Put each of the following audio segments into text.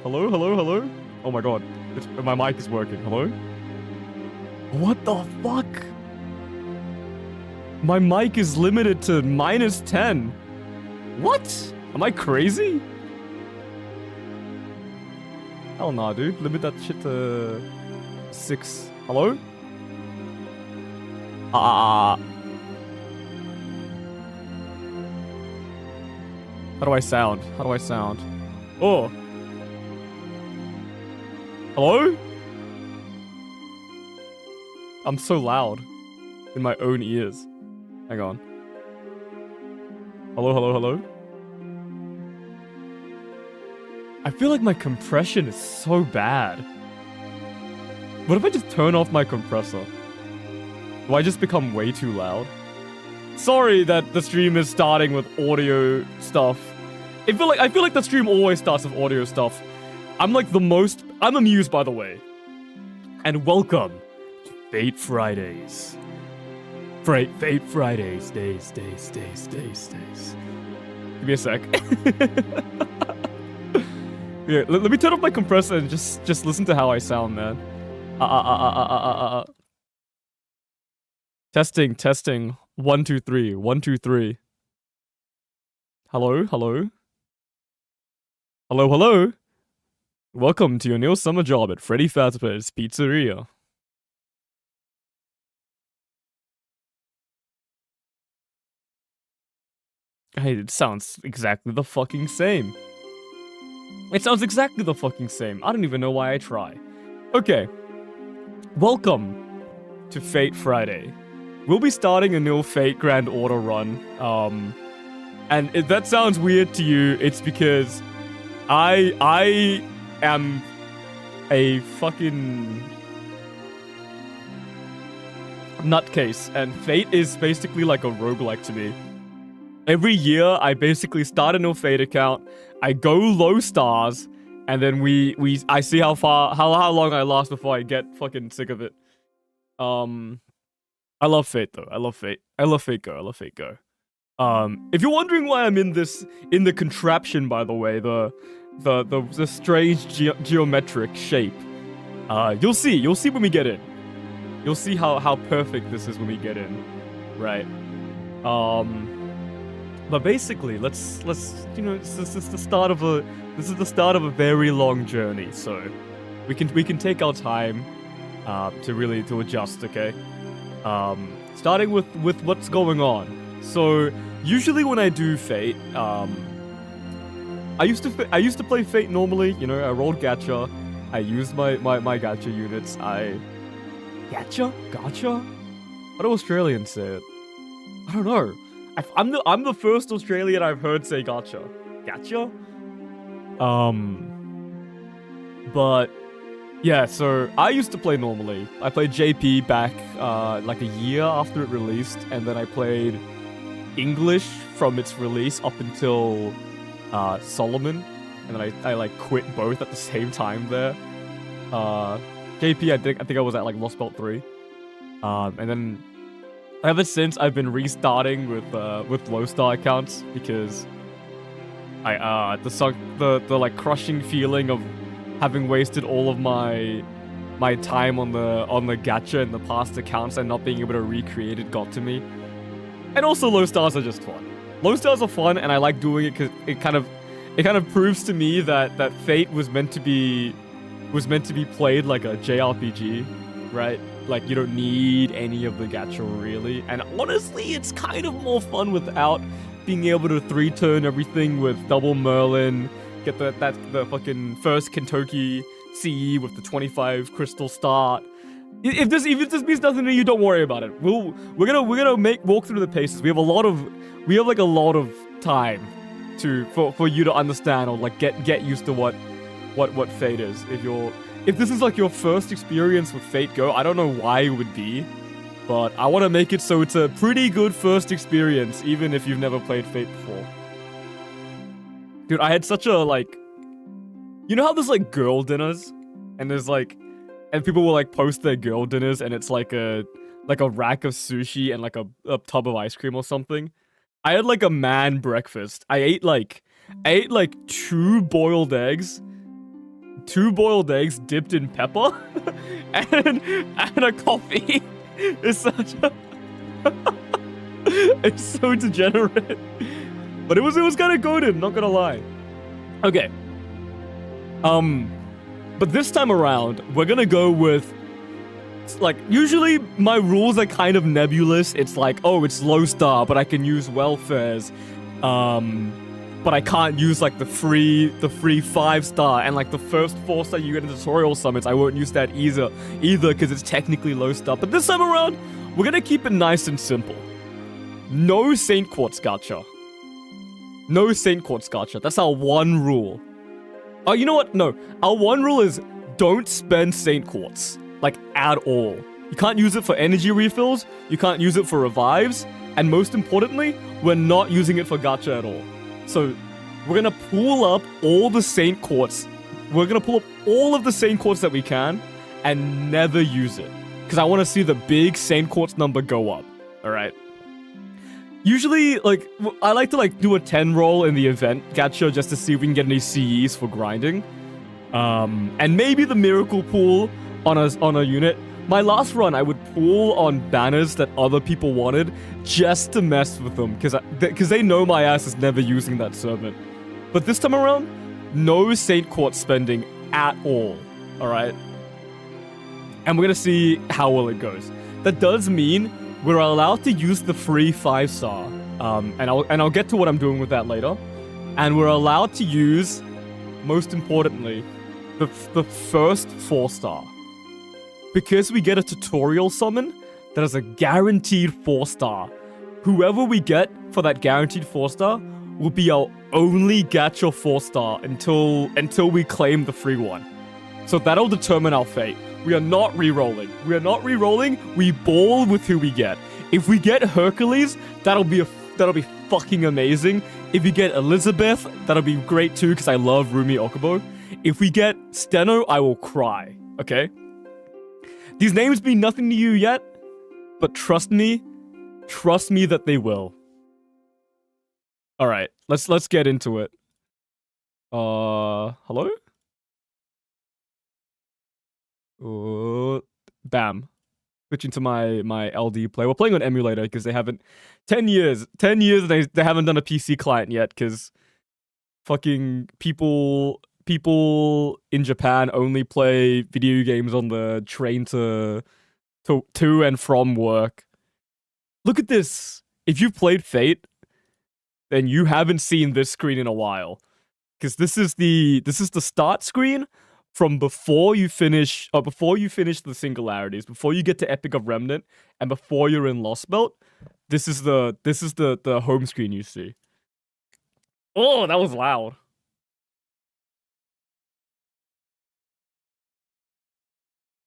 Hello, hello, hello. Oh my god. My mic is working. Hello? What the fuck? My mic is limited to -10. What? Am I crazy? Hell nah, dude. Limit that shit to 6. Hello? How do I sound? How do I sound? Oh. Hello? I'm so loud in my own ears. Hang on. Hello, hello, hello? I feel like my compression is so bad. What if I just turn off my compressor? Do I just become way too loud? Sorry that the stream is starting with audio stuff. I feel like the stream always starts with audio stuff. I'm amused, by the way. And welcome to Fate Fridays. Fate Fridays. Days. Give me a sec. Yeah, let me turn off my compressor and just listen to how I sound, man. Testing. 1, 2, 3. 1, 2, 3. Hello. Welcome to your new summer job at Freddy Fazbear's Pizzeria. Hey, it sounds exactly the fucking same. I don't even know why I try. Okay. Welcome to Fate Friday. We'll be starting a new Fate Grand Order run. And if that sounds weird to you, it's because I am a fucking nutcase, and Fate is basically like a roguelike to me. Every year, I basically start a new Fate account, I go low stars, and then I see how long I last before I get fucking sick of it. I love Fate though. I love Fate Go. If you're wondering why I'm in the contraption, by the way, the strange geometric shape, you'll see when we get in. You'll see how perfect this is when we get in, right? But basically, let's you know, this is the start of a very long journey, so we can take our time to adjust, okay? Starting with what's going on. So usually when I do Fate, I used to play Fate normally. You know, I rolled gacha. I used my gacha units. Gacha? How do Australians say it? I don't know. I'm the first Australian I've heard say gacha. Gacha? But yeah, so I used to play normally. I played JP back like a year after it released, and then I played English from its release up until Solomon, and then I like quit both at the same time there. JP, I think I was at like Lost Belt 3, and then ever since I've been restarting with low star accounts because the like crushing feeling of having wasted all of my time on the gacha in the past accounts and not being able to recreate it got to me. And also, low stars are just fun. Low stars are fun, and I like doing it because it kind of proves to me that Fate was meant to be played like a JRPG, right? Like, you don't need any of the gacha really. And honestly, it's kind of more fun without being able to 3-turn everything with double Merlin, get the fucking first Kentucky CE with the 25 crystal start. If this means nothing to you, don't worry about it. We're gonna walk through the paces. We have a lot of time for you to understand or like get used to what Fate is. If this is like your first experience with Fate Go, I don't know why it would be, but I want to make it so it's a pretty good first experience, even if you've never played Fate before. Dude, I had such a like, you know how there's like girl dinners, and there's like, and people will like post their girl dinners, and it's like a rack of sushi and like a tub of ice cream or something. I had like a man breakfast. I ate like 2 boiled eggs, 2 boiled eggs dipped in pepper and a coffee. It's such a it's so degenerate. But it was kind of goated, not gonna lie. Okay. But this time around, we're gonna go with, like, usually my rules are kind of nebulous. It's like, oh, it's low star, but I can use welfares. But I can't use like the free 5-star, and like the first 4-star you get in tutorial summons, I won't use that either because it's technically low star. But this time around, we're gonna keep it nice and simple. No Saint Quartz gacha. No Saint Quartz gacha. That's our one rule. Oh, you know what? No. Our one rule is don't spend Saint Quartz. Like, at all. You can't use it for energy refills, you can't use it for revives, and most importantly, we're not using it for gacha at all. So, we're gonna pull up all the Saint Quartz. We're gonna pull up all of the Saint Quartz that we can, and never use it. Because I want to see the big Saint Quartz number go up. Alright? Usually, like, I like to, like, do a 10 roll in the event gacha just to see if we can get any CEs for grinding. And maybe the miracle pool on a unit. My last run, I would pull on banners that other people wanted just to mess with them, because they know my ass is never using that servant. But this time around, no Saint Quartz spending at all. Alright? And we're gonna see how well it goes. That does mean we're allowed to use the free 5-star, and I'll get to what I'm doing with that later. And we're allowed to use, most importantly, the first 4-star. Because we get a tutorial summon that is a guaranteed 4-star. Whoever we get for that guaranteed 4-star will be our only gacha 4-star until we claim the free one. So that'll determine our fate. We are not re-rolling. We ball with who we get. If we get Hercules, that'll be fucking amazing. If we get Elizabeth, that'll be great too, because I love Rumi Okubo. If we get Steno, I will cry. Okay? These names mean nothing to you yet, but trust me that they will. Alright, let's get into it. Hello? Bam. Switching to my LD play. We're playing on emulator because they haven't 10 years they haven't done a PC client yet, because fucking people in Japan only play video games on the train to and from work. Look at this. If you've played Fate, then you haven't seen this screen in a while, because this is the start screen from before you finish the Singularities, before you get to Epic of Remnant, and before you're in Lost Belt. This is the home screen you see. Oh, that was loud.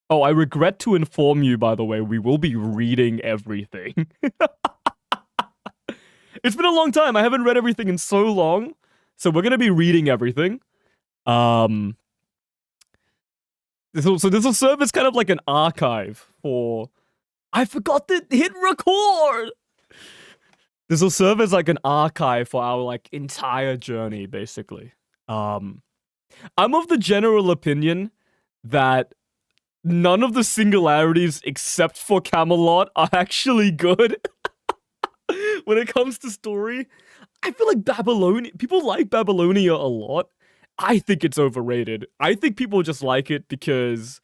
Oh, I regret to inform you, by the way, we will be reading everything. It's been a long time. I haven't read everything in so long. So we're going to be reading everything. This will serve as kind of like an archive for... I forgot to hit record! This will serve as like an archive for our like entire journey, basically. I'm of the general opinion that none of the Singularities except for Camelot are actually good. When it comes to story, I feel like people like Babylonia a lot. I think it's overrated. I think people just like it because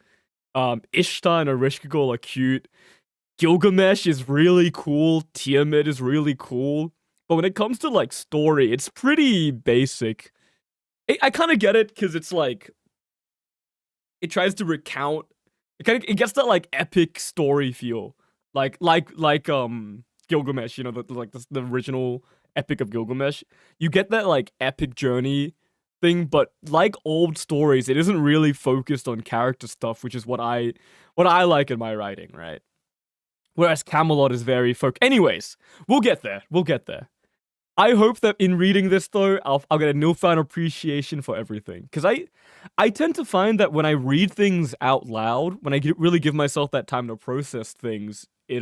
Ishtar and Ereshkigal are cute. Gilgamesh is really cool. Tiamat is really cool. But when it comes to like story, it's pretty basic. I kind of get it because it's like it tries to recount. It gets that like epic story feel, like Gilgamesh. You know, the original Epic of Gilgamesh. You get that like epic journey thing, but like old stories, it isn't really focused on character stuff, which is what I like in my writing, right? Whereas Camelot is very Anyways, we'll get there. I hope that in reading this though, I'll get a newfound appreciation for everything. Because I tend to find that when I read things out loud, when I really give myself that time to process things, it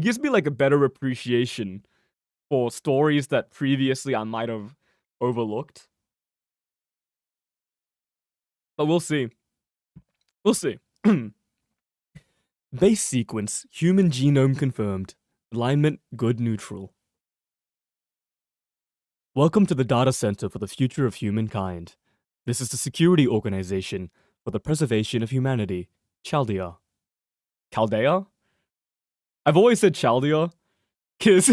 gives me like a better appreciation for stories that previously I might have overlooked. But we'll see. We'll see. Base sequence, human genome confirmed. Alignment, good neutral. Welcome to the Data Center for the Future of Humankind. This is the security organization for the preservation of humanity, Chaldea. Chaldea? I've always said Chaldea, because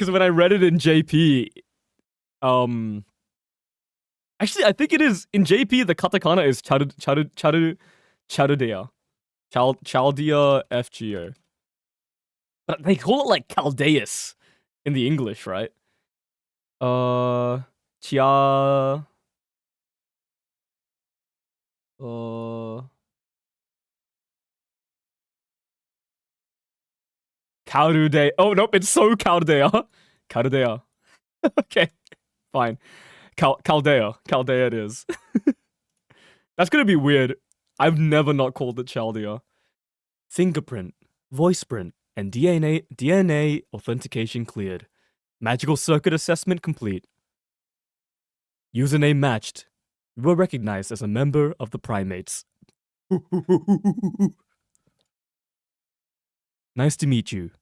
when I read it in JP, actually I think it is in JP the katakana is Chaldea. Chaldea FGO. But they call it like Chaldeus in the English, right? Chia. Caldea. Oh, nope, it's so Caldea. Caldea. Okay, fine. Chaldea. Chaldea it is. That's gonna be weird. I've never not called it Chaldea. Fingerprint, voice print, and DNA authentication cleared. Magical circuit assessment complete. Username matched. You were recognized as a member of the primates. Nice to meet you.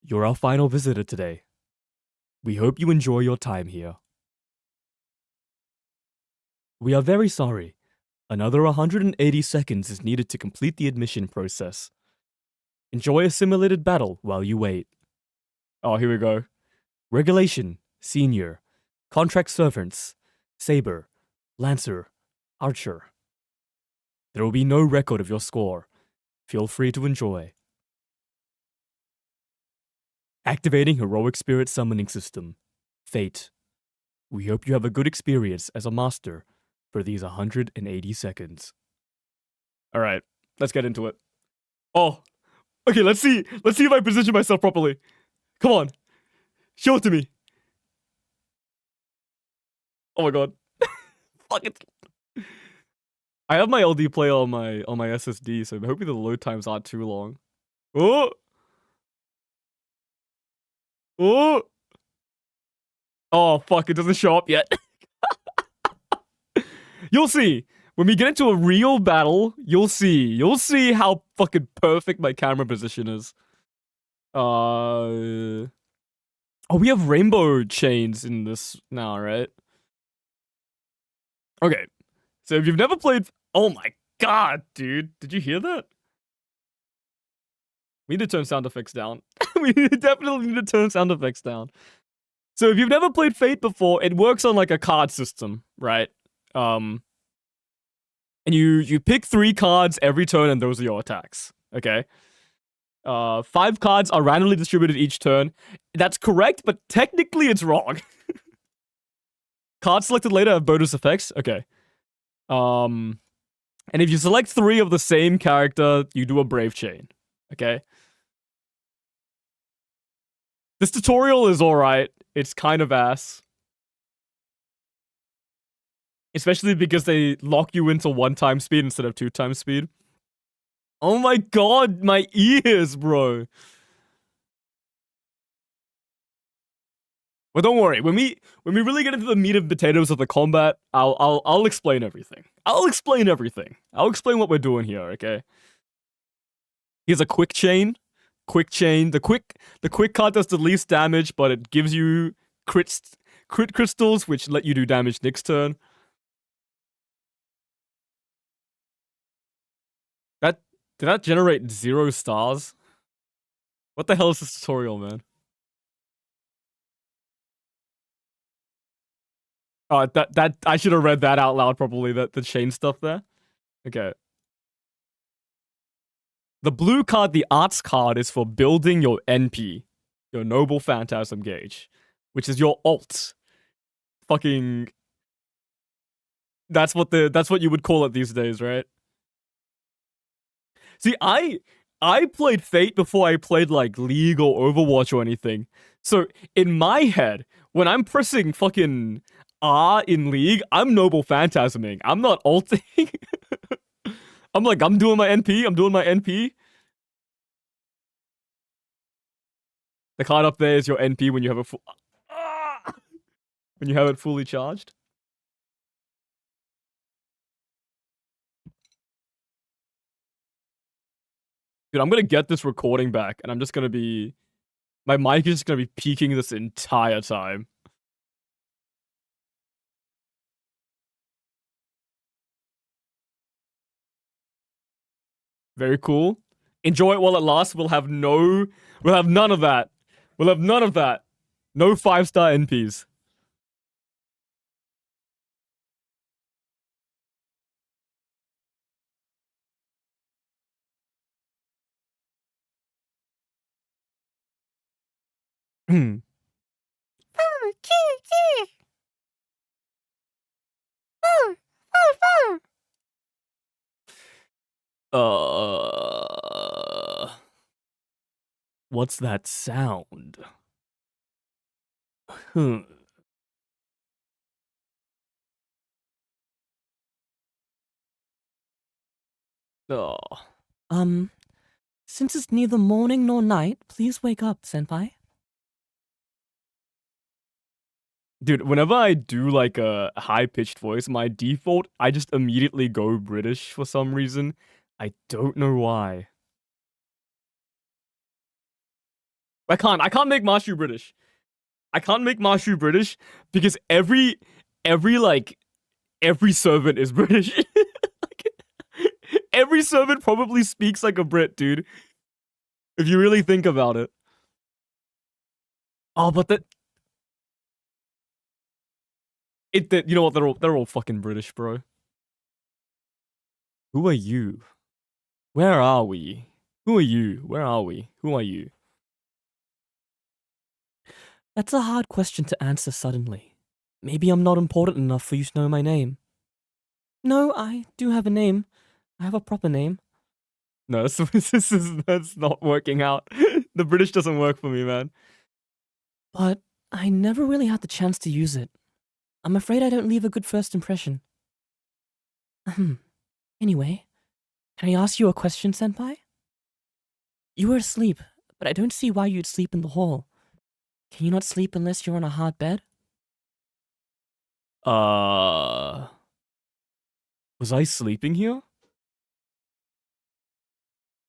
You're our final visitor today. We hope you enjoy your time here. We are very sorry. Another 180 seconds is needed to complete the admission process. Enjoy a simulated battle while you wait. Oh, here we go. Regulation, Senior, Contract Servants, Saber, Lancer, Archer. There will be no record of your score. Feel free to enjoy. Activating Heroic Spirit Summoning System. Fate. We hope you have a good experience as a master for these 180 seconds. Alright, let's get into it. Oh, okay, let's see if I position myself properly. Come on. Show it to me. Oh my god. Fuck it. I have my LD player on my SSD, so hopefully the load times aren't too long. Oh! Oh! Oh, fuck, it doesn't show up yet. You'll see. When we get into a real battle, you'll see. You'll see how fucking perfect my camera position is. Oh, we have rainbow chains in this now, right? Okay. So if you've never played... Oh my god, dude. Did you hear that? We need to turn sound effects down. We definitely need to turn sound effects down. So if you've never played Fate before, it works on like a card system, right? And you pick 3 cards every turn and those are your attacks, okay? 5 cards are randomly distributed each turn. That's correct, but technically it's wrong. Cards selected later have bonus effects. Okay. And if you select 3 of the same character, you do a Brave Chain. Okay? This tutorial is alright. It's kind of ass. Especially because they lock you into 1-time speed instead of 2-time speed. Oh my god, my ears, bro. Well, don't worry. When we really get into the meat and potatoes of the combat, I'll explain everything. I'll explain everything. I'll explain what we're doing here, okay? Here's a quick chain. Quick chain. The quick card does the least damage, but it gives you crit crystals, which let you do damage next turn. Did that generate 0 stars? What the hell is this tutorial, man? That I should have read that out loud probably, the chain stuff there. Okay. The blue card, the arts card, is for building your NP, your Noble Phantasm Gauge, which is your alt. Fucking... That's what you would call it these days, right? See, I played Fate before I played, like, League or Overwatch or anything. So, in my head, when I'm pressing fucking R in League, I'm Noble Phantasming. I'm not alting. I'm like, I'm doing my NP. The card up there is your NP when you have when you have it fully charged. Dude, I'm gonna get this recording back, and I'm just gonna be... My mic is just gonna be peaking this entire time. Very cool. Enjoy it while it lasts. We'll have none of that. We'll have none of that. No 5-star NPs. Hmm. What's that sound? Hmm. Oh. Since it's neither morning nor night, please wake up, senpai. Dude, whenever I do like a high-pitched voice, my default, I just immediately go British for some reason. I don't know why. I can't make Marshu British. I can't make Marshu British because every servant is British. Every servant probably speaks like a Brit, dude. If you really think about it. Oh, but you know what? They're all fucking British, bro. Who are you? Where are we? Who are you? Where are we? Who are you? That's a hard question to answer suddenly. Maybe I'm not important enough for you to know my name. No, I do have a name. I have a proper name. No, that's not working out. The British doesn't work for me, man. But I never really had the chance to use it. I'm afraid I don't leave a good first impression. Anyway, can I ask you a question, senpai? You were asleep, but I don't see why you'd sleep in the hall. Can you not sleep unless you're on a hard bed? Was I sleeping here?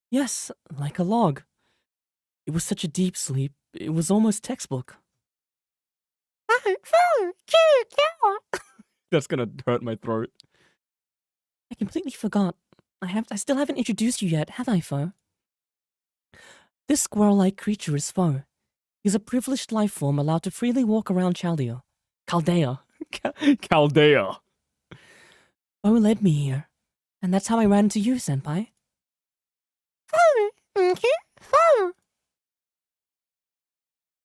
Yes, like a log. It was such a deep sleep, it was almost textbook. That's gonna hurt my throat. I completely forgot. I still haven't introduced you yet, have I, Fo? This squirrel-like creature is Fo. He's a privileged life form allowed to freely walk around Chaldea. Chaldea. Chaldea. Fo led me here, and that's how I ran into you, senpai.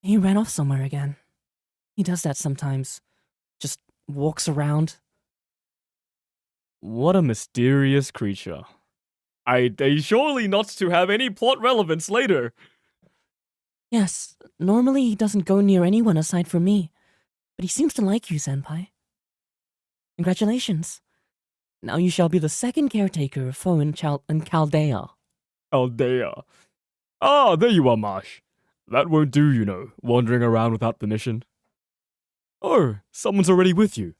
He ran off somewhere again. He does that sometimes. Just walks around. What a mysterious creature. They surely not to have any plot relevance later. Yes, normally he doesn't go near anyone aside from me, but he seems to like you, senpai. Congratulations. Now you shall be the second caretaker of Fo in Chaldea. Chaldea. Ah, there you are, Marsh. That won't do, you know, wandering around without permission. Oh, someone's already with you.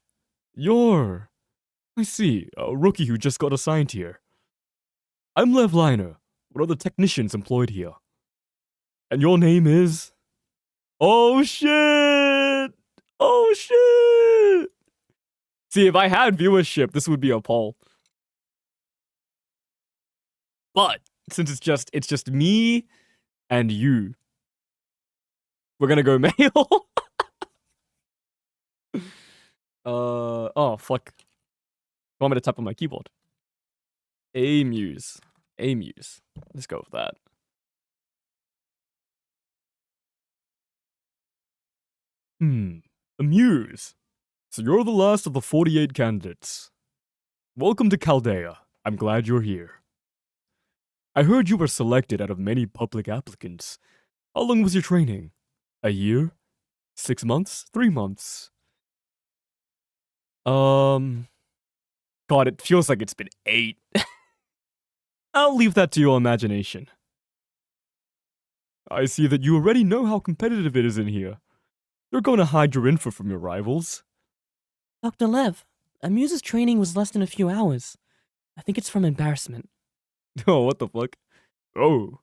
You're... I see, a rookie who just got assigned here. I'm Lev Liner, one of the technicians employed here. And your name is... Oh shit! Oh shit! See, if I had viewership, this would be a poll. But, since it's just me and you, we're gonna go male. Oh, fuck. You want me to tap on my keyboard? Amuse. Amuse. Let's go with that. Amuse. So you're the last of the 48 candidates. Welcome to Chaldea. I'm glad you're here. I heard you were selected out of many public applicants. How long was your training? A year? 6 months? 3 months? God, it feels like it's been 8. I'll leave that to your imagination. I see that you already know how competitive it is in here. You're going to hide your info from your rivals. Dr. Lev, Amuse's training was less than a few hours. I think it's from embarrassment. Oh, what the fuck? Oh,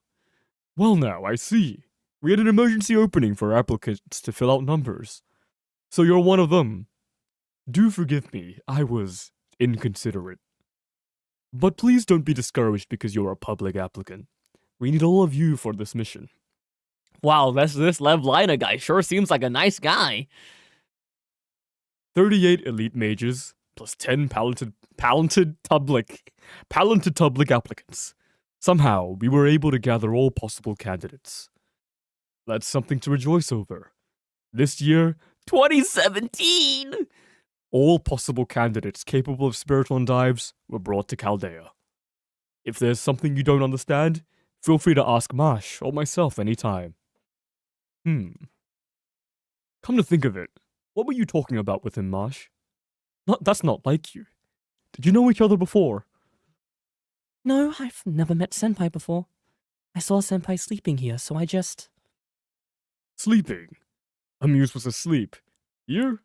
well now, I see. We had an emergency opening for applicants to fill out numbers. So you're one of them. Do forgive me, I was inconsiderate. But please don't be discouraged because you're a public applicant. We need all of you for this mission. Wow, this Lev Liner guy sure seems like a nice guy. 38 elite mages, plus 10 talented public applicants. Somehow, we were able to gather all possible candidates. That's something to rejoice over. This year, 2017! all possible candidates capable of spiritual dives were brought to Chaldea. If there's something you don't understand, feel free to ask Mash or myself anytime. Come to think of it, what were you talking about with him, Mash? That's not like you. Did you know each other before? No, I've never met Senpai before. I saw Senpai sleeping here, so I just... Sleeping? Amuse was asleep. Here?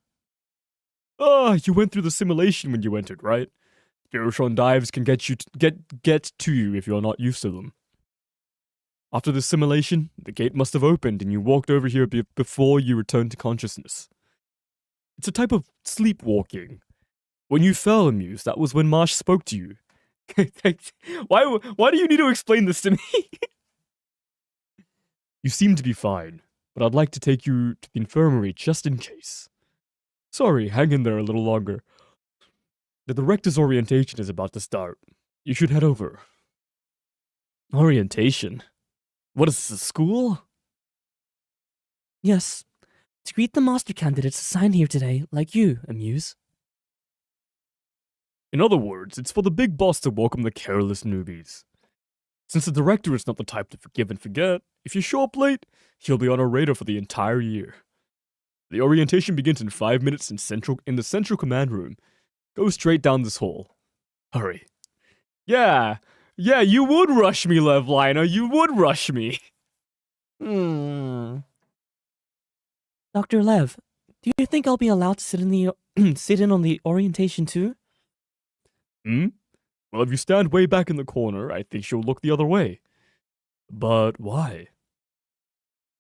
Ah, you went through the simulation when you entered, right? Spiritual dives can get to you if you're not used to them. After the simulation, the gate must have opened and you walked over here before you returned to consciousness. It's a type of sleepwalking. When you fell, Amuse, that was when Marsh spoke to you. Why do you need to explain this to me? You seem to be fine, but I'd like to take you to the infirmary just in case. Sorry, hang in there a little longer. The director's orientation is about to start. You should head over. Orientation? What is this, a school? Yes. To greet the master candidates assigned here today, like you, Amuse. In other words, it's for the big boss to welcome the careless newbies. Since the director is not the type to forgive and forget, if you show up late, he'll be on our radar for the entire year. The orientation begins in 5 minutes in the central command room. Go straight down this hall. Hurry. Yeah, you would rush me, Lev Liner. You would rush me. Dr. Lev, do you think I'll be allowed to sit in on the orientation too? Well, if you stand way back in the corner, I think she'll look the other way. But why?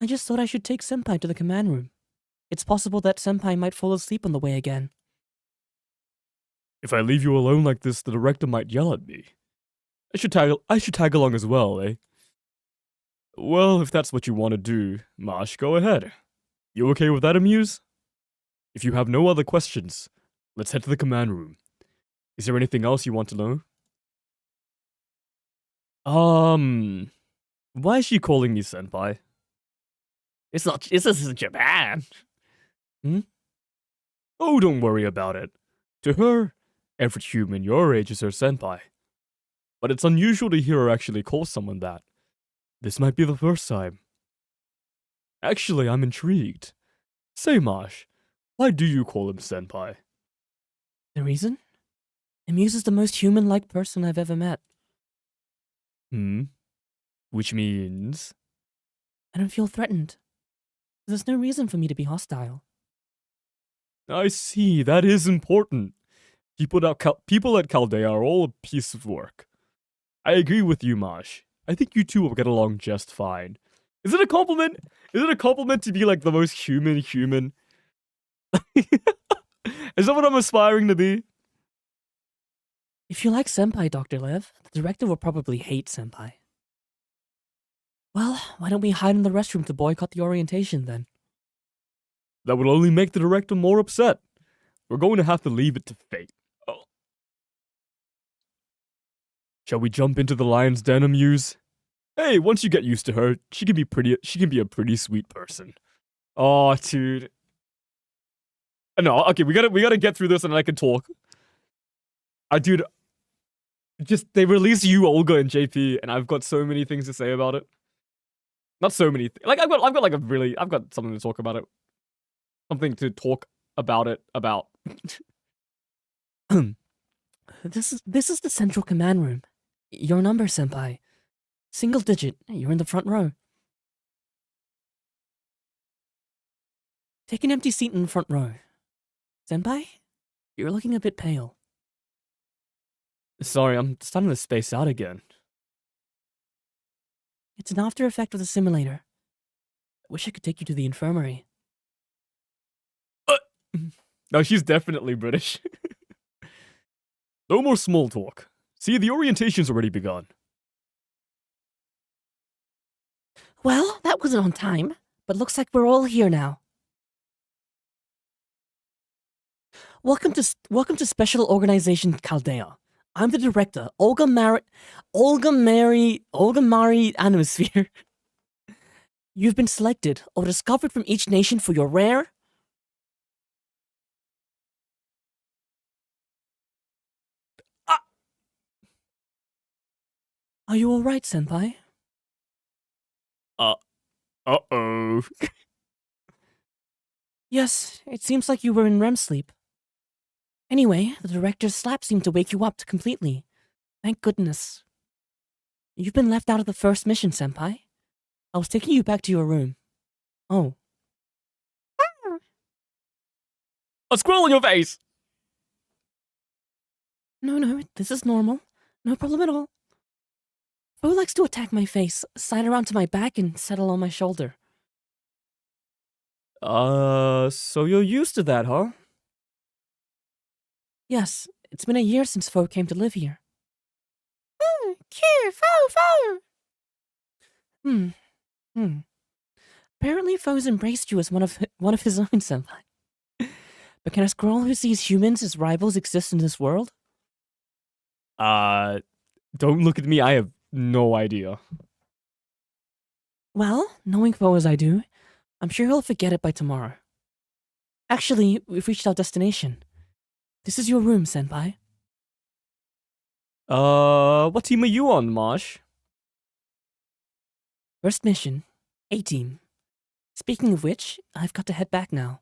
I just thought I should take Senpai to the command room. It's possible that Senpai might fall asleep on the way again. If I leave you alone like this, the director might yell at me. I should tag along as well, eh? Well, if that's what you want to do, Marsh, go ahead. You okay with that, Amuse? If you have no other questions, let's head to the command room. Is there anything else you want to know? Why is she calling me senpai? This is Japan. Oh, don't worry about it. To her, every human your age is her senpai. But it's unusual to hear her actually call someone that. This might be the first time. Actually, I'm intrigued. Say, Marsh, why do you call him senpai? The reason? Amuse is the most human-like person I've ever met. Which means? I don't feel threatened. There's no reason for me to be hostile. I see, that is important. People at Chaldea are all a piece of work. I agree with you, Marsh. I think you two will get along just fine. Is it a compliment? Is it a compliment to be like the most human? Is that what I'm aspiring to be? If you like Senpai, Dr. Lev, the director will probably hate Senpai. Well, why don't we hide in the restroom to boycott the orientation then? That would only make the director more upset. We're going to have to leave it to fate. Oh. Shall we jump into the lion's den, Amuse? Hey, once you get used to her, she can be a pretty sweet person. Oh, dude. No, okay, we gotta get through this and I can talk. Dude, just they release you, Olga, and JP, and I've got so many things to say about it. Not so many. Like I've got something to talk about it. Something to talk about it about. This is the central command room. Your number, Senpai. Single digit. You're in the front row. Take an empty seat in the front row. Senpai, you're looking a bit pale. Sorry, I'm starting to space out again. It's an after effect of the simulator. I wish I could take you to the infirmary. No, she's definitely British. No more small talk. See, the orientation's already begun. Well, that wasn't on time, but looks like we're all here now. Welcome to Special Organization Chaldea. I'm the director, Olga Mari Atmosphere. You've been selected or discovered from each nation for your rare. Are you alright, Senpai? Uh-oh. Yes, it seems like you were in REM sleep. Anyway, the director's slap seemed to wake you up completely. Thank goodness. You've been left out of the first mission, Senpai. I was taking you back to your room. Oh. A squirrel in your face! No, this is normal. No problem at all. Bo likes to attack my face, slide around to my back, and settle on my shoulder. So you're used to that, huh? Yes, it's been a year since Fo came to live here. Apparently Fo's embraced you as one of his own, Senpai. But can a squirrel who sees humans as rivals exist in this world? Don't look at me, I have no idea. Well, knowing Fo as I do, I'm sure he'll forget it by tomorrow. Actually, we've reached our destination. This is your room, Senpai. What team are you on, Marsh? First mission, A-Team. Speaking of which, I've got to head back now.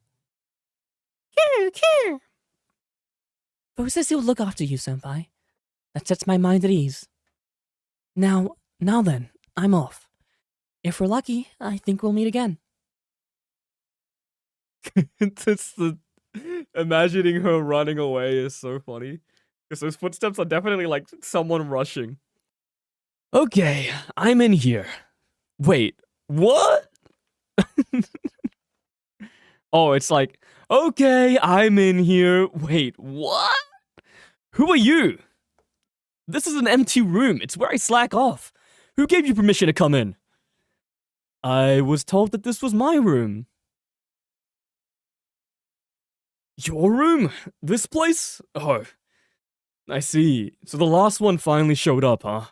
Fo says he'll look after you, Senpai. That sets my mind at ease. Now then, I'm off. If we're lucky, I think we'll meet again. Imagining her running away is so funny. Because those footsteps are definitely like someone rushing. Okay, I'm in here. Wait, what? Oh, it's like, okay, I'm in here. Wait, what? Who are you? This is an empty room. It's where I slack off. Who gave you permission to come in? I was told that this was my room. Your room? This place? Oh, I see. So the last one finally showed up, huh?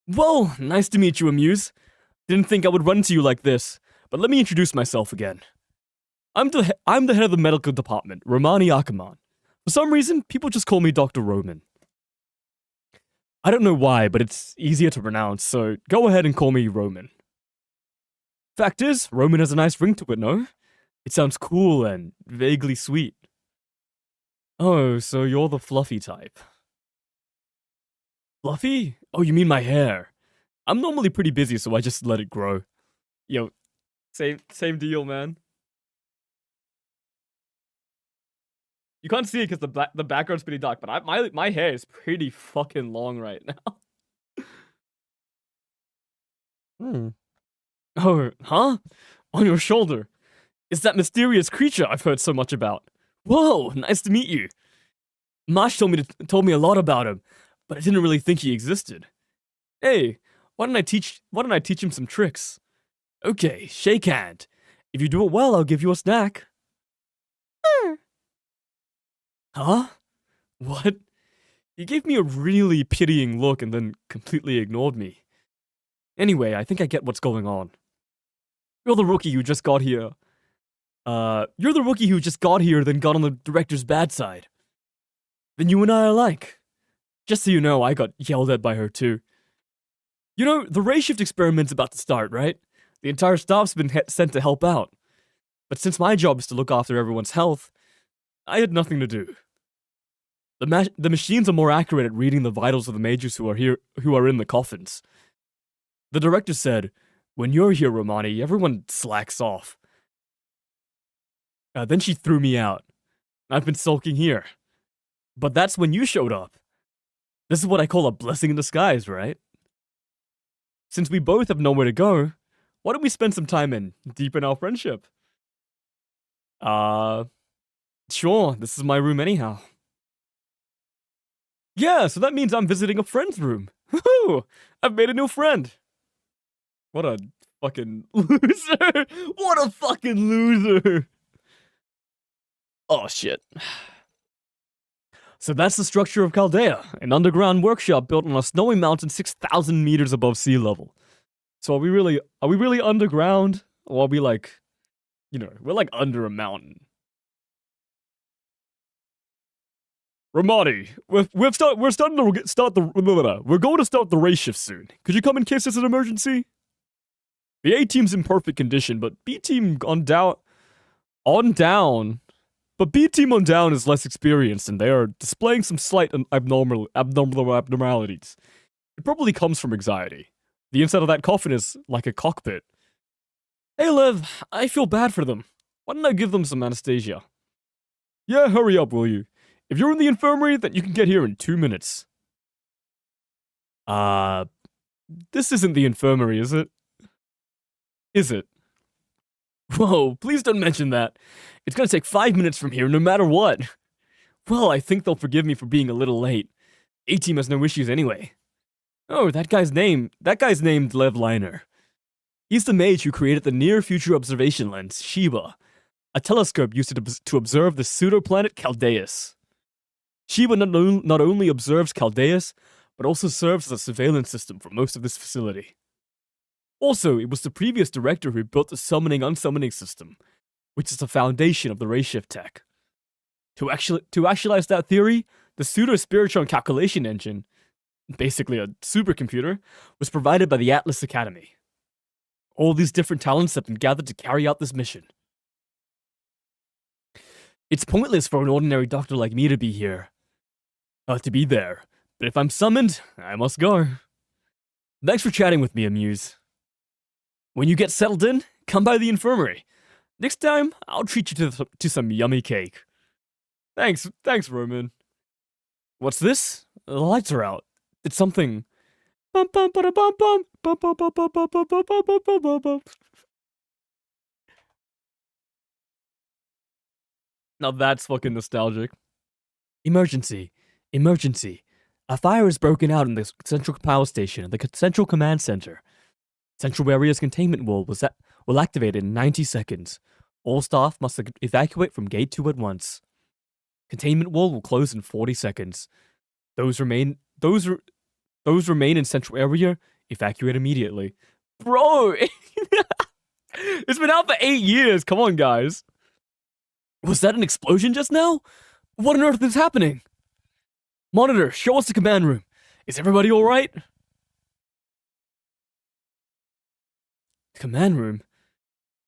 Well, nice to meet you, Amuse. Didn't think I would run to you like this, but let me introduce myself again. I'm the head of the medical department, Romani Akaman. For some reason, people just call me Dr. Roman. I don't know why, but it's easier to pronounce, so go ahead and call me Roman. Fact is, Roman has a nice ring to it, no? It sounds cool and vaguely sweet. Oh, so you're the fluffy type. Fluffy? Oh, you mean my hair. I'm normally pretty busy, so I just let it grow. Yo, same deal, man. You can't see it because the background's pretty dark, but my hair is pretty fucking long right now. Oh, huh? On your shoulder. It's that mysterious creature I've heard so much about. Whoa, nice to meet you. Marsh told me a lot about him, but I didn't really think he existed. Hey, why don't I teach him some tricks? Okay, shake hand. If you do it well, I'll give you a snack. Huh? What? He gave me a really pitying look and then completely ignored me. Anyway, I think I get what's going on. You're the rookie who just got here. You're the rookie who just got here, then got on the director's bad side. Then you and I are alike. Just so you know, I got yelled at by her too. You know, the ray shift experiment's about to start, right? The entire staff's been sent to help out. But since my job is to look after everyone's health, I had nothing to do. The machines are more accurate at reading the vitals of the majors who are in the coffins. The director said, when you're here, Romani, everyone slacks off. Then she threw me out. I've been sulking here. But that's when you showed up. This is what I call a blessing in disguise, right? since we both have nowhere to go, why don't we spend some time and deepen our friendship? Sure, this is my room anyhow. Yeah, so that means I'm visiting a friend's room. Woohoo! I've made a new friend. What a fucking loser. What a fucking loser. Oh, shit. So that's the structure of Chaldea, an underground workshop built on a snowy mountain 6,000 meters above sea level. So are we really underground? Or are we like, we're like under a mountain. Ramadi, we're going to start the race shift soon. Could you come in case it's an emergency? The A team's in perfect condition, but B team on down. But B team on down is less experienced, and they are displaying some slight abnormalities. It probably comes from anxiety. The inside of that coffin is like a cockpit. Hey Lev, I feel bad for them. Why don't I give them some anesthesia? Yeah, hurry up, will you? If you're in the infirmary, then you can get here in 2 minutes. This isn't the infirmary, is it? Is it? Whoa, please don't mention that. It's gonna take 5 minutes from here, no matter what. Well, I think they'll forgive me for being a little late. A-Team has no issues anyway. Oh, that guy's named Lev Liner. He's the mage who created the Near-Future Observation Lens, Sheba, a telescope used to observe the pseudo-planet Caldeus. Sheba not only observes Caldeus, but also serves as a surveillance system for most of this facility. Also, it was the previous director who built the summoning-unsummoning system, which is the foundation of the ray shift tech. To actualize that theory, the pseudo-spiritron calculation engine, basically a supercomputer, was provided by the Atlas Academy. All these different talents have been gathered to carry out this mission. It's pointless for an ordinary doctor like me to be here. To be there. But if I'm summoned, I must go. Thanks for chatting with me, Amuse. When you get settled in, come by the infirmary. Next time, I'll treat you to some yummy cake. Thanks, Roman. What's this? The lights are out. It's something. Bum bum bum bum bum bum bum bum bum bum bum bum bum bum bum. Now that's fucking nostalgic. Emergency. Emergency. A fire has broken out in the central power station at the central command center. Central area's containment wall will activate in 90 seconds. All staff must evacuate from gate 2 at once. Containment wall will close in 40 seconds. Those remain in central area, evacuate immediately. Bro! It's been out for 8 years, come on guys. Was that an explosion just now? What on earth is happening? Monitor, show us the command room. Is everybody alright? Command room?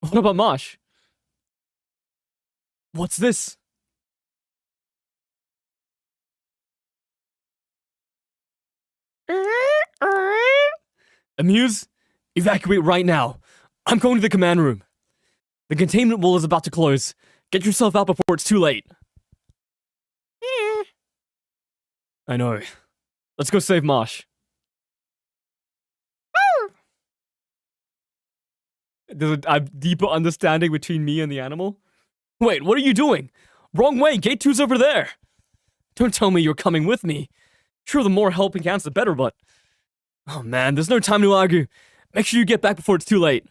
What about Mosh? What's this? Amuse, evacuate right now. I'm going to the command room. The containment wall is about to close. Get yourself out before it's too late. I know. Let's go save Mosh. There's a deeper understanding between me and the animal. Wait, what are you doing? Wrong way, gate 2's over there. Don't tell me you're coming with me. Sure, the more helping hands, the better, but... Oh man, there's no time to argue. Make sure you get back before it's too late.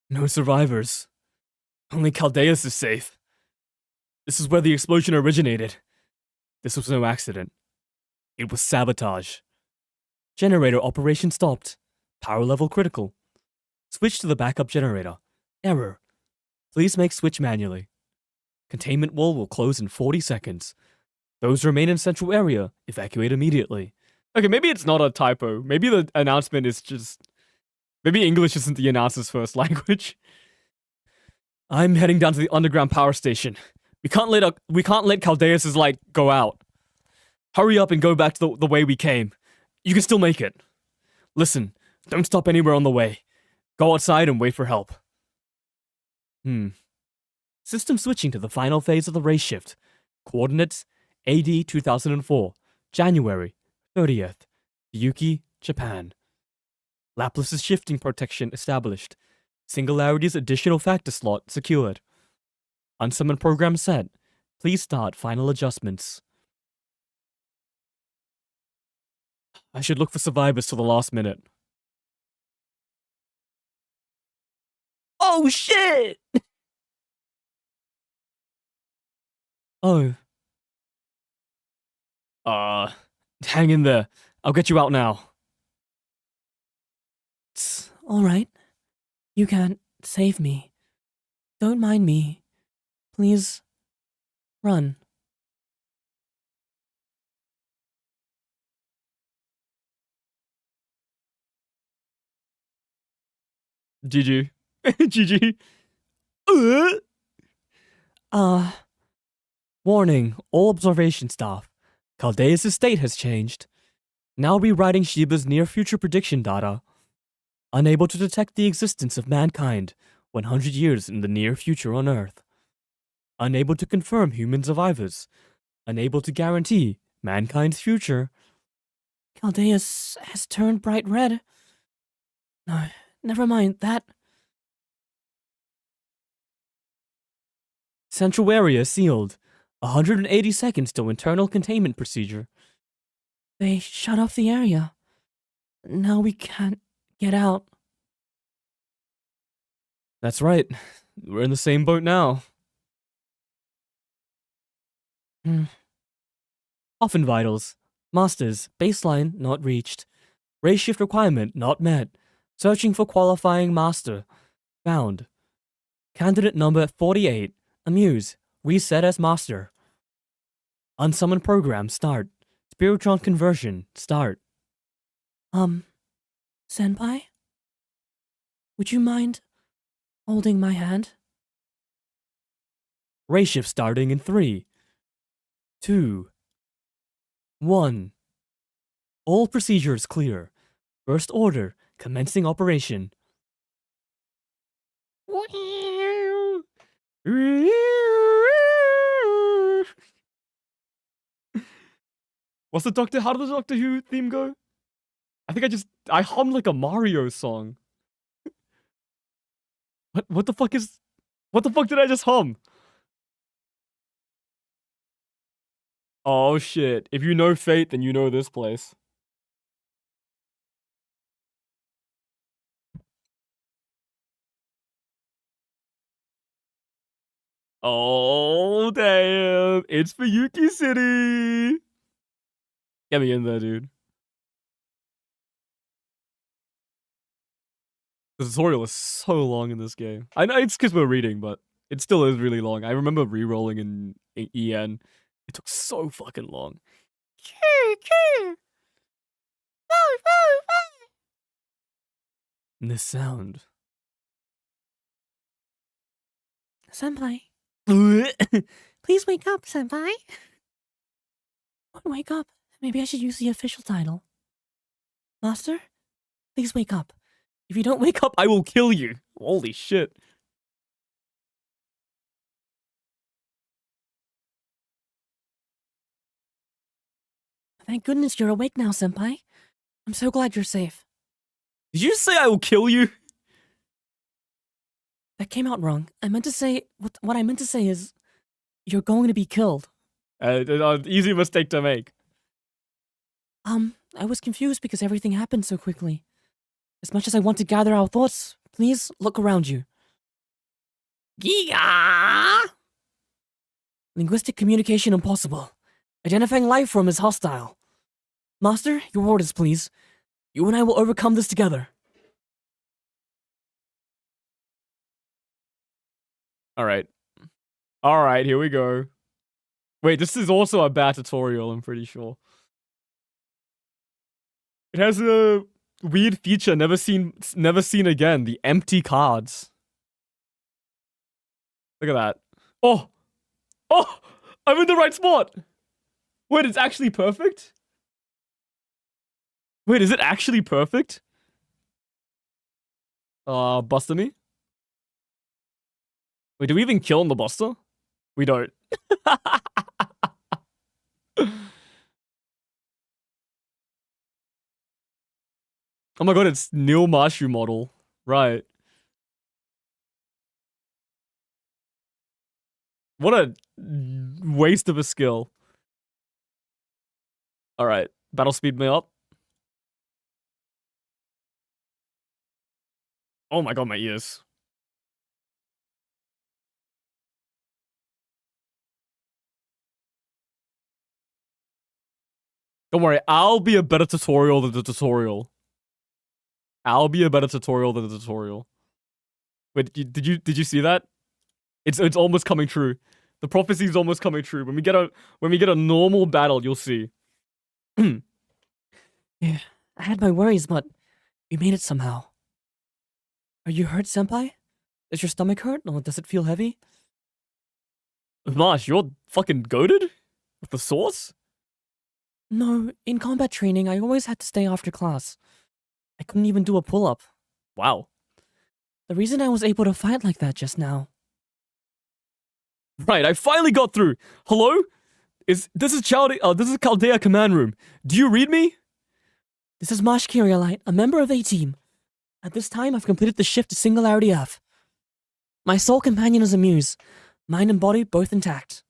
No survivors. Only Caldeus is safe. This is where the explosion originated. This was no accident. It was sabotage. Generator operation stopped. Power level critical. Switch to the backup generator. Error. Please make switch manually. Containment wall will close in 40 seconds. Those remain in central area, evacuate immediately. Okay, maybe it's not a typo. Maybe the announcement is just... Maybe English isn't the announcer's first language. I'm heading down to the underground power station. We can't let Caldeus' light go out. Hurry up and go back to the way we came. You can still make it. Listen, don't stop anywhere on the way. Go outside and wait for help. System switching to the final phase of the race shift. Coordinates AD 2004, January 30th, Yuki, Japan. Laplace's shifting protection established. Singularities additional factor slot secured. Unsummoned program set. Please start final adjustments. I should look for survivors till the last minute. Oh shit! Oh. Hang in there. I'll get you out now. It's all right. You can't save me. Don't mind me. Please, run. GG. GG. Warning, all observation staff. Chaldea's state has changed. Now rewriting Shiba's near-future prediction data. Unable to detect the existence of mankind 100 years in the near future on Earth. Unable to confirm human survivors. Unable to guarantee mankind's future. Chaldea has turned bright red. No, never mind that. Central area sealed. 180 seconds to internal containment procedure. They shut off the area. Now we can't get out. That's right. We're in the same boat now. Often vitals. Masters, baseline not reached. Race shift requirement not met. Searching for qualifying master. Found. Candidate number 48. Amuse. Reset as master. Unsummoned program start. Spiritron conversion start. Senpai? Would you mind holding my hand? Race shift starting in 3, 2, 1. All procedures clear. First order commencing operation. What's the Doctor? How did the Doctor Who theme go? I think I hummed like a Mario song. What the fuck did I just hum? Oh shit. If you know Fate, then you know this place. Oh damn. It's for Yuki City. Get me in there, dude. The tutorial is so long in this game. I know it's because we're reading, but it still is really long. I remember re-rolling in EN. It took so fucking long. And this sound. Senpai. Please wake up, Senpai. Wake up. Maybe I should use the official title. Master, please wake up. If you don't wake up, I will kill you. Holy shit. Thank goodness you're awake now, Senpai. I'm so glad you're safe. Did you say I will kill you? That came out wrong. I meant to say... What I meant to say is... You're going to be killed. Easy mistake to make. I was confused because everything happened so quickly. As much as I want to gather our thoughts, please look around you. Giga! Linguistic communication impossible. Identifying life form as hostile. Master, your orders, please. You and I will overcome this together. Alright. Alright, here we go. Wait, this is also a bad tutorial, I'm pretty sure. It has a weird feature never seen again, the empty cards. Look at that. Oh! Oh! I'm in the right spot! Wait, it's actually perfect? Wait, is it actually perfect? Buster me? Wait, do we even kill the Buster? We don't. Oh my god, it's Neil Marshu model. Right. What a waste of a skill. Alright, battle speed me up. Oh my god, my ears. Don't worry, I'll be a better tutorial than the tutorial. I'll be a better tutorial than the tutorial. Wait, did you see that? It's almost coming true. The prophecy is almost coming true. When we get a normal battle, you'll see. Yeah, I had my worries, but we made it somehow. Are you hurt, Senpai? Does your stomach hurt, or does it feel heavy? Marsh, you're fucking goated? With the sauce? No, in combat training, I always had to stay after class. I couldn't even do a pull-up. Wow. The reason I was able to fight like that just now. Right, I finally got through. Hello? This is Chaldea command room. Do you read me? This is Mosh Kyrielite, a member of A-Team. At this time, I've completed the shift to Singularity F. My sole companion is a muse, mind and body both intact.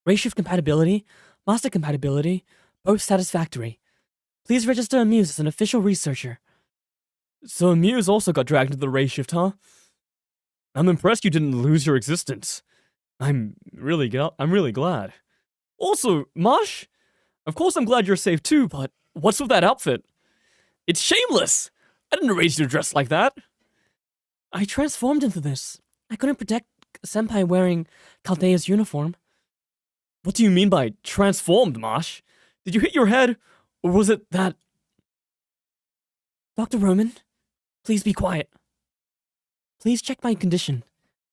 Ray shift compatibility, master compatibility, both satisfactory. Please register a muse as an official researcher. So a muse also got dragged into the ray shift, huh? I'm impressed you didn't lose your existence. I'm really glad. Also, Mosh, of course I'm glad you're safe too, but what's with that outfit? It's shameless! I didn't arrange you to dress like that. I transformed into this. I couldn't protect Senpai wearing Caldea's uniform. What do you mean by transformed, Mosh? Did you hit your head, or was it that... Dr. Roman, please be quiet. Please check my condition.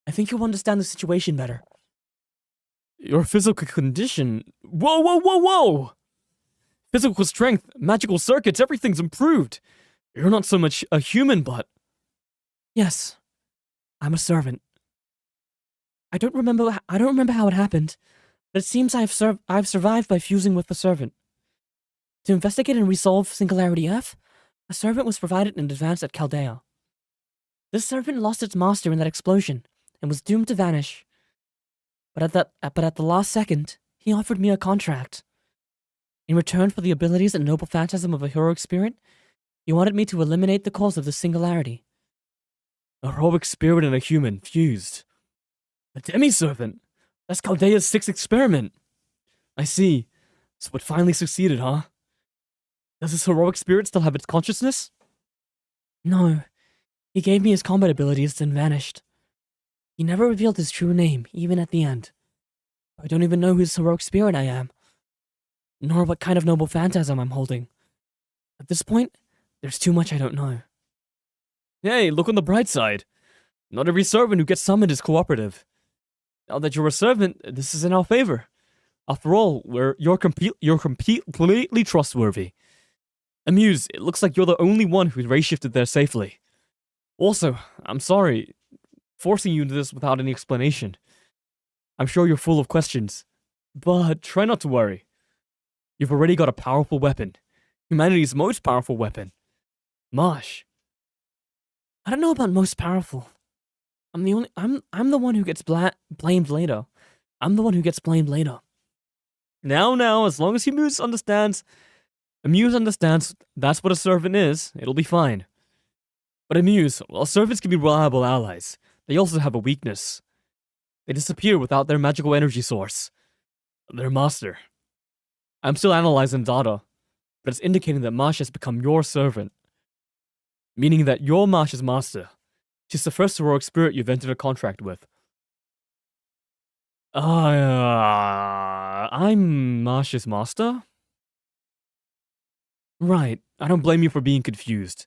I think you'll understand the situation better. Your physical condition... Whoa! Physical strength, magical circuits, everything's improved. You're not so much a human, but... Yes, I'm a servant. I don't remember how it happened, but it seems I've survived by fusing with the servant. To investigate and resolve Singularity F, a servant was provided in advance at Chaldea. This servant lost its master in that explosion and was doomed to vanish. But at the last second, he offered me a contract. In return for the abilities and noble phantasm of a heroic spirit, he wanted me to eliminate the cause of the singularity. A heroic spirit and a human fused. A demi-servant? That's Caldea's 6th experiment. I see. So it finally succeeded, huh? Does this heroic spirit still have its consciousness? No. He gave me his combat abilities, then vanished. He never revealed his true name, even at the end. I don't even know whose heroic spirit I am, nor what kind of noble phantasm I'm holding. At this point, there's too much I don't know. Hey, look on the bright side. Not every servant who gets summoned is cooperative. Now that you're a servant, this is in our favor. After all, you're completely trustworthy. Amuse, it looks like you're the only one who ray-shifted there safely. Also, I'm sorry, forcing you into this without any explanation. I'm sure you're full of questions, but try not to worry. You've already got a powerful weapon. Humanity's most powerful weapon. Mosh. I don't know about most powerful. I'm the one who gets blamed later. I'm the one who gets blamed later. Now, as long as Amuse understands that's what a servant is, it'll be fine. But Amuse, while servants can be reliable allies, they also have a weakness. They disappear without their magical energy source. Their master. I'm still analyzing data, but it's indicating that Mosh has become your servant. Meaning that you're Mosh's master. She's the first heroic spirit you've entered a contract with. I'm Mosh's master? Right, I don't blame you for being confused.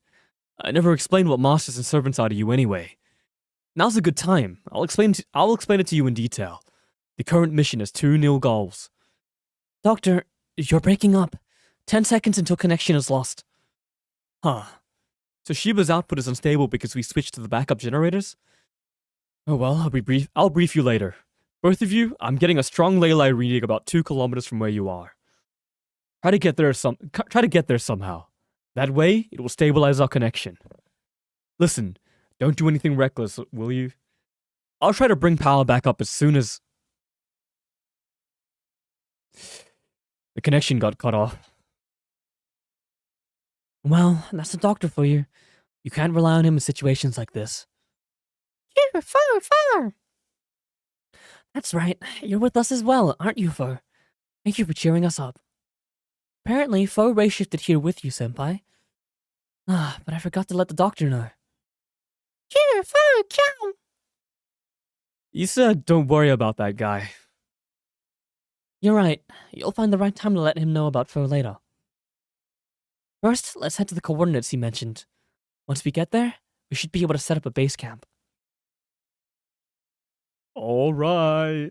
I never explained what masters and servants are to you anyway. Now's a good time. I'll explain it to you in detail. The current mission has 2 nil goals. Doctor, you're breaking up. 10 seconds until connection is lost. Huh. So Shiba's output is unstable because we switched to the backup generators? Oh well, I'll brief you later. Both of you, I'm getting a strong ley line reading about 2 kilometers from where you are. Try to get there somehow. That way, it will stabilize our connection. Listen, don't do anything reckless, will you? I'll try to bring power back up as soon as the connection got cut off. Well, that's the doctor for you. You can't rely on him in situations like this. Fur. That's right. You're with us as well, aren't you, Fur? Thank you for cheering us up. Apparently, Fur ray shifted here with you, Senpai. But I forgot to let the doctor know. Cow. You said don't worry about that guy. You're right. You'll find the right time to let him know about Fur later. First, let's head to the coordinates he mentioned. Once we get there, we should be able to set up a base camp. All right.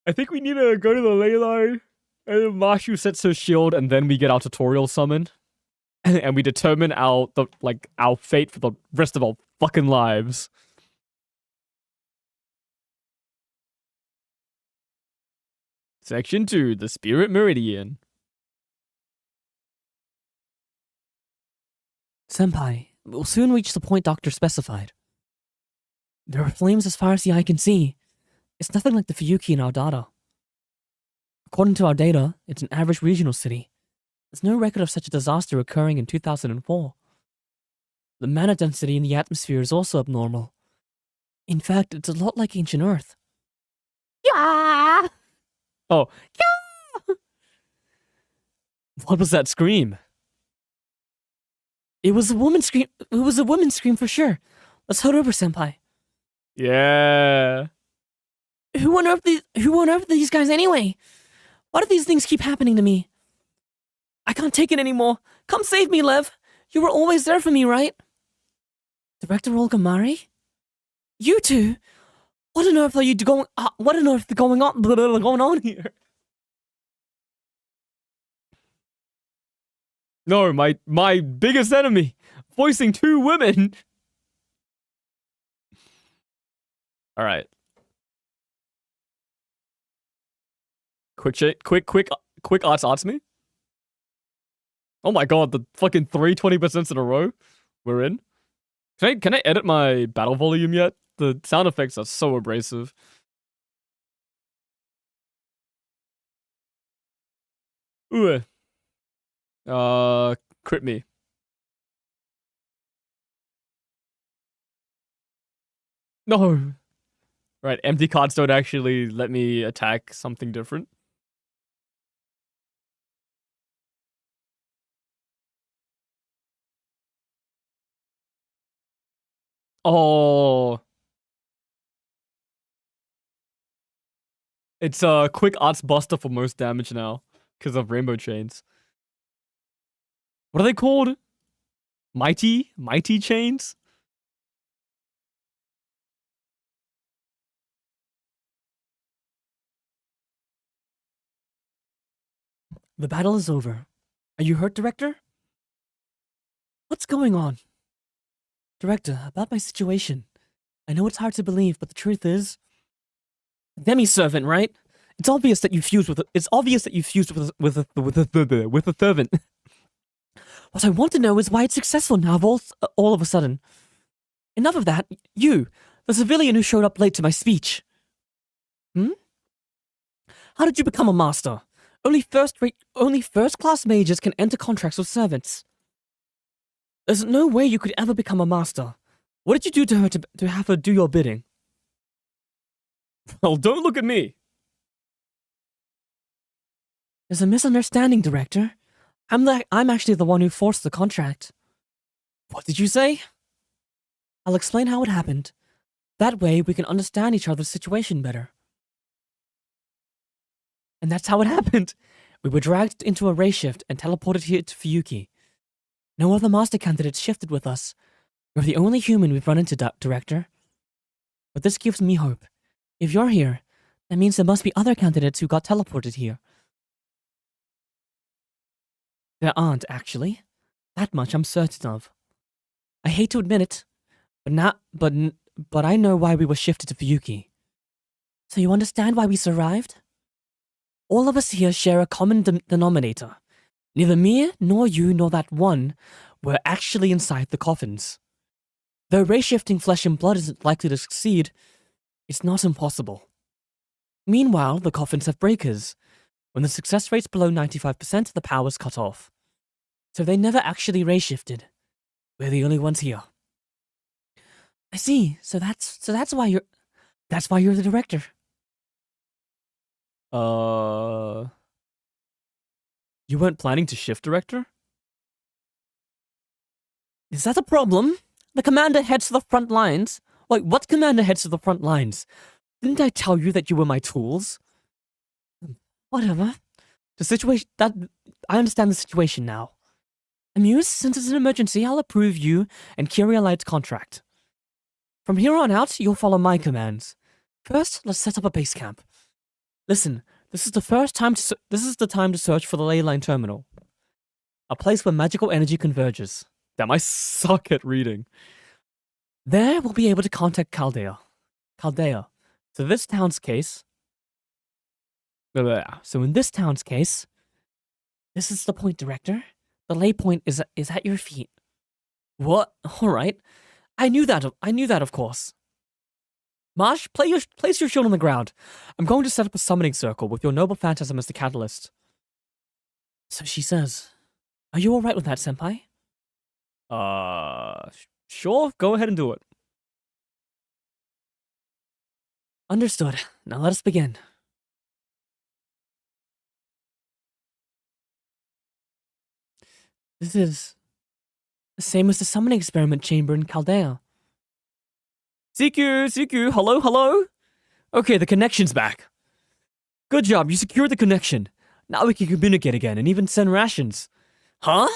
I think we need to go to the ley line, and then Mashu sets her shield, and then we get our tutorial summon, and we determine our fate for the rest of our fucking lives. Section 2, the Spirit Meridian. Senpai, we'll soon reach the point Doctor specified. There are flames as far as the eye can see. It's nothing like the Fuyuki in our data. According to our data, it's an average regional city. There's no record of such a disaster occurring in 2004. The mana density in the atmosphere is also abnormal. In fact, it's a lot like ancient Earth. Yeah! Oh. Yeah! What was that scream? It was a woman's scream. It was a woman's scream for sure. Let's head over, Senpai. Yeah. Who on earth are these guys anyway? Why do these things keep happening to me? I can't take it anymore. Come save me, Lev. You were always there for me, right? Director Olga Mari? You two? What on earth are you going? What on earth is going on here? No, my biggest enemy, voicing 2 women. All right. Quick arts me. Oh my god, the fucking 320% in a row we're in. Can I edit my battle volume yet? The sound effects are so abrasive. Ooh. Crit me. No. Right, empty cards don't actually let me attack something different. Oh. It's a quick arts buster for most damage now because of rainbow chains. What are they called? Mighty chains? The battle is over. Are you hurt, Director? What's going on? Director, about my situation. I know it's hard to believe, but the truth is... Demi-servant, right? It's obvious that you fused with a servant. What I want to know is why it's successful now all of a sudden. Enough of that. You, the civilian who showed up late to my speech. How did you become a master? Only first-class mages can enter contracts with servants. There's no way you could ever become a master. What did you do to her to have her do your bidding? Well, don't look at me. There's a misunderstanding, Director. I'm actually the one who forced the contract. What did you say? I'll explain how it happened. That way, we can understand each other's situation better. And that's how it happened. We were dragged into a ray shift and teleported here to Fuyuki. No other master candidates shifted with us. You're the only human we've run into, Director. But this gives me hope. If you're here, that means there must be other candidates who got teleported here. There aren't, actually. That much I'm certain of. I hate to admit it, but but I know why we were shifted to Fuyuki. So you understand why we survived? All of us here share a common denominator. Neither me, nor you, nor that one were actually inside the coffins. Though ray-shifting flesh and blood isn't likely to succeed, it's not impossible. Meanwhile, the coffins have breakers. When the success rate's below 95%, the power's cut off. So they never actually ray-shifted. We're the only ones here. I see. So that's why you're the director. You weren't planning to shift director? Is that a problem? The commander heads to the front lines. Wait, what commander heads to the front lines? Didn't I tell you that you were my tools? Whatever. I understand the situation now. Amuse, since it's an emergency, I'll approve you and Kirialight's contract. From here on out, you'll follow my commands. First, let's set up a base camp. Listen, this is the time to search for the ley line terminal. A place where magical energy converges. Damn, I suck at reading. There, we'll be able to contact Chaldea. So in this town's case, this is the point, Director. The ley point is at your feet. What? All right. I knew that, of course. Marsh, place your shield on the ground. I'm going to set up a summoning circle with your noble phantasm as the catalyst. So she says. Are you alright with that, Senpai? Sure, go ahead and do it. Understood. Now let us begin. This is the same as the summoning experiment chamber in Chaldea. CQ, hello? Okay, the connection's back. Good job, you secured the connection. Now we can communicate again and even send rations. Huh?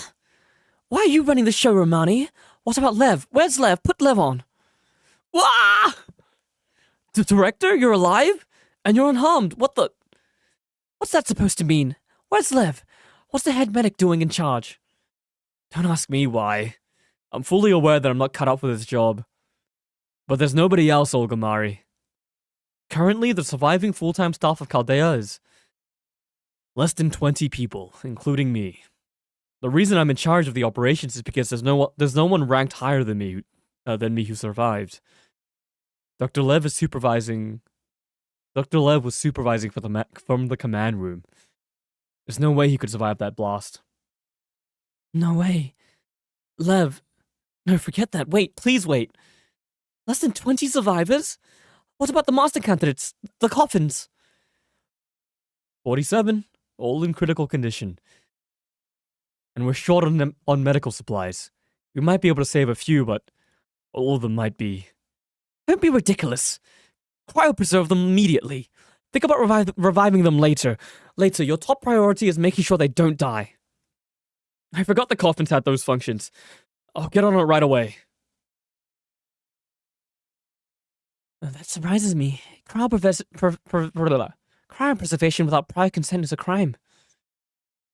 Why are you running the show, Romani? What about Lev? Where's Lev? Put Lev on. Wah! The director, you're alive? And you're unharmed. What's that supposed to mean? Where's Lev? What's the head medic doing in charge? Don't ask me why. I'm fully aware that I'm not cut out for this job. But there's nobody else, Olga Mari. Currently, the surviving full-time staff of Chaldea is less than 20 people, including me. The reason I'm in charge of the operations is because there's no one ranked higher than me who survived. Dr. Lev was supervising from the command room. There's no way he could survive that blast. No way. Lev. No, forget that. Wait, please wait. Less than 20 survivors? What about the master candidates? The coffins? 47, all in critical condition. And we're short on medical supplies. We might be able to save a few, but all of them might be. Don't be ridiculous. Cryopreserve them immediately. Think about reviving them later. Later, your top priority is making sure they don't die. I forgot the coffins had those functions. I'll get on it right away. That surprises me. Cryopreservation without prior consent is a crime.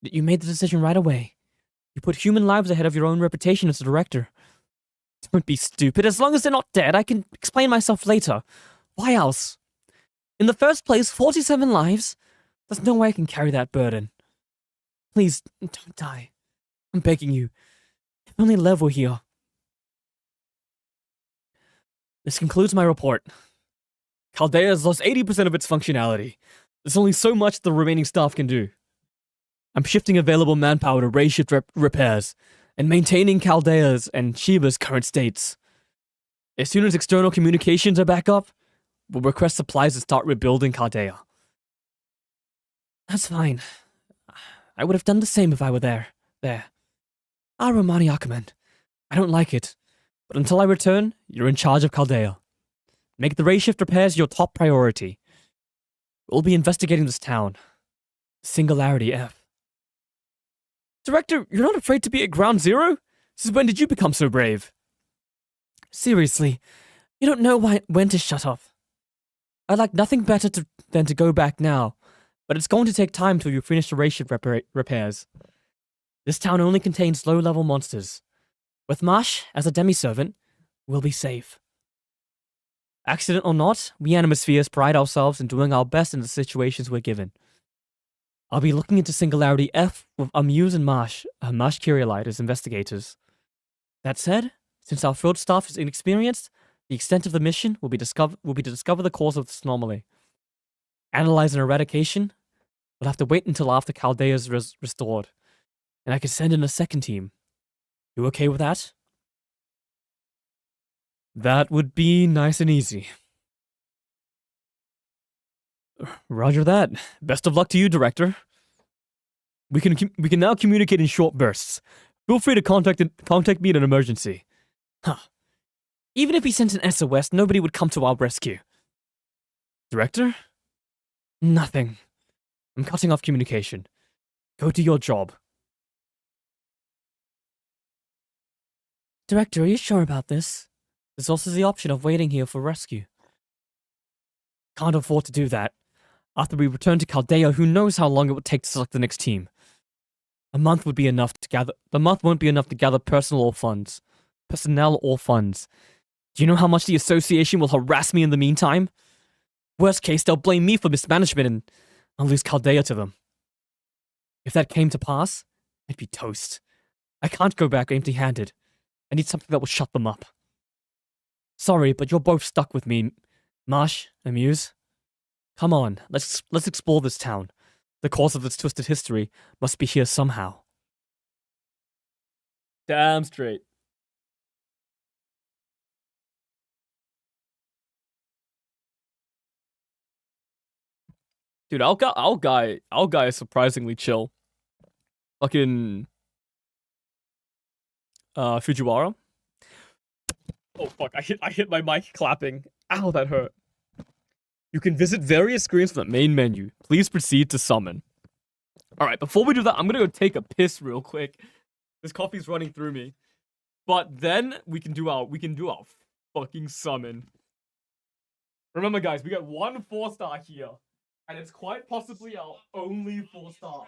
You made the decision right away. You put human lives ahead of your own reputation as a director. Don't be stupid. As long as they're not dead, I can explain myself later. Why else? In the first place, 47 lives? There's no way I can carry that burden. Please, don't die. I'm begging you. If only Lev were here. This concludes my report. Chaldea has lost 80% of its functionality. There's only so much the remaining staff can do. I'm shifting available manpower to ray shift repairs and maintaining Chaldea's and Shiba's current states. As soon as external communications are back up, we'll request supplies to start rebuilding Chaldea. That's fine. I would have done the same if I were there. Romani Akumen. I don't like it, but until I return, you're in charge of Chaldea. Make the ray shift repairs your top priority. We'll be investigating this town. Singularity F. Director, you're not afraid to be at ground zero? Since when did you become so brave? Seriously, you don't know when to shut up. I'd like nothing better than to go back now, but it's going to take time till you finish the ray shift repairs. This town only contains low-level monsters. With Marsh as a demi-servant, we'll be safe. Accident or not, we Animospheres pride ourselves in doing our best in the situations we're given. I'll be looking into Singularity F with Amuse and Marsh Curiolite as investigators. That said, since our field staff is inexperienced, the extent of the mission will be to discover the cause of this anomaly. Analyze and eradication, we'll have to wait until after Chaldea is restored, and I can send in a second team. You okay with that? That would be nice and easy. Roger that. Best of luck to you, Director. We can now communicate in short bursts. Feel free to contact me in an emergency. Huh. Even if he sent an SOS, nobody would come to our rescue. Director? Nothing. I'm cutting off communication. Go do your job. Director, are you sure about this? There's also the option of waiting here for rescue. Can't afford to do that. After we return to Chaldea, who knows how long it would take to select the next team. The month won't be enough to gather personnel or funds. Do you know how much the association will harass me in the meantime? Worst case, they'll blame me for mismanagement and I'll lose Chaldea to them. If that came to pass, I'd be toast. I can't go back empty-handed. I need something that will shut them up. Sorry, but you're both stuck with me, Marsh, Amuse. Come on, let's explore this town. The cause of this twisted history must be here somehow. Damn straight. Dude, our guy is surprisingly chill. Fucking Fujiwara. Oh fuck, I hit my mic clapping. Ow, that hurt. You can visit various screens from the main menu. Please proceed to summon. Alright, before we do that, I'm gonna go take a piss real quick. This coffee's running through me. But then we can do our fucking summon. Remember guys, we got 1 4-star here. And it's quite possibly our only 4-star.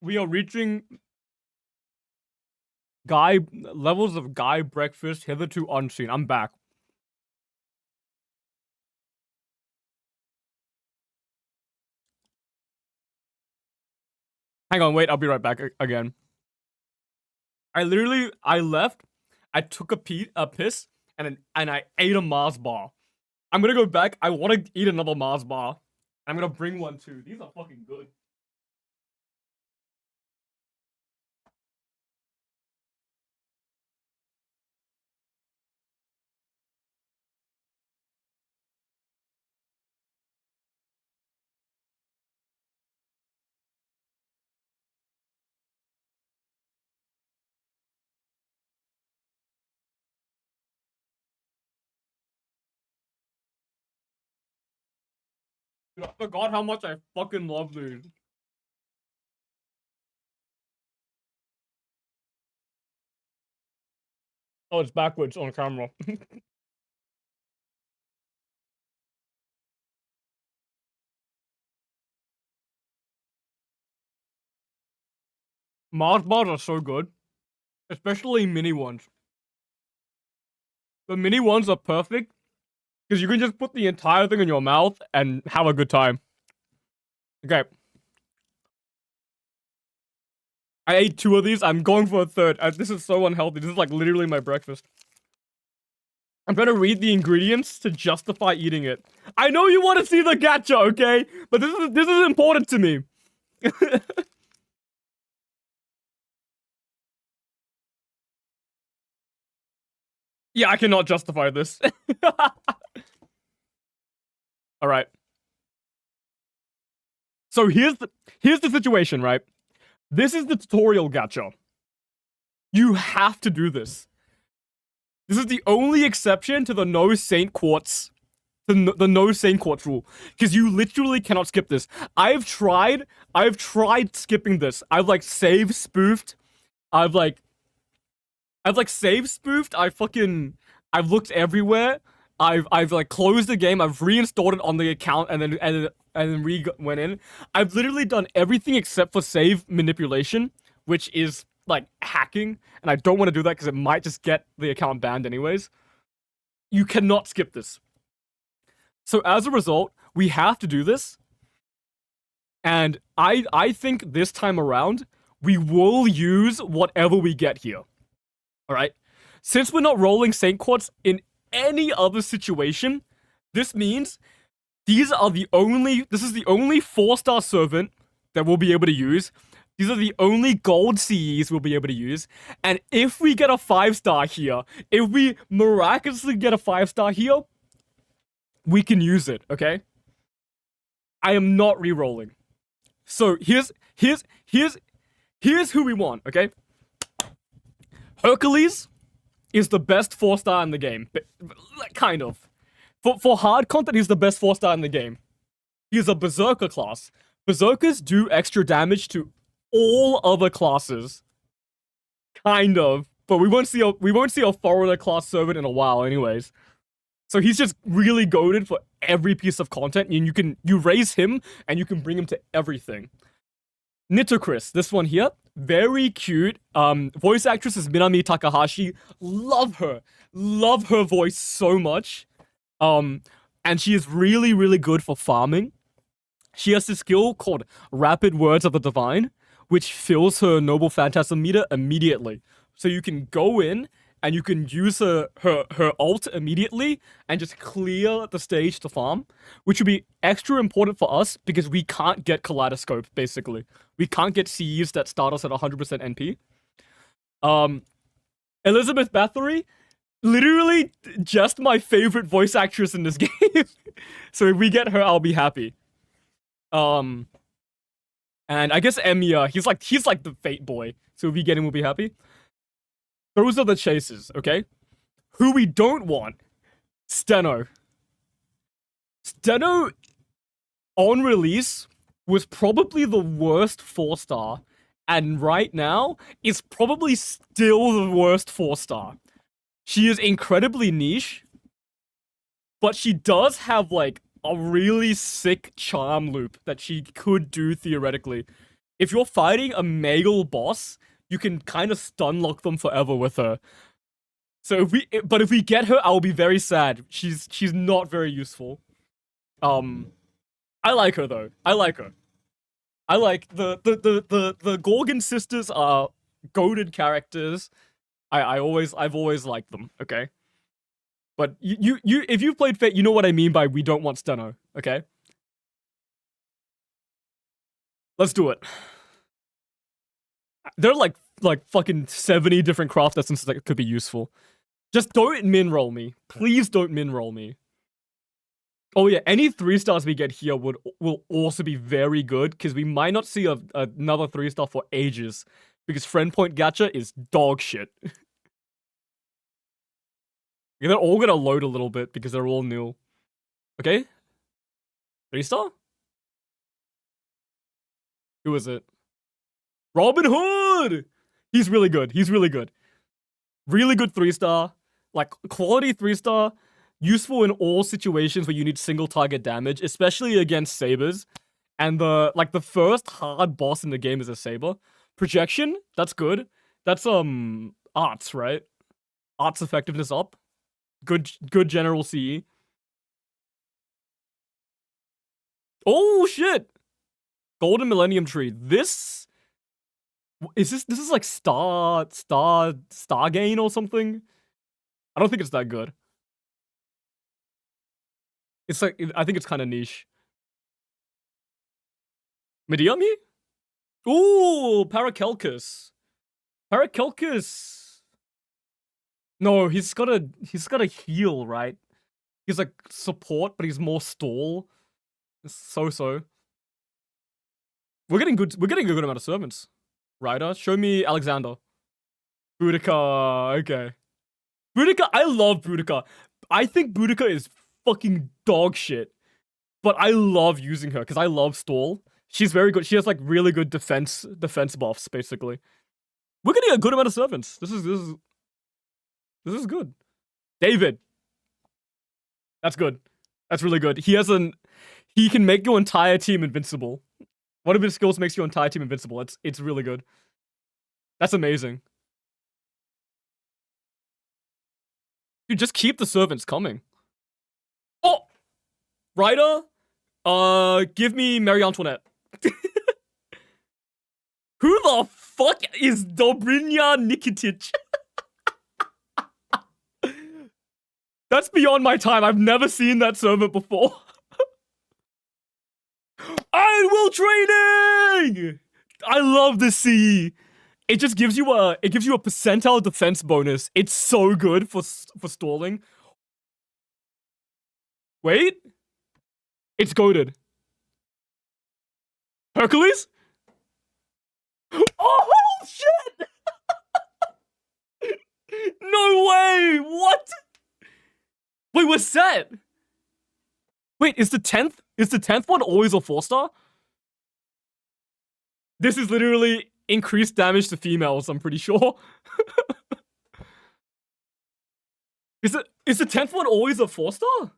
We are reaching levels of guy breakfast hitherto unseen. I'm back. Hang on, wait, I'll be right back again. I left, I took a piss, and I ate a Mars bar. I'm gonna go back. I want to eat another Mars bar. I'm gonna bring one too. These are fucking good. Dude, I forgot how much I fucking love these. Oh, it's backwards on camera. Mars bars are so good. Especially mini ones. The mini ones are perfect because you can just put the entire thing in your mouth and have a good time. Okay. I ate 2 of these. I'm going for a third. This is so unhealthy. This is like literally my breakfast. I'm trying to read the ingredients to justify eating it. I know you want to see the gacha, okay? But this is important to me. Yeah, I cannot justify this. All right. So here's the situation, right? This is the tutorial gacha. You have to do this. This is the only exception to the no Saint Quartz, the no Saint Quartz rule, because you literally cannot skip this. I've tried skipping this. I've like save spoofed. I've save spoofed. I've looked everywhere. I've like closed the game. I've reinstalled it on the account and then went in. I've literally done everything except for save manipulation, which is like hacking, and I don't want to do that because it might just get the account banned anyways. You cannot skip this. So as a result, we have to do this. And I think this time around, we will use whatever we get here. Alright? Since we're not rolling Saint Quartz in any other situation, this means this is the only 4-star servant that we'll be able to use. These are the only gold CEs we'll be able to use. And if we get a 5-star here, if we miraculously get a 5-star here, we can use it, okay? I am not re-rolling. So here's who we want, okay? Hercules is the best 4-star in the game. Kind of. For hard content, he's the best 4-star in the game. He's a Berserker class. Berserkers do extra damage to all other classes. Kind of. But we won't see a foreigner class servant in a while anyways. So he's just really goated for every piece of content, and you raise him and you can bring him to everything. Nitocris, this one here, very cute. Voice actress is Minami Takahashi. Love her voice so much. And she is really, really good for farming. She has this skill called Rapid Words of the Divine, which fills her Noble Phantasm meter immediately. So you can go in and you can use her ult immediately and just clear the stage to farm, which would be extra important for us because we can't get Kaleidoscope, basically. We can't get CEs that start us at 100% NP. Elizabeth Bathory, literally just my favorite voice actress in this game. So if we get her, I'll be happy. And I guess Emiya, he's like the fate boy. So if we get him, we'll be happy. Those are the chases, okay? Who we don't want, Steno. Steno, on release, was probably the worst 4-star, and right now, is probably still the worst 4-star. She is incredibly niche, but she does have, like, a really sick charm loop that she could do theoretically. If you're fighting a Megal boss, you can kind of stun lock them forever with her. So if we get her, I'll be very sad. She's not very useful. I like her though. I like her. I like the Gorgon sisters are goated characters. I've always liked them, okay? But you if you've played Fate, you know what I mean by we don't want Steno, okay? Let's do it. There are like fucking 70 different craft essences that could be useful. Just don't min roll me. Please don't min roll me. Oh yeah, any 3 stars we get here will also be very good because we might not see another 3-star for ages because friend point gacha is dog shit. They're all gonna load a little bit because they're all new. Okay, 3-star. Who is it? Robin Hood. He's really good. He's really good. Really good 3-star. Like quality 3-star. Useful in all situations where you need single target damage, especially against sabers. And the first hard boss in the game is a saber. Projection, that's good. That's arts, right? Arts effectiveness up. Good general CE. Oh shit! Golden Millennium Tree. This is like star gain or something? I don't think it's that good. It's like, I think it's kind of niche. Mediami? Ooh, Paracelcus. Paracelcus. No, he's got a heal, right? He's like support, but he's more stall. So. We're getting a good amount of servants. Ryder, show me Alexander. Boudica, okay. Boudica, I love Boudica. I think Boudica is fucking dog shit. But I love using her because I love stall. She's very good. She has like really good defense buffs, basically. We're getting a good amount of servants. This is good. David. That's good. That's really good. He can make your entire team invincible. One of his skills makes your entire team invincible. It's really good. That's amazing. Dude, just keep the servants coming. Oh! Ryder, give me Marie Antoinette. Who the fuck is Dobrynya Nikitic? That's beyond my time. I've never seen that servant before. Iron Will training! I love this CE. It just gives you a percentile defense bonus. It's so good for stalling. Wait. It's goated. Hercules? Oh shit! No way! What? Wait, we're set. Wait, is the 10th one always a 4-star? This is literally increased damage to females, I'm pretty sure. Is the 10th one always a 4-star?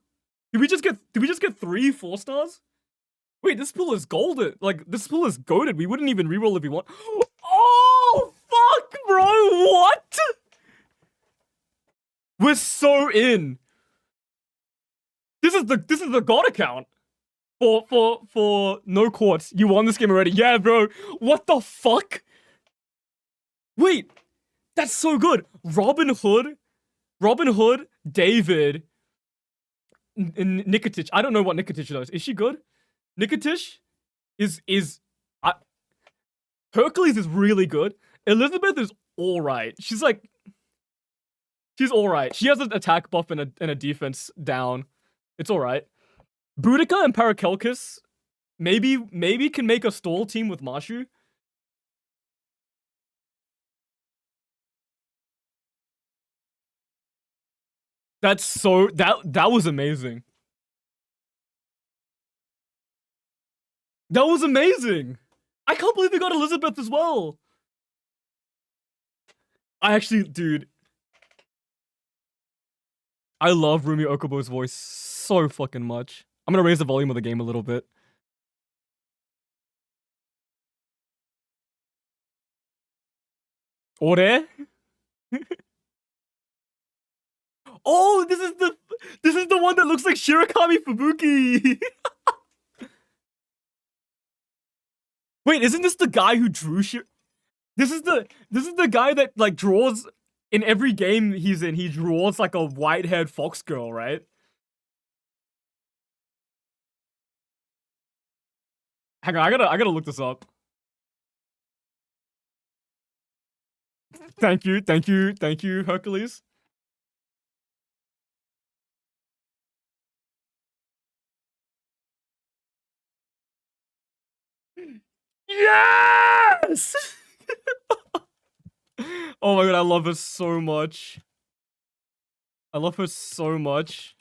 Did we just get 3 4-stars? Wait, this pool is golden. Like, this pool is goated. We wouldn't even reroll if we want. Oh, fuck, bro. What? We're so in. This is the god account. For no quartz. You won this game already. Yeah, bro. What the fuck? Wait. That's so good. Robin Hood, David, Nikitic. I don't know what Nikitic does. Is she good? Nikitic Hercules is really good. Elizabeth is alright. She's alright. She has an attack buff and a defense down. It's alright. Boudica and Paracelcus maybe can make a stall team with Marshu. That's so that was amazing. That was amazing. I can't believe we got Elizabeth as well. I actually, dude. I love Rumi Okubo's voice so fucking much. I'm gonna raise the volume of the game a little bit. Ore? Oh, this is the one that looks like Shirakami Fubuki. Wait, isn't this the guy who drew shit? This is the guy that like draws in every game he's in. He draws like a white-haired fox girl, right? Hang on, I gotta look this up. Thank you, Hercules. Yes! Oh my god, I love her so much. I love her so much.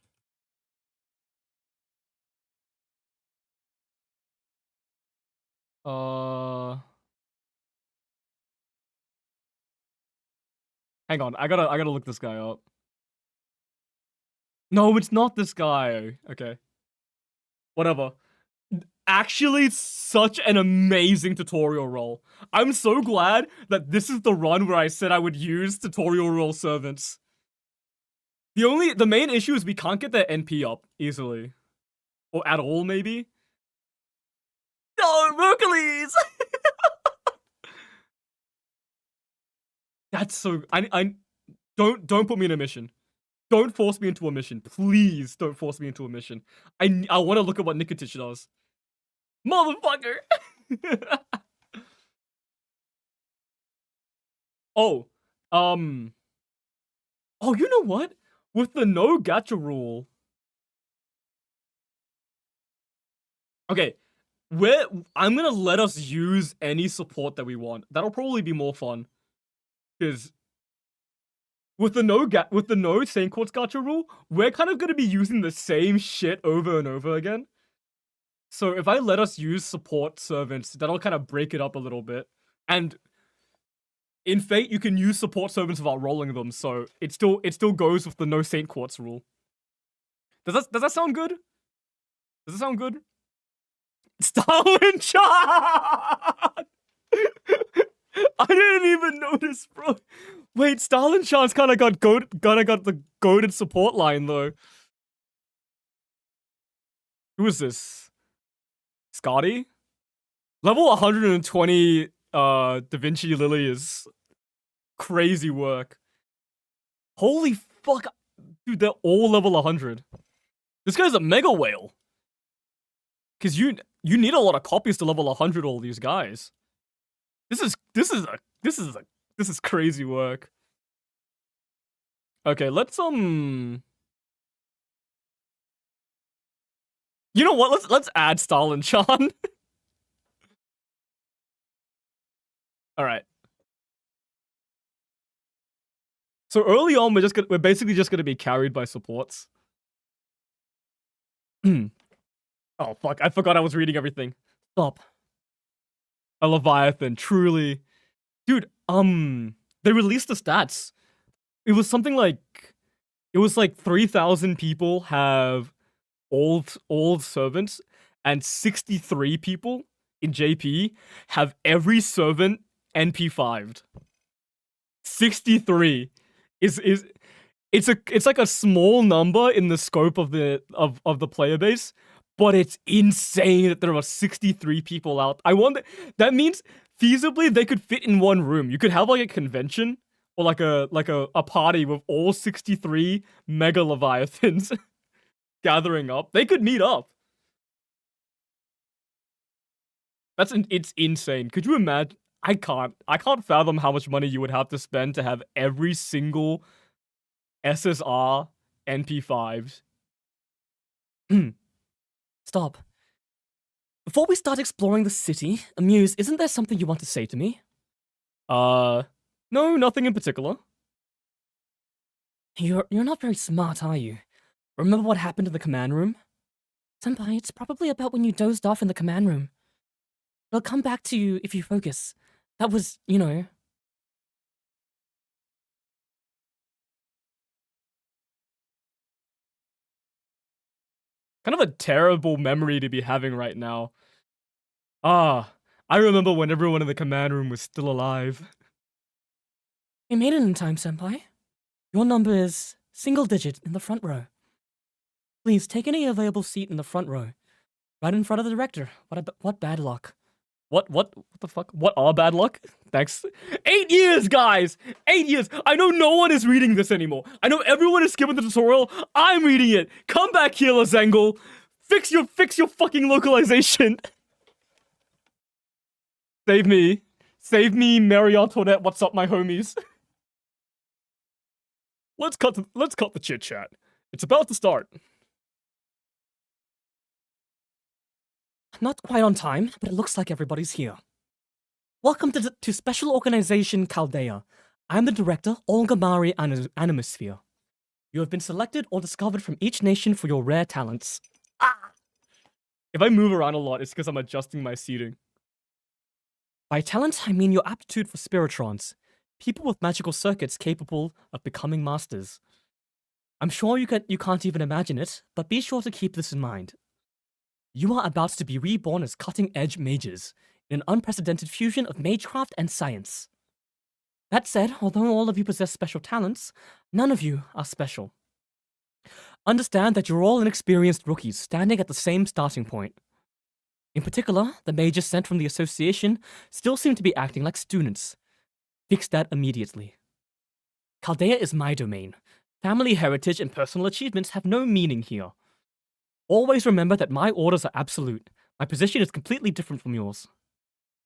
Hang on, I gotta look this guy up. No, it's not this guy. Okay. Whatever. Actually, such an amazing tutorial role. I'm so glad that this is the run where I said I would use tutorial role servants. The main issue is we can't get their NP up easily. Or at all, maybe? No, Hercules! That's so... I don't put me in a mission. Don't force me into a mission. Please don't force me into a mission. I want to look at what Nikitich does. Motherfucker! Oh. Oh, you know what? With the no gacha rule... Okay. I'm gonna let us use any support that we want. That'll probably be more fun. Because... With the no Saint Quartz gacha rule, we're kind of gonna be using the same shit over and over again. So if I let us use support servants, that'll kind of break it up a little bit. And in Fate, you can use support servants without rolling them, so it still goes with the no Saint Quartz rule. Does that sound good? Does it sound good? Stalin Chan! I didn't even notice, bro. Wait, Stalin Chan's kind of got the goated support line though. Who is this? Scotty? Level 120 Da Vinci Lily is crazy work. Holy fuck. Dude, they're all level 100. This guy's a mega whale. Cause you need a lot of copies to level 100 all these guys. This is crazy work. Okay, let's You know what? Let's add Stalin Chan. All right. So early on, we're basically just gonna be carried by supports. Oh fuck! I forgot I was reading everything. Stop. A Leviathan, truly, dude. They released the stats. It was something like, 3,000 people have old servants, and 63 people in JP have every servant NP5'd. 63 it's like a small number in the scope of the player base, but it's insane that there are 63 people out. I wonder, that means feasibly they could fit in one room. You could have like a convention or like a party with all 63 mega leviathans gathering up. They could meet up. It's insane. Could you imagine? I can't fathom how much money you would have to spend to have every single SSR NP5s. Stop. Before we start exploring the city, Amuse, isn't there something you want to say to me? No, nothing in particular. You're not very smart, are you? Remember what happened in the command room? Senpai, it's probably about when you dozed off in the command room. It'll come back to you if you focus. That was, you know... Kind of a terrible memory to be having right now. I remember when everyone in the command room was still alive. You made it in time, Senpai. Your number is single digit in the front row. Please take any available seat in the front row. Right in front of the director. What bad luck. What the fuck? What are bad luck? Thanks. 8 years, guys! 8 years! I know no one is reading this anymore. I know everyone is skipping the tutorial. I'm reading it. Come back here, Lazangle. Fix your fucking localization. Save me. Save me, Marie Antoinette. What's up, my homies? Let's cut the chit chat. It's about to start. Not quite on time, but it looks like everybody's here. Welcome to Special Organization Chaldea. I'm the director, Olga Mari Animosphere. You have been selected or discovered from each nation for your rare talents. If I move around a lot, it's because I'm adjusting my seating. By talent, I mean your aptitude for spiritrons, people with magical circuits capable of becoming masters. I'm sure you can't even imagine it, but be sure to keep this in mind. You are about to be reborn as cutting-edge mages, in an unprecedented fusion of magecraft and science. That said, although all of you possess special talents, none of you are special. Understand that you're all inexperienced rookies standing at the same starting point. In particular, the mages sent from the association still seem to be acting like students. Fix that immediately. Chaldea is my domain. Family heritage and personal achievements have no meaning here. Always remember that my orders are absolute. My position is completely different from yours.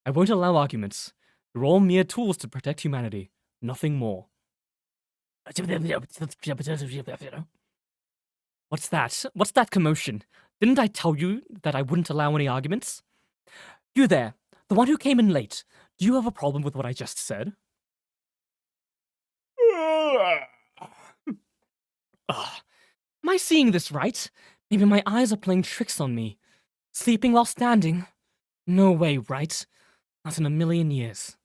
I won't allow arguments. You're all mere tools to protect humanity. Nothing more. What's that? What's that commotion? Didn't I tell you that I wouldn't allow any arguments? You there, the one who came in late. Do you have a problem with what I just said? Am I seeing this right? Maybe my eyes are playing tricks on me. Sleeping while standing? No way, right? Not in a million years.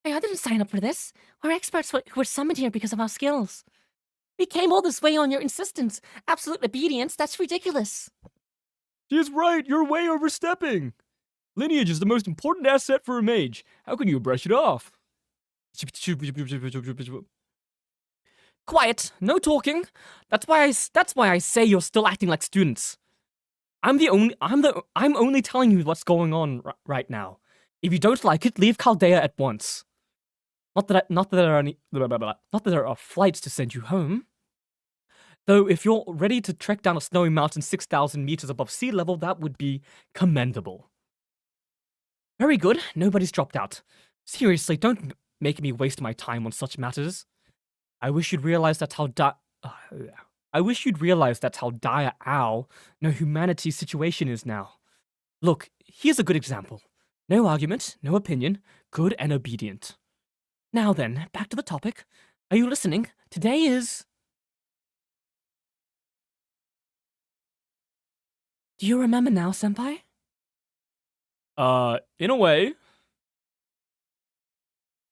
Hey, I didn't sign up for this. We're experts who were summoned here because of our skills. We came all this way on your insistence. Absolute obedience, that's ridiculous. She's right, you're way overstepping. Lineage is the most important asset for a mage. How can you brush it off? Quiet, no talking. That's why I say you're still acting like students. I'm only telling you what's going on right now. If you don't like it, leave Chaldea at once. Not that there are flights to send you home. Though if you're ready to trek down a snowy mountain 6,000 meters above sea level, that would be commendable. Very good, nobody's dropped out. Seriously, don't make me waste my time on such matters. I wish you'd realize that's how dire no humanity's situation is now. Look, here's a good example. No argument, no opinion, good and obedient. Now then, back to the topic. Are you listening? Today is... Do you remember now, Senpai? In a way.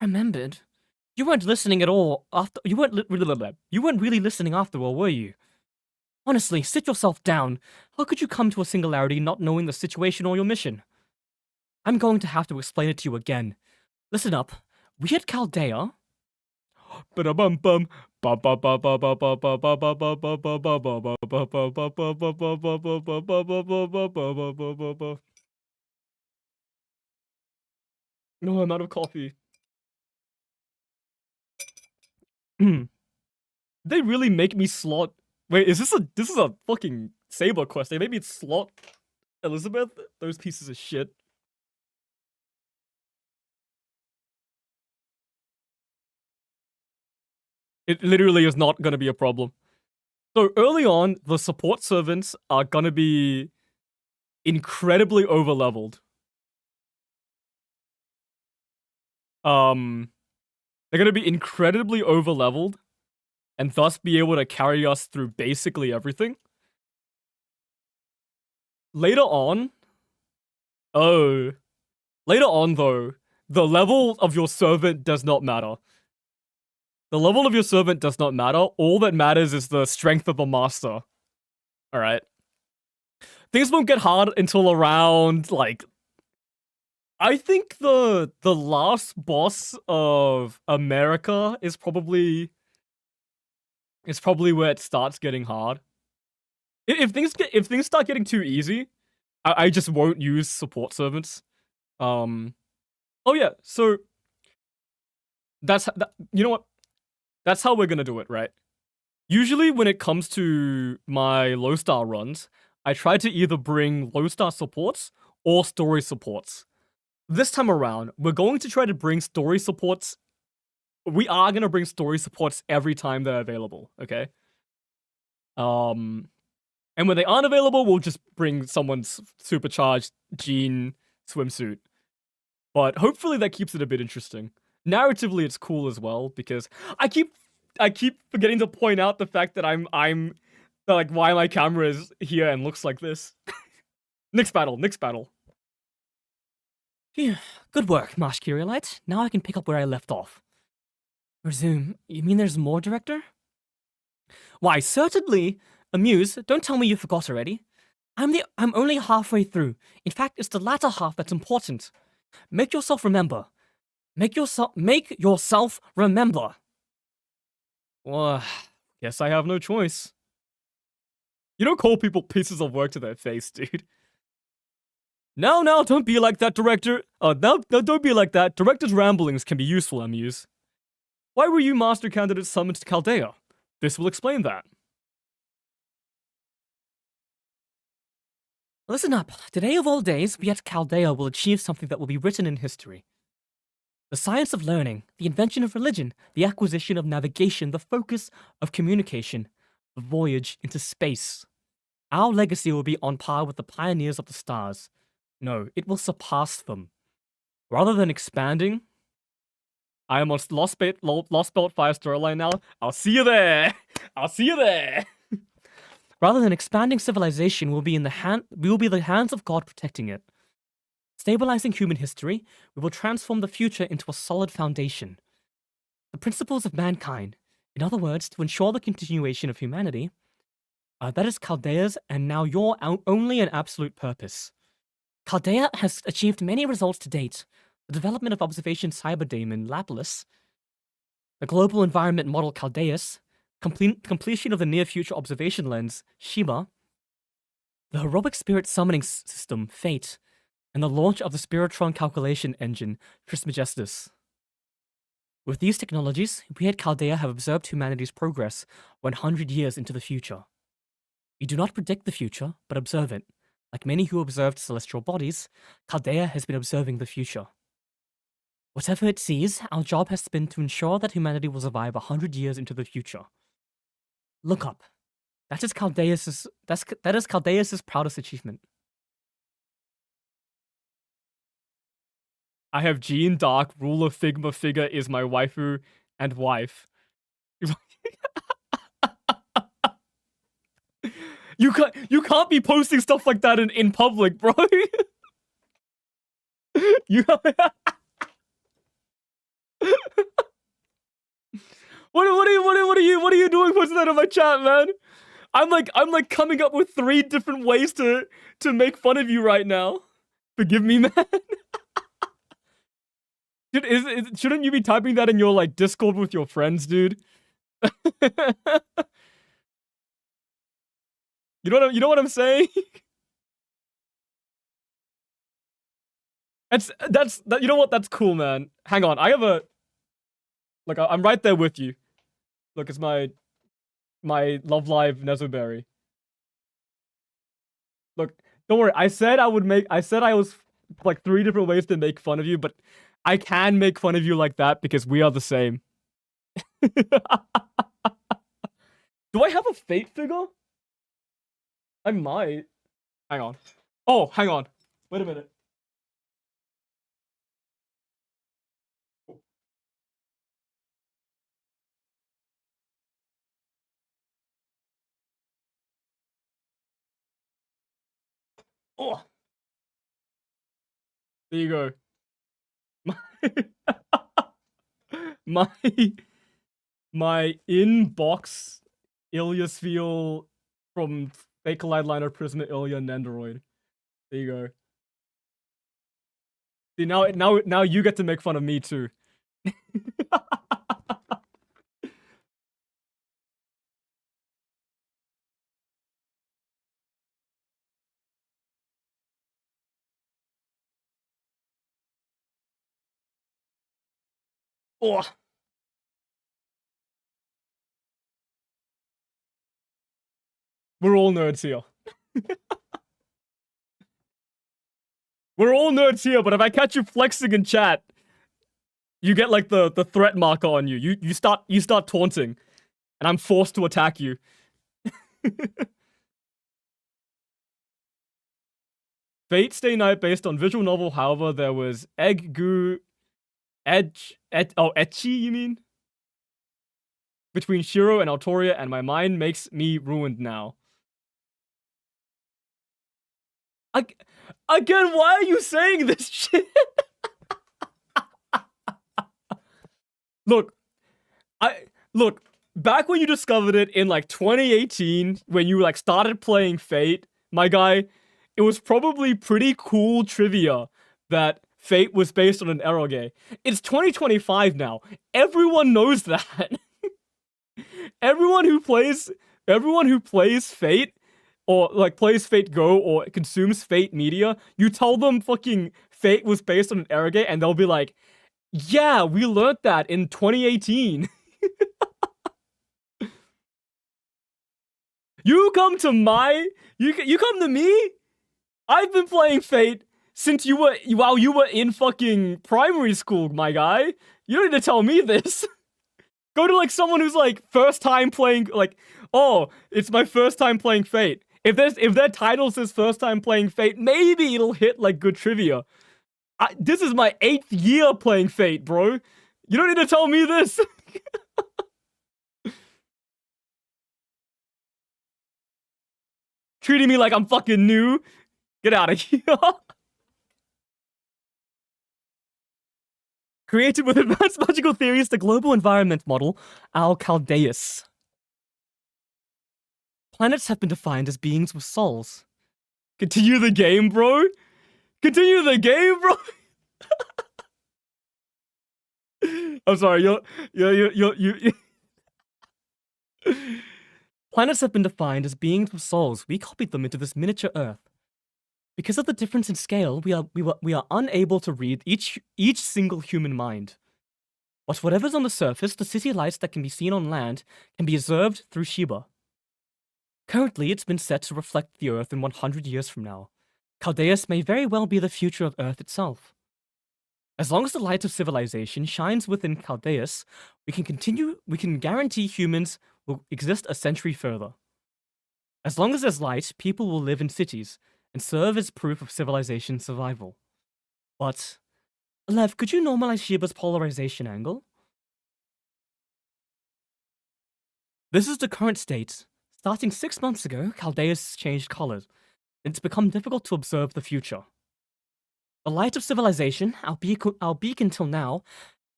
Remembered? You weren't listening at all after... You weren't really listening after all, were you? Honestly, sit yourself down. How could you come to a singularity not knowing the situation or your mission? I'm going to have to explain it to you again. Listen up. We at Chaldea... No, I'm out of coffee. They really make me slot... Wait, this is a fucking Saber quest. They made me slot Elizabeth? Those pieces of shit. It literally is not gonna be a problem. So early on, the support servants are gonna be incredibly overleveled. They're gonna be incredibly overleveled, and thus be able to carry us through basically everything. Later on, though, the level of your servant does not matter. The level of your servant does not matter. All that matters is the strength of the master. Alright. Things won't get hard until around, like... I think the last boss of America is probably where it starts getting hard. If things start getting too easy, I just won't use support servants. Oh yeah, so you know what? That's how we're gonna do it, right? Usually when it comes to my low star runs, I try to either bring low star supports or story supports. This time around, we're going to try to bring story supports. We are gonna bring story supports every time they're available, okay? And when they aren't available, we'll just bring someone's supercharged jean swimsuit. But hopefully that keeps it a bit interesting. Narratively, it's cool as well because I keep forgetting to point out the fact that I'm like why my camera is here and looks like this. Next battle. Phew. Good work, Mosh Curiolite. Now I can pick up where I left off. Resume. You mean there's more, Director? Why, certainly. Amuse, don't tell me you forgot already. I'm only halfway through. In fact, it's the latter half that's important. Make yourself remember. Make yourself remember. Well, guess I have no choice. You don't call people pieces of work to their face, dude. No, don't be like that, Director. No, don't be like that. Director's ramblings can be useful, Amuse. Why were you Master Candidate summoned to Chaldea? This will explain that. Listen up. Today of all days, we at Chaldea will achieve something that will be written in history. The science of learning, the invention of religion, the acquisition of navigation, the focus of communication, the voyage into space. Our legacy will be on par with the pioneers of the stars. No, it will surpass them. Rather than expanding, I am on Lost Belt 5 storyline now. I'll see you there. Rather than expanding civilization, we will be the hands of God protecting it. Stabilizing human history, we will transform the future into a solid foundation. The principles of mankind, in other words, to ensure the continuation of humanity, that is Chaldea's and now your only and absolute purpose. Chaldea has achieved many results to date. The development of observation cyberdaemon Lapis, the global environment model Chaldeus, completion of the near-future observation lens Sheba, the heroic spirit summoning system Fate, and the launch of the Spiritron calculation engine Trismegistus. With these technologies, we at Chaldea have observed humanity's progress 100 years into the future. We do not predict the future, but observe it. Like many who observed celestial bodies, Chaldea has been observing the future. Whatever it sees, our job has been to ensure that humanity will survive 100 years into the future. Look up. That is Chaldeus' proudest achievement. I have Jean Dark, ruler Figma figure is my waifu and wife. You can't be posting stuff like that in public, bro. You What are you doing posting that in my chat, man? I'm like coming up with 3 different ways to make fun of you right now. Forgive me, man. Dude, shouldn't you be typing that in your like Discord with your friends, dude? You know what I'm saying? You know what? That's cool, man. Hang on, I have a I'm right there with you. Look, it's my Love Live Nezoberry. Look, don't worry. I said I was like 3 different ways to make fun of you, but I can make fun of you like that because we are the same. Do I have a Fate figure? I might. Hang on. Oh, hang on. Wait a minute. Oh. There you go. My inbox Ilyasphere from Fake Collide Liner Prisma Ilya Nendoroid. There you go. See, now you get to make fun of me too. Oh. We're all nerds here. We're all nerds here, but if I catch you flexing in chat, you get like the threat marker on you. You start taunting, and I'm forced to attack you. Fate Stay Night based on visual novel. However, there was Ecchi, you mean? Between Shiro and Altoria, and my mind makes me ruined now. Again, why are you saying this shit? Look, back when you discovered it in like 2018, when you like started playing Fate, my guy, it was probably pretty cool trivia that Fate was based on an eroge. It's 2025 now. Everyone knows that. Everyone who plays Fate, or like plays Fate Go or consumes Fate media, you tell them fucking Fate was based on an eroge, and they'll be like, yeah, we learned that in 2018. You come to me? I've been playing Fate since you were in fucking primary school, my guy. You don't need to tell me this. Go to like someone who's like first time playing, like, oh, it's my first time playing Fate. If their title says first time playing Fate, maybe it'll hit like good trivia. This is my 8th year playing Fate, bro. You don't need to tell me this. Treating me like I'm fucking new. Get out of here. Created with advanced magical theories, the global environment model, Alcaldeus. Planets have been defined as beings with souls. Continue the game, bro. Continue the game, bro. I'm sorry, you. Planets have been defined as beings with souls. We copied them into this miniature Earth. Because of the difference in scale, we are unable to read each single human mind. But whatever's on the surface, the city lights that can be seen on land, can be observed through Shiba. Currently, it's been set to reflect the Earth in 100 years from now. Caldeus may very well be the future of Earth itself. As long as the light of civilization shines within Caldeus, we can guarantee humans will exist a century further. As long as there's light, people will live in cities, and serve as proof of civilization survival. But, Lev, could you normalize Shiba's polarization angle? This is the current state. Starting 6 months ago, Caldeus changed colors, and it's become difficult to observe the future. The light of civilization, our beacon till now,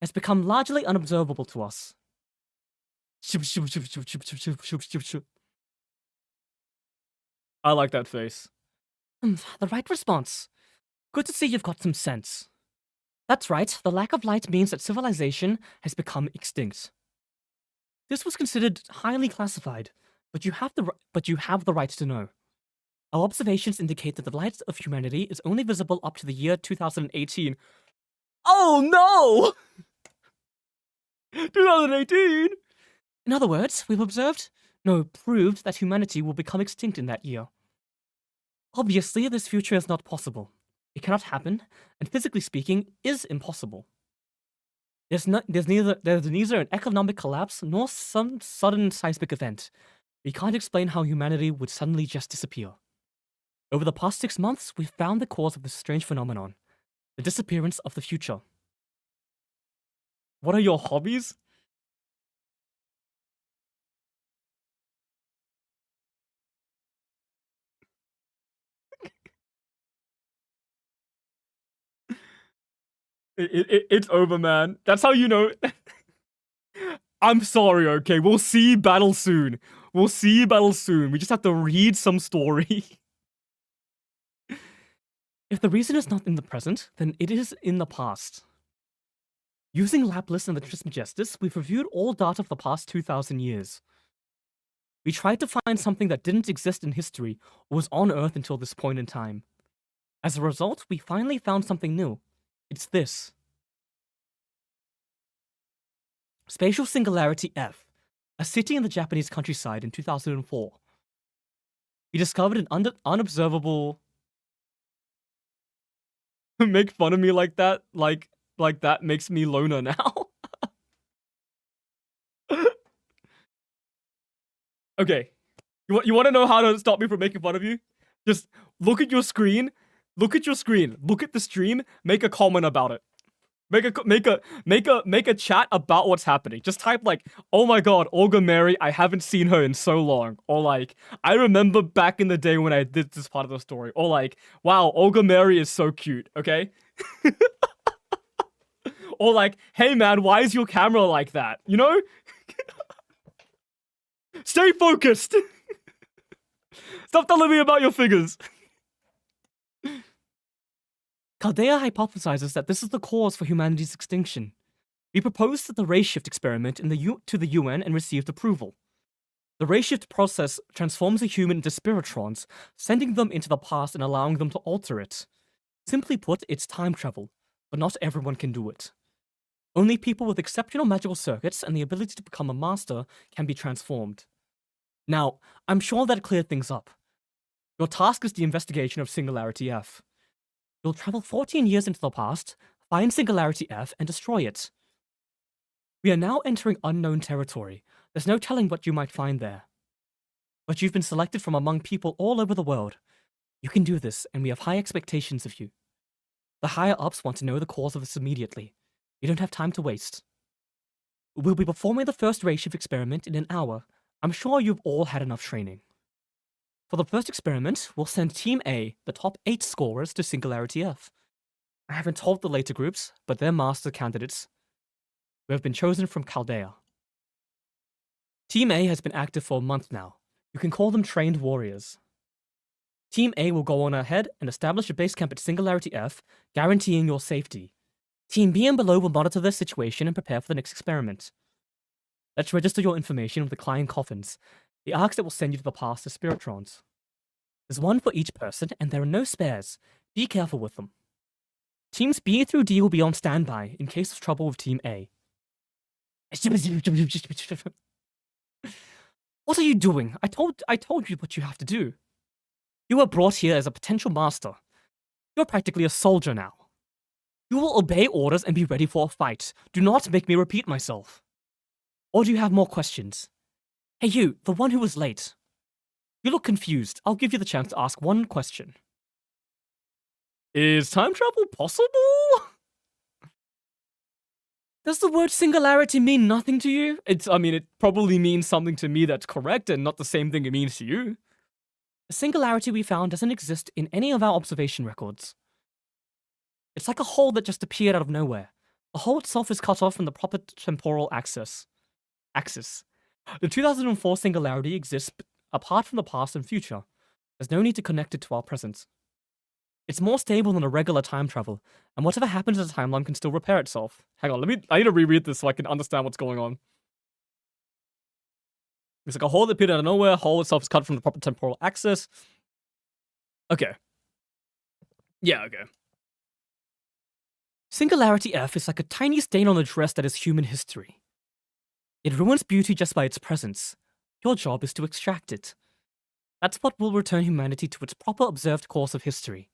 has become largely unobservable to us. I like that face. The right response. Good to see you've got some sense. That's right, the lack of light means that civilization has become extinct. This was considered highly classified, but you have the right to know. Our observations indicate that the light of humanity is only visible up to the year 2018. Oh no! 2018? In other words, proved that humanity will become extinct in that year. Obviously, this future is not possible. It cannot happen, and physically speaking, is impossible. There's neither an economic collapse nor some sudden seismic event. We can't explain how humanity would suddenly just disappear. Over the past 6 months, we've found the cause of this strange phenomenon, the disappearance of the future. What are your hobbies? It's over, man. That's how you know. I'm sorry, okay? We'll see battle soon. We just have to read some story. If the reason is not in the present, then it is in the past. Using Lapis and the Trismegistus, we've reviewed all data of the past 2,000 years. We tried to find something that didn't exist in history or was on Earth until this point in time. As a result, we finally found something new. It's this. Spatial Singularity F, a city in the Japanese countryside in 2004. He discovered an unobservable... Make fun of me like that? Like that makes me loner now? Okay. You want to know how to stop me from making fun of you? Just look at your screen. Look at your screen. Look at the stream. Make a comment about it. Make a chat about what's happening. Just type like, "Oh my god, Olga Mary, I haven't seen her in so long." Or like, "I remember back in the day when I did this part of the story." Or like, "Wow, Olga Mary is so cute." Okay? Or like, "Hey man, why is your camera like that?" You know? Stay focused. Stop telling me about your figures. Caldea hypothesizes that this is the cause for humanity's extinction. We proposed the ray shift experiment to the UN and received approval. The ray shift process transforms a human into spiritrons, sending them into the past and allowing them to alter it. Simply put, it's time travel, but not everyone can do it. Only people with exceptional magical circuits and the ability to become a master can be transformed. Now, I'm sure that cleared things up. Your task is the investigation of Singularity F. You'll travel 14 years into the past, find Singularity F, and destroy it. We are now entering unknown territory. There's no telling what you might find there. But you've been selected from among people all over the world. You can do this, and we have high expectations of you. The higher-ups want to know the cause of this immediately. You don't have time to waste. We'll be performing the first ray shift experiment in an hour. I'm sure you've all had enough training. For the first experiment, we'll send Team A, the top 8 scorers, to Singularity F. I haven't told the later groups, but they're master candidates who have been chosen from Caldea. Team A has been active for a month now. You can call them trained warriors. Team A will go on ahead and establish a base camp at Singularity F, guaranteeing your safety. Team B and below will monitor the situation and prepare for the next experiment. Let's register your information with the client coffins. The arcs that will send you to the past are spiritrons. There's one for each person, and there are no spares. Be careful with them. Teams B through D will be on standby in case of trouble with Team A. What are you doing? I told you what you have to do. You were brought here as a potential master. You're practically a soldier now. You will obey orders and be ready for a fight. Do not make me repeat myself. Or do you have more questions? Hey you, the one who was late. You look confused. I'll give you the chance to ask one question. Is time travel possible? Does the word singularity mean nothing to you? It probably means something to me that's correct and not the same thing it means to you. The singularity we found doesn't exist in any of our observation records. It's like a hole that just appeared out of nowhere. The hole itself is cut off from the proper temporal axis. The 2004 singularity exists apart from the past and future. There's no need to connect it to our present. It's more stable than a regular time travel, and whatever happens in the timeline can still repair itself. Hang on, I need to reread this so I can understand what's going on. It's like a hole that appeared out of nowhere, hole itself is cut from the proper temporal axis. Okay. Yeah, okay. Singularity F is like a tiny stain on the dress that is human history. It ruins beauty just by its presence. Your job is to extract it. That's what will return humanity to its proper observed course of history.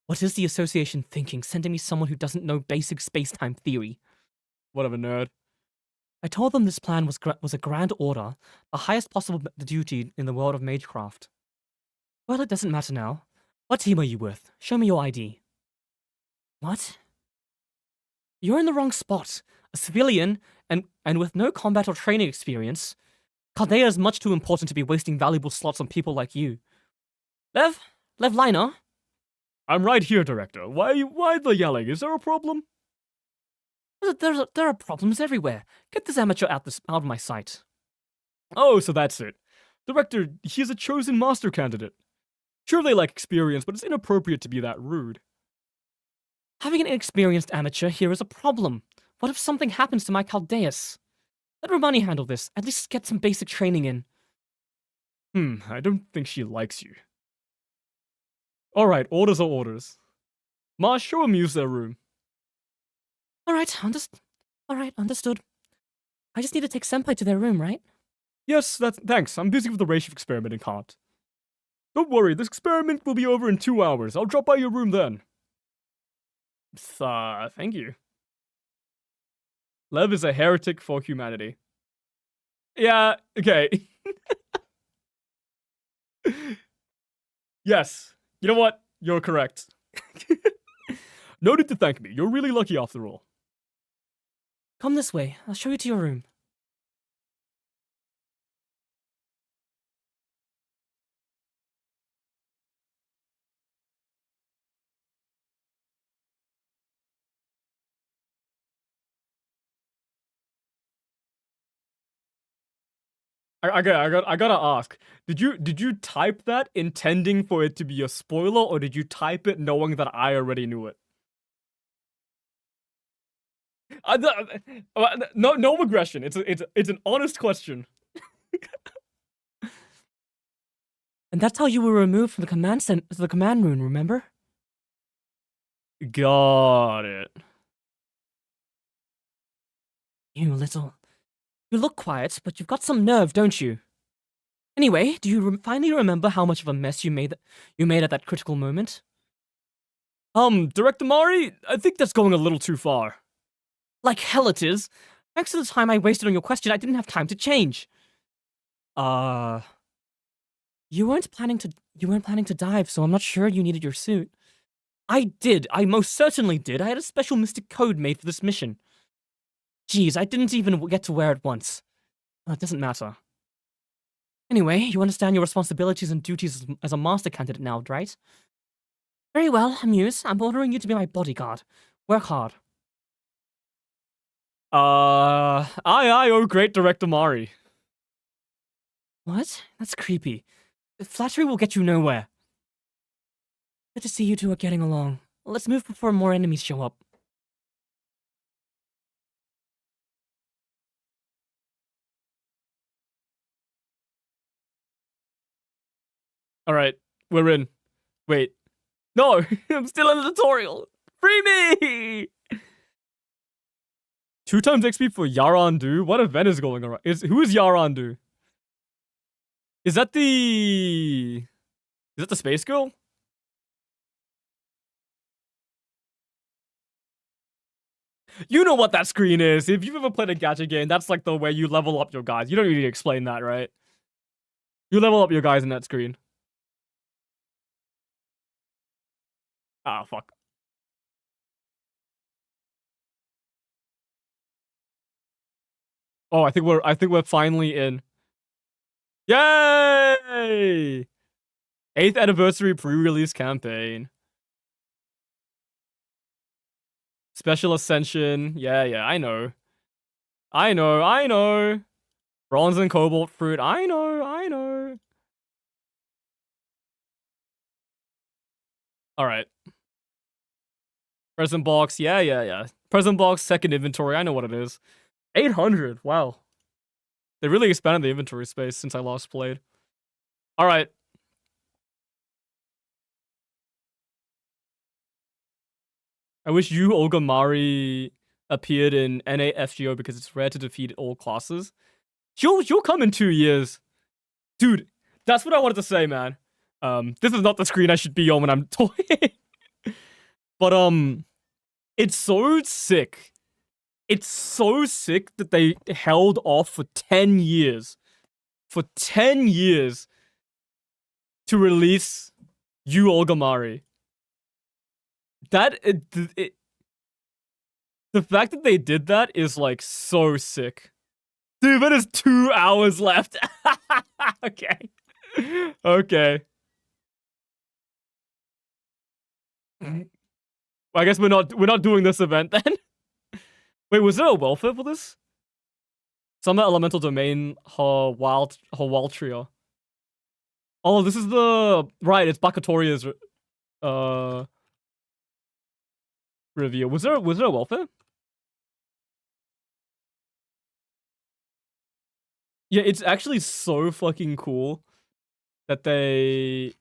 What is the association thinking, sending me someone who doesn't know basic space-time theory? Whatever, nerd. I told them this plan was a grand order, the highest possible duty in the world of magecraft. Well, it doesn't matter now. What team are you with? Show me your ID. What? You're in the wrong spot. A civilian, and with no combat or training experience. Caldea is much too important to be wasting valuable slots on people like you. Lev Liner? I'm right here, Director. Why the yelling? Is there a problem? There are problems everywhere. Get this amateur out of my sight. Oh, so that's it. Director, he's a chosen master candidate. Sure, they lack experience, but it's inappropriate to be that rude. Having an inexperienced amateur here is a problem. What if something happens to my Caldeus? Let Romani handle this. At least get some basic training in. I don't think she likes you. Alright, orders are orders. Ma, show them use their room. Alright, understood. I just need to take Senpai to their room, right? Yes, thanks. I'm busy with the ray shift experiment and can't. Don't worry, this experiment will be over in 2 hours. I'll drop by your room then. Thank you. Lev is a heretic for humanity. Yeah, okay. Yes. You know what? You're correct. No need to thank me. You're really lucky after all. Come this way. I'll show you to your room. I gotta ask. Did you type that intending for it to be a spoiler, or did you type it knowing that I already knew it? No aggression. It's an honest question. And that's how you were removed from the command room, remember? Got it. You look quiet, but you've got some nerve, don't you? Anyway, do you finally remember how much of a mess you made at that critical moment? Director Mari, I think that's going a little too far. Like hell it is. Thanks to the time I wasted on your question, I didn't have time to change. You weren't planning to dive, so I'm not sure you needed your suit. I did. I most certainly did. I had a special mystic code made for this mission. Geez, I didn't even get to wear it once. It doesn't matter. Anyway, you understand your responsibilities and duties as a master candidate now, right? Very well, Amuse. I'm ordering you to be my bodyguard. Work hard. Aye, oh great Director Mari. What? That's creepy. Flattery will get you nowhere. Good to see you two are getting along. Let's move before more enemies show up. Alright, we're in. Wait. No, I'm still in the tutorial. Free me! 2 times XP for Yarandu? What event is going on? Who is Yarandu? Is that the space girl? You know what that screen is. If you've ever played a gacha game, that's like the way you level up your guys. You don't need to explain that, right? You level up your guys in that screen. Ah, fuck. Oh, I think we're finally in. Yay! 8th anniversary pre-release campaign. Special Ascension. Yeah, I know. Bronze and Cobalt Fruit. I know. Alright. Present box. Yeah. Present box, second inventory. I know what it is. 800. Wow. They really expanded the inventory space since I last played. Alright. I wish you, Olgamari, appeared in NAFGO because it's rare to defeat all classes. She'll come in 2 years. Dude, that's what I wanted to say, man. This is not the screen I should be on when I'm talking. But, it's so sick. It's so sick that they held off for 10 years. For 10 years to release Yu Olgamari. The fact that they did that is like so sick. Dude, that is 2 hours left. Okay. I guess we're not doing this event then. Wait, was there a welfare for this? Summon Elemental Domain Hawaltria. Oh, this is the right, it's Bakatoria's review. Was there a welfare? Yeah, it's actually so fucking cool that they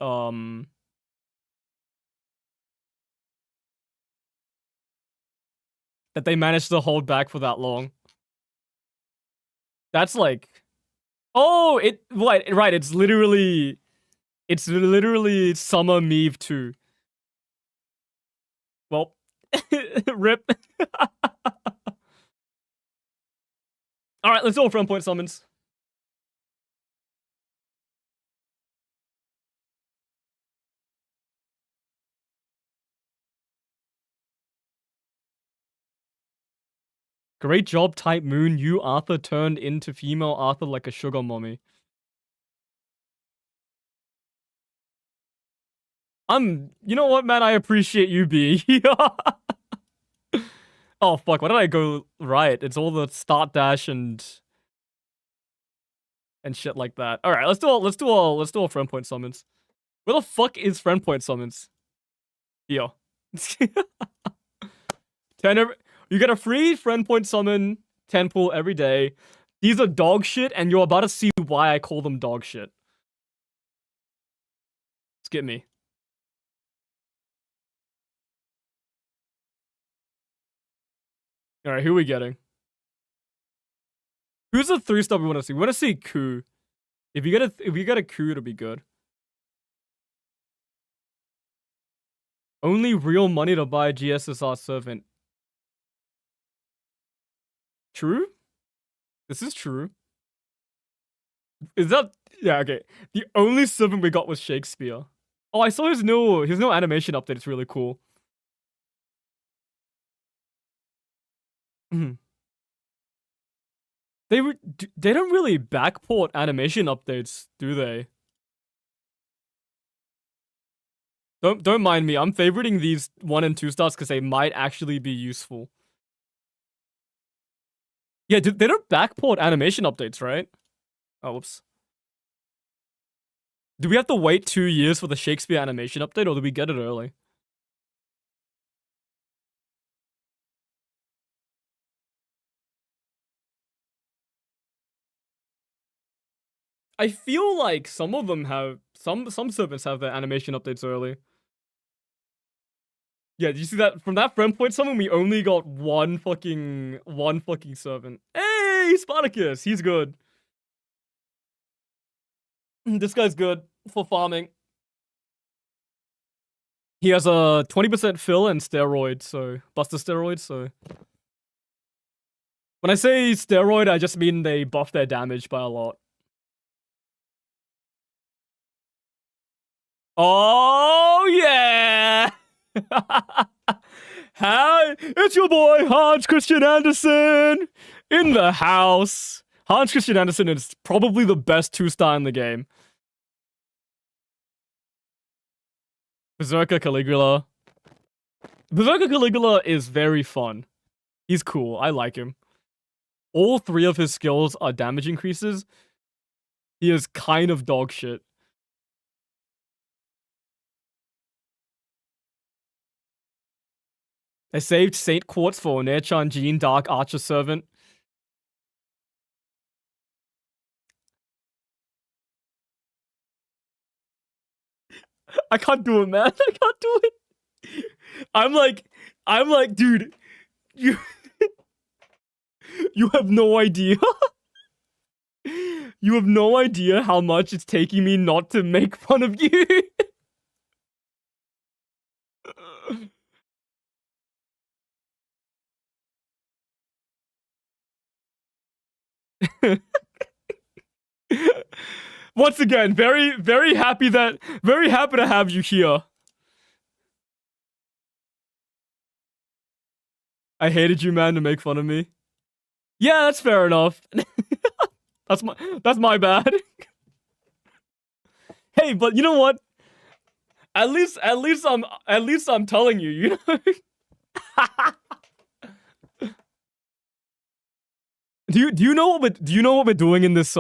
managed to hold back for that long. That's like, oh, right, it's literally Summer Meave 2. Well, rip. Alright, let's do all front point summons. Great job, Type Moon. You, Arthur, turned into female Arthur like a sugar mommy. You know what, man? I appreciate you, B. Oh, fuck. Why did I go right? It's all the start dash and shit like that. Alright, let's do all friend point summons. Where the fuck is friend point summons? Here. 10 you get a free friend point summon 10 pool every day. These are dog shit, and you're about to see why I call them dog shit. Skip me. Alright, who are we getting? Who's the 3-star we want to see? We want to see Ku. If you get a Ku, it'll be good. Only real money to buy GSSR servant. True? This is true. Is that... Yeah, okay. The only servant we got was Shakespeare. Oh, I saw his new animation update. It's really cool. They don't really backport animation updates, do they? Don't mind me. I'm favoriting these 1 and 2 stars because they might actually be useful. Yeah, they don't backport animation updates, right? Oh, whoops. Do we have to wait 2 years for the Shakespeare animation update, or do we get it early? I feel like some of them have... Some servants have their animation updates early. Yeah, did you see that? From that friend point summon, we only got one fucking servant. Hey, Spartacus! He's good. This guy's good for farming. He has a 20% fill and steroid, so... Buster steroid, so... When I say steroid, I just mean they buff their damage by a lot. Oh, yeah! Hi, it's your boy, Hans Christian Andersen, in the house. Hans Christian Andersen is probably the best 2-star in the game. Berserker Caligula. Berserker Caligula is very fun. He's cool. I like him. All 3 of his skills are damage increases. He is kind of dog shit. I saved Saint Quartz for Nechan Jean Dark Archer Servant. I can't do it, man. I can't do it. I'm like, dude, you have no idea. You have no idea how much it's taking me not to make fun of you. Once again, very happy to have you here. I hated you, man, to make fun of me. Yeah, that's fair enough. That's my bad. Hey, but you know what? At least I'm telling you, you know. Do you know what we're doing in this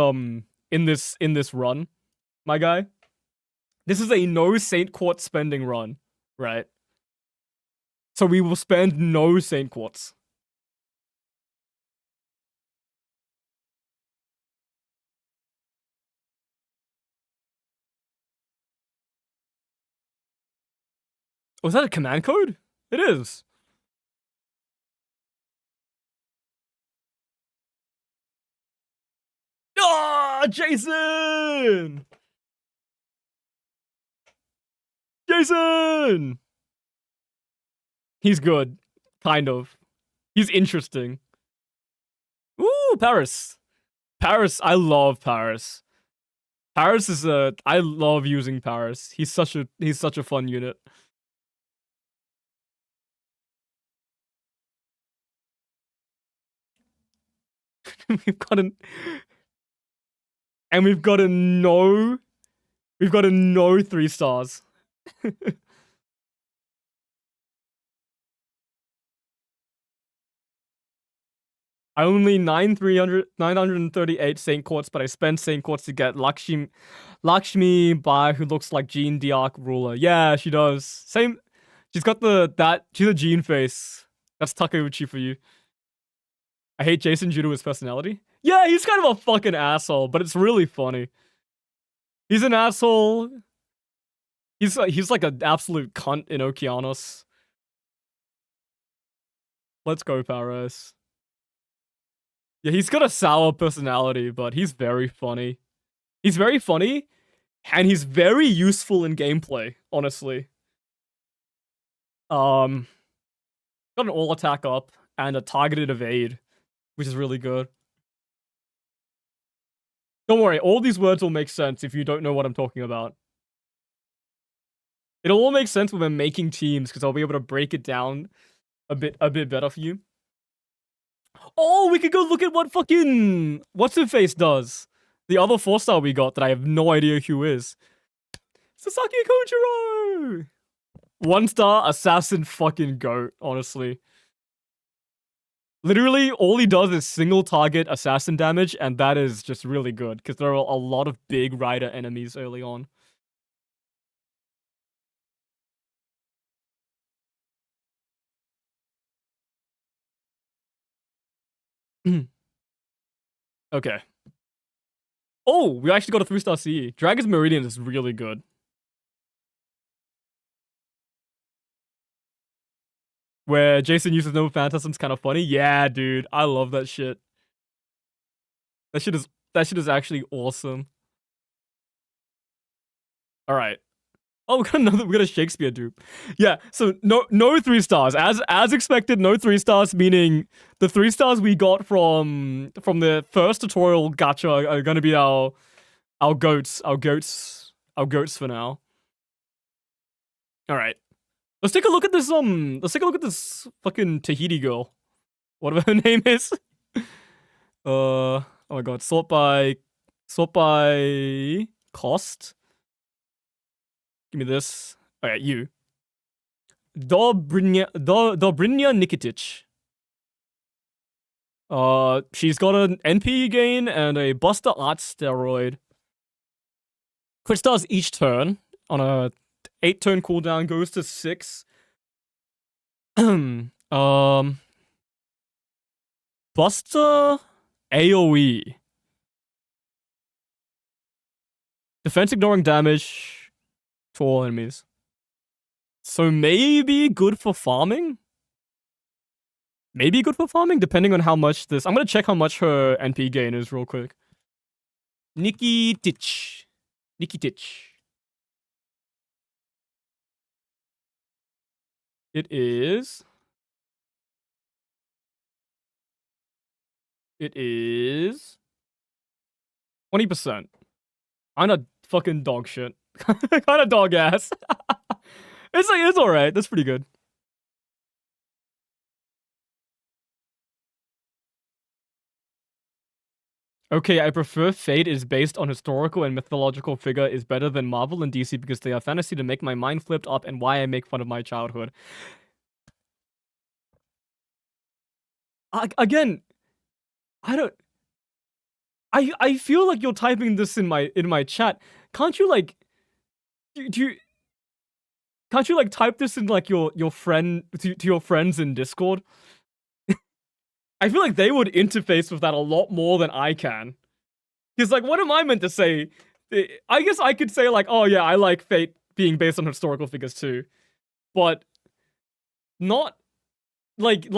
run, my guy? This is a no Saint Quartz spending run, right? So we will spend no Saint Quartz. Was that a command code? It is. Oh, Jason! Jason! He's good. Kind of. He's interesting. Ooh, Paris. Paris, I love Paris. Paris is I love using Paris. He's such a fun unit. we've got a no 3 stars. I only 938 Saint Quartz, but I spent Saint Quartz to get Lakshmi Bai, who looks like Jean D'Arc ruler. Yeah, she does. Same. She's got she's a Jean face. That's Takeuchi for you. I hate Jason due to his personality. Yeah, he's kind of a fucking asshole, but it's really funny. He's an asshole. He's like an absolute cunt in Okeanos. Let's go, Paris. Yeah, he's got a sour personality, but he's very funny. He's very funny, and he's very useful in gameplay, honestly. Got an all attack up and a targeted evade, which is really good. Don't worry, all these words will make sense if you don't know what I'm talking about. It'll all make sense when we're making teams, because I'll be able to break it down a bit better for you. Oh, we could go look at what fucking what's-her-face does. The other 4-star we got that I have no idea who is. Sasaki Kojiro! 1-star assassin fucking goat, honestly. Literally, all he does is single target assassin damage, and that is just really good, because there are a lot of big rider enemies early on. Okay. Oh, we actually got a 3-star CE. Dragon's Meridian is really good. Where Jason uses no phantasm's kind of funny. Yeah, dude. I love that shit. That shit is actually awesome. Alright. Oh, we got a Shakespeare dupe. Yeah, so no 3 stars. As expected, no 3 stars, meaning the 3 stars we got from the first tutorial gacha are gonna be our goats for now. Alright. Let's take a look at this fucking Tahiti girl. Whatever her name is. Oh my god, sort by cost. Give me this. Alright, you. Dobrinja Nikitic. She's got an NP gain and a Buster Art steroid. Crit stars each turn on a 8-turn cooldown, goes to 6. Buster AoE. Defense ignoring damage to all enemies. So maybe good for farming? Maybe good for farming, depending on how much this... I'm gonna check how much her NP gain is real quick. Nikitic. It is 20%. I'm a fucking dog shit. Kind of dog ass. It's alright. That's pretty good. Okay, I prefer Fate is based on historical and mythological figure is better than Marvel and DC because they are fantasy to make my mind flipped up and why I make fun of my childhood. Again, I feel like you're typing this in my chat. Can't you like can't you like type this in like your friend to your friends in Discord? I feel like they would interface with that a lot more than I can. Because, like, what am I meant to say? I guess I could say, like, oh, yeah, I like Fate being based on historical figures, too. But not... Like,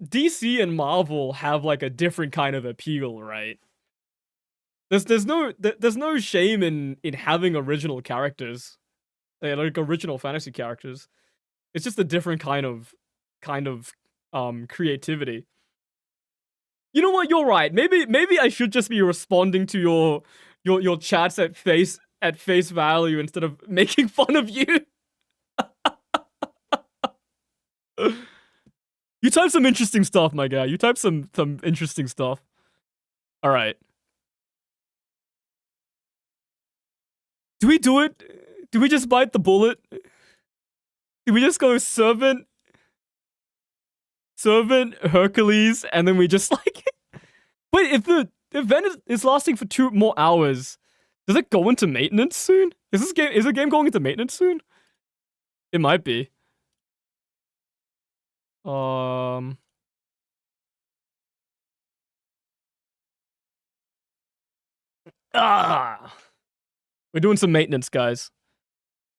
DC and Marvel have, like, a different kind of appeal, right? there's no shame in having original characters, like original fantasy characters. It's just a different kind of creativity. You know what? You're right. Maybe I should just be responding to your chats at face value instead of making fun of you. You type some interesting stuff, my guy. You type some interesting stuff. All right. Do we do it? Do we just bite the bullet? Do we just go servant, Hercules, and then we just like... Wait, if the event is lasting for 2 more hours, does it go into maintenance soon? Is the game going into maintenance soon? It might be. We're doing some maintenance, guys.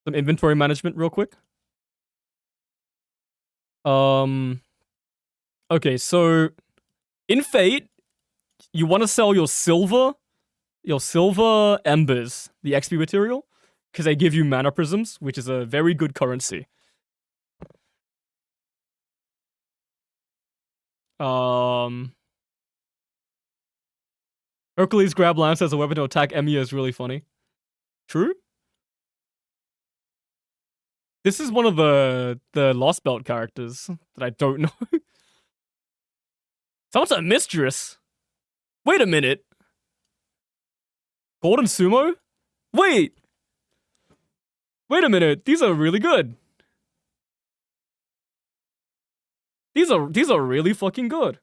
Some inventory management real quick. Okay, so in Fate, you want to sell your silver embers, the XP material, because they give you mana prisms, which is a very good currency. Hercules grab lance as a weapon to attack Emiya is really funny. True? This is one of the Lost Belt characters that I don't know. Someone's a mistress. Wait a minute. Golden Sumo? Wait a minute. These are really good. These are really fucking good.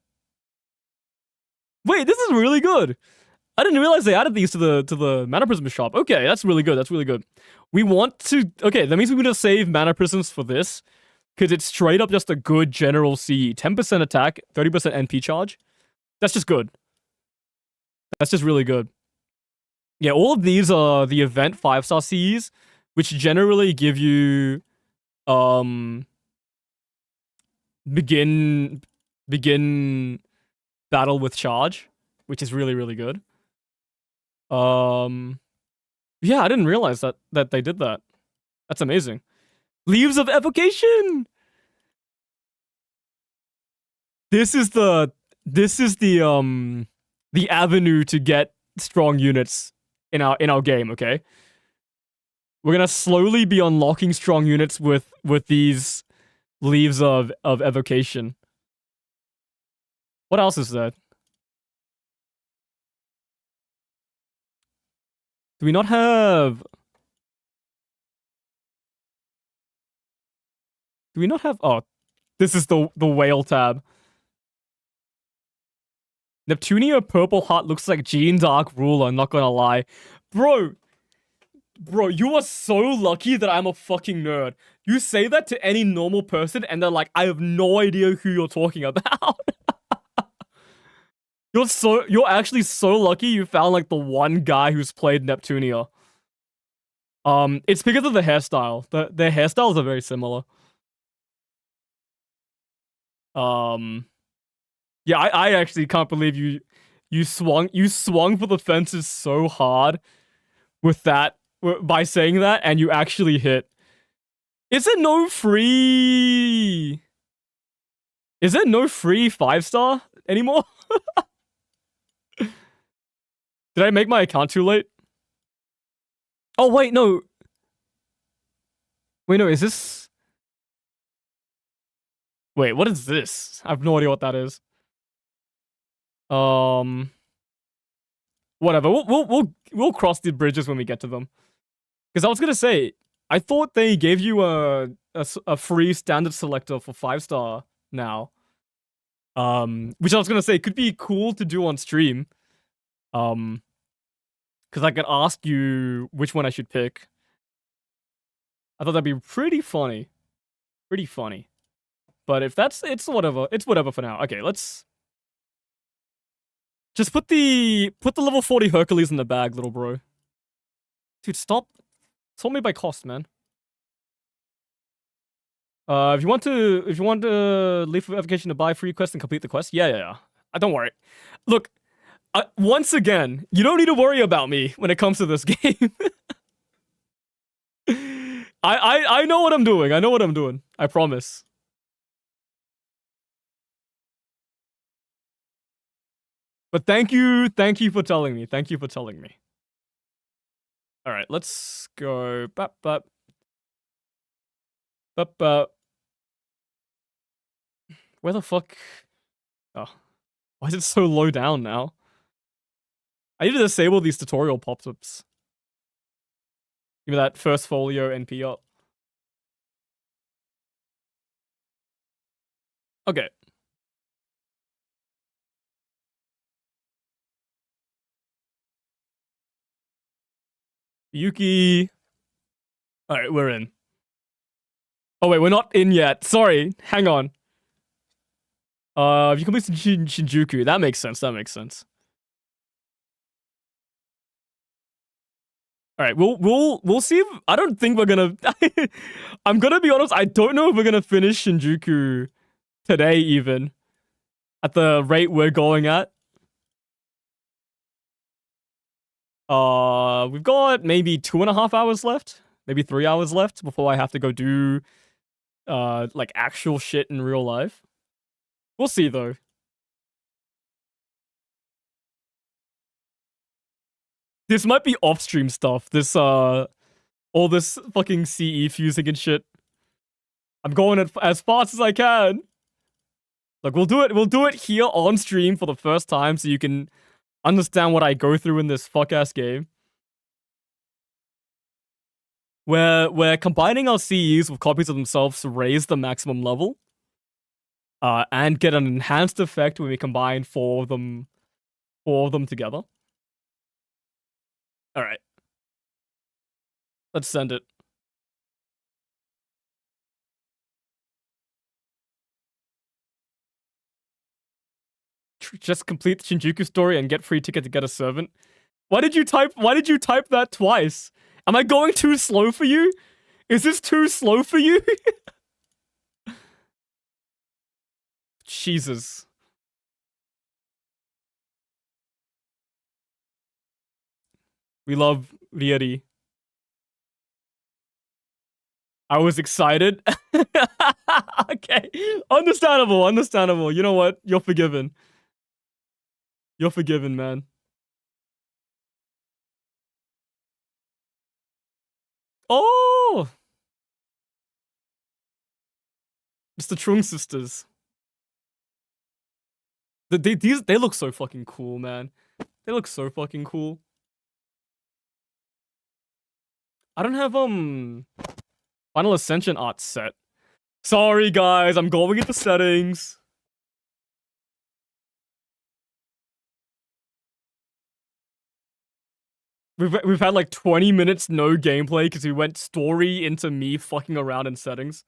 Wait, this is really good. I didn't realize they added these to the Mana Prism shop. Okay, that's really good. That's really good. We want to... Okay, that means we need to save Mana Prisms for this. Because it's straight up just a good general CE. 10% attack, 30% NP charge. That's just good. That's just really good. Yeah, all of these are the event 5-star CEs, which generally give you... Begin battle with charge, which is really, really good. Yeah, I didn't realize that they did that. That's amazing. Leaves of Evocation. This is the avenue to get strong units in our game, okay? We're gonna slowly be unlocking strong units with these Leaves of Evocation. What else is there? Do we not have... Do we not have... Oh, this is the whale tab. Neptunia Purple Heart looks like Jean Dark Ruler, not gonna lie. Bro, you are so lucky that I'm a fucking nerd. You say that to any normal person and they're like, I have no idea who you're talking about. You're actually so lucky you found like the one guy who's played Neptunia. It's because of the hairstyle. Their hairstyles are very similar. Yeah, I actually can't believe you swung for the fences so hard with that by saying that, and you actually hit. Is there no free 5-star anymore? Did I make my account too late? Oh, wait, no. Wait, no, is this... Wait, what is this? I have no idea what that is. Whatever, we'll cross the bridges when we get to them. Because I was gonna say, I thought they gave you a free standard selector for 5-star now. Which I was gonna say could be cool to do on stream. Because I could ask you which one I should pick. I thought that'd be pretty funny. Pretty funny. But if that's... It's whatever. It's whatever for now. Okay, let's... Just put the level 40 Hercules in the bag, little bro. Dude, stop. Sort me by cost, man. If you want to leave for evocation to buy free quest and complete the quest, yeah. Don't worry. Look, once again, you don't need to worry about me when it comes to this game. I know what I'm doing. I know what I'm doing. I promise. But thank you for telling me. Thank you for telling me. All right, let's go. Bap, bap. Bap, bap. Where the fuck? Oh, why is it so low down now? I need to disable these tutorial pop-ups. Give me that first folio NP up. Okay. Yuki. Alright, we're in. Oh wait, we're not in yet. Sorry, hang on. If you complete Shinjuku, that makes sense, that makes sense. Alright, we'll see if, I don't think we're gonna I'm gonna be honest, I don't know if we're gonna finish Shinjuku today even. At the rate we're going at. We've got maybe 2.5 hours left, maybe 3 hours left before I have to go do like actual shit in real life. We'll see though. This might be off-stream stuff. This all this fucking CE fusing and shit. I'm going as fast as I can. Like we'll do it here on stream for the first time so you can understand what I go through in this fuck-ass game. We're combining our CEs with copies of themselves to raise the maximum level. And get an enhanced effect when we combine four of them together. Alright. Let's send it. Just complete the Shinjuku story and get free ticket to get a servant. Why did you type that twice? Am I going too slow for you? Is this too slow for you? Jesus. We love Rieri. I was excited. Okay. Understandable. You know what? You're forgiven. You're forgiven, man. Oh! It's the Trung sisters. They look so fucking cool, man. They look so fucking cool. I don't have Final Ascension art set. Sorry guys, I'm going into settings. We've had like 20 minutes no gameplay because we went story into me fucking around in settings.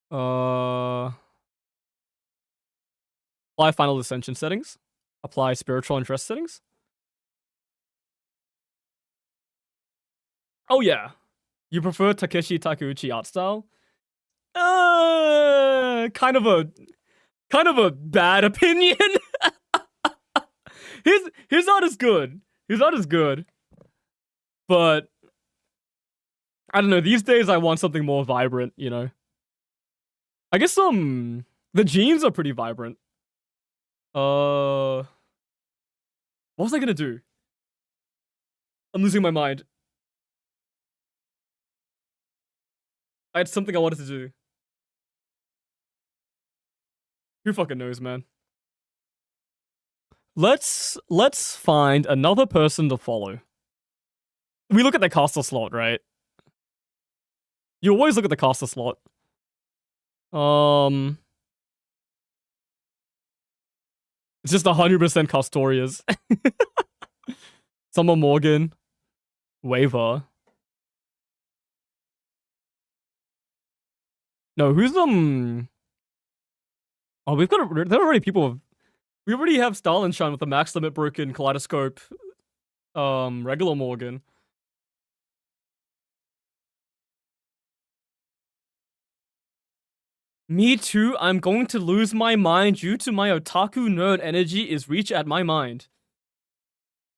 Apply Final Ascension settings. Apply spiritual interest settings. Oh yeah. You prefer Takeshi Takeuchi art style? Kind of a bad opinion. His art is good. His art is good. But I don't know, these days I want something more vibrant, you know. I guess the jeans are pretty vibrant. What was I gonna do? I'm losing my mind. I had something I wanted to do. Who fucking knows, man? Let's find another person to follow. We look at the caster slot, right? You always look at the caster slot. It's just 100% Castorias. Summer Morgan. Waiver. No, who's Oh, there are already people. We already have Stalinshine with the max limit broken kaleidoscope. Regular Morgan. Me too. I'm going to lose my mind due to my otaku nerd energy is reach at my mind.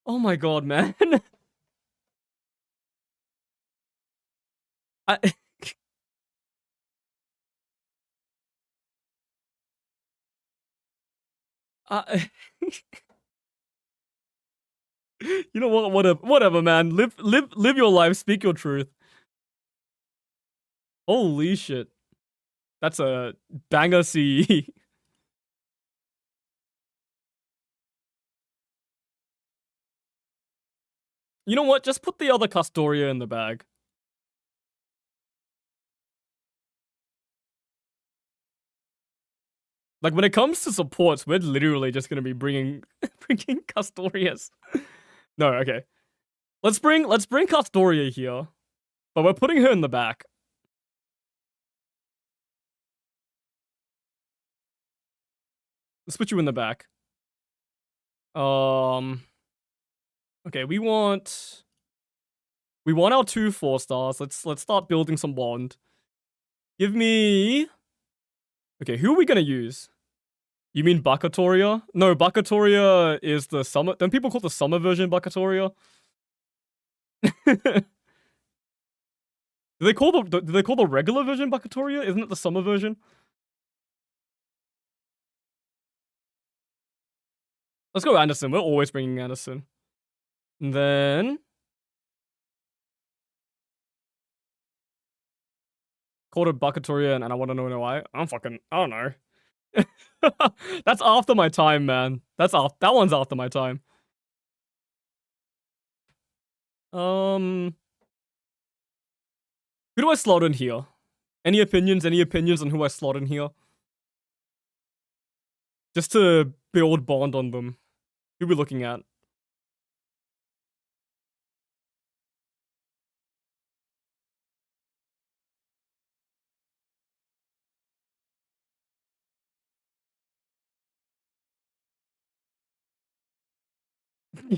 Oh my god, man. I... You know what? Whatever, man. Live your life. Speak your truth. Holy shit. That's a banger CE. You know what? Just put the other Castoria in the bag. Like, when it comes to supports, we're literally just gonna be bringing Castorias. No, okay. Let's bring Castoria here. But we're putting her in the back. Let's put you in the back. Okay, we want our 2 4-stars. Let's start building some bond. Give me... Okay, who are we gonna use? You mean Bakatoria? No, Bakatoria is the summer... Don't people call the summer version Bakatoria? Do they call the regular version Bakatoria? Isn't it the summer version? Let's go Anderson. We're always bringing Anderson. And then... Called it Bakatoria and I want to know why. I don't know. That's after my time, man. That one's after my time. Who do I slot in here? Any opinions on who I slot in here? Just to build bond on them. Who are we looking at?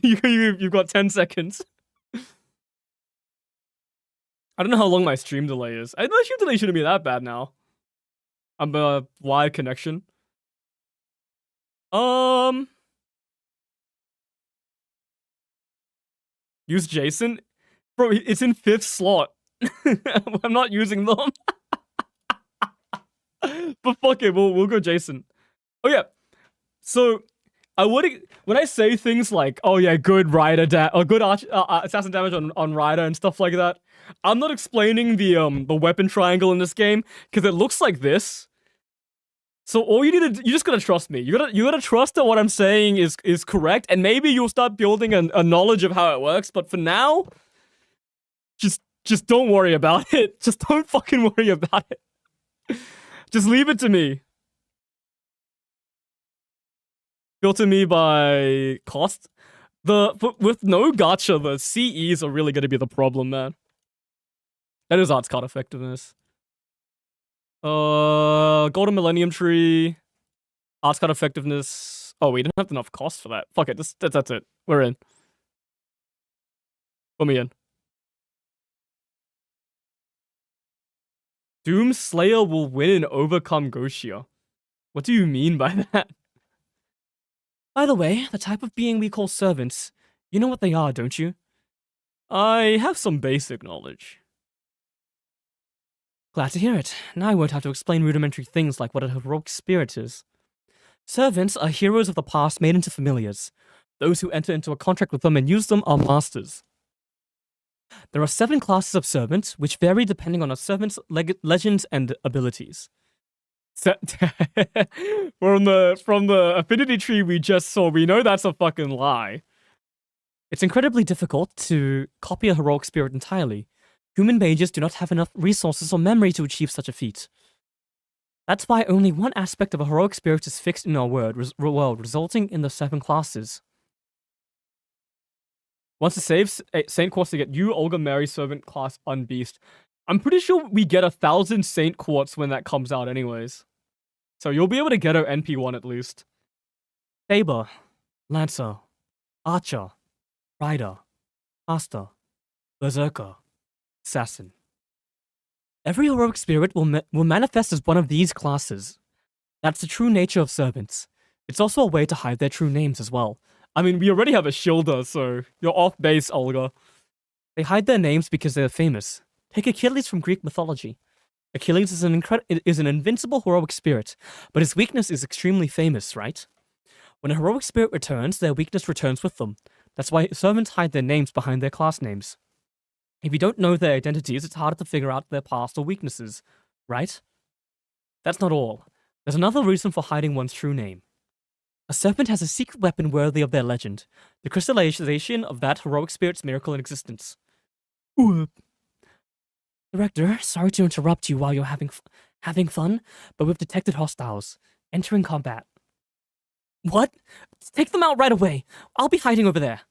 You've got 10 seconds. I don't know how long my stream delay is. My stream delay shouldn't be that bad now. I'm a wide connection. Use Jason? Bro, it's in 5th slot. I'm not using them. But fuck it, we'll go Jason. Oh yeah. So when I say things like, oh yeah, good rider good assassin damage on rider and stuff like that, I'm not explaining the weapon triangle in this game because it looks like this. So all you just gotta trust me. You gotta trust that what I'm saying is correct, and maybe you'll start building a knowledge of how it works. But for now, just don't worry about it. Just don't fucking worry about it. Just leave it to me. Filter me by cost. With no gacha, the CEs are really gonna be the problem, man. That is arts card effectiveness. Golden Millennium Tree. Arts card effectiveness. Oh, we didn't have enough cost for that. Fuck it, that's it. We're in. Put me in. Doom Slayer will win and overcome Goshia. What do you mean by that? By the way, the type of being we call servants, you know what they are, don't you? I have some basic knowledge. Glad to hear it. Now I won't have to explain rudimentary things like what a heroic spirit is. Servants are heroes of the past made into familiars. Those who enter into a contract with them and use them are masters. There are 7 classes of servants, which vary depending on a servant's legends and abilities. From the affinity tree we just saw, we know that's a fucking lie. It's incredibly difficult to copy a heroic spirit entirely. Human mages do not have enough resources or memory to achieve such a feat. That's why only one aspect of a heroic spirit is fixed in our world, resulting in the 7 classes. Wants to save Saint Quartz to get you, Olga, Mary, Servant class, Unbeast. I'm pretty sure we get 1,000 Saint Quartz when that comes out anyways. So you'll be able to get her NP1 at least. Saber, Lancer, Archer, Rider, Master, Berserker, Assassin. Every heroic spirit will manifest as one of these classes. That's the true nature of servants. It's also a way to hide their true names as well. I mean, we already have a shielder, so you're off base, Olga. They hide their names because they're famous. Take Achilles from Greek mythology. Achilles is an invincible heroic spirit, but his weakness is extremely famous, right? When a heroic spirit returns, their weakness returns with them. That's why servants hide their names behind their class names. If you don't know their identities, it's harder to figure out their past or weaknesses, right? That's not all. There's another reason for hiding one's true name. A serpent has a secret weapon worthy of their legend, the crystallization of that heroic spirit's miracle in existence. Ooh. Director, sorry to interrupt you while you're having fun, but we've detected hostiles. Entering combat. What? Take them out right away. I'll be hiding over there.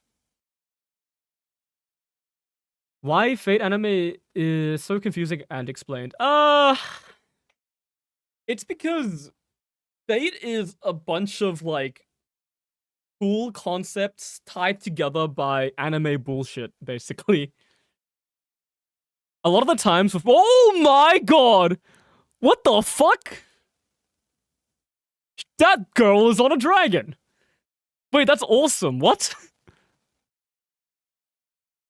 Why Fate anime is so confusing and explained? It's because Fate is a bunch of, like, cool concepts tied together by anime bullshit, basically. A lot of the times with— oh my god! What the fuck? That girl is on a dragon! Wait, that's awesome, what?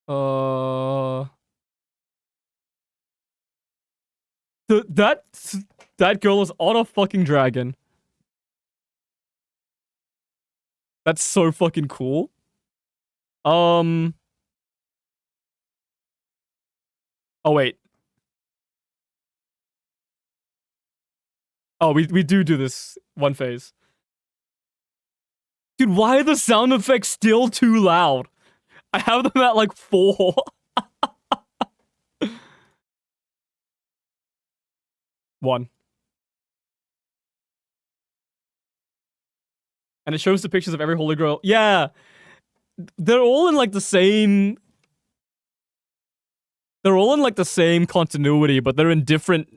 That girl is on a fucking dragon. That's so fucking cool. Oh wait. Oh, we do this one phase. Dude, why are the sound effects still too loud? I have them at like 4. One. And it shows the pictures of every holy grail. Yeah. They're all in like the same... They're all in like the same continuity, but they're in different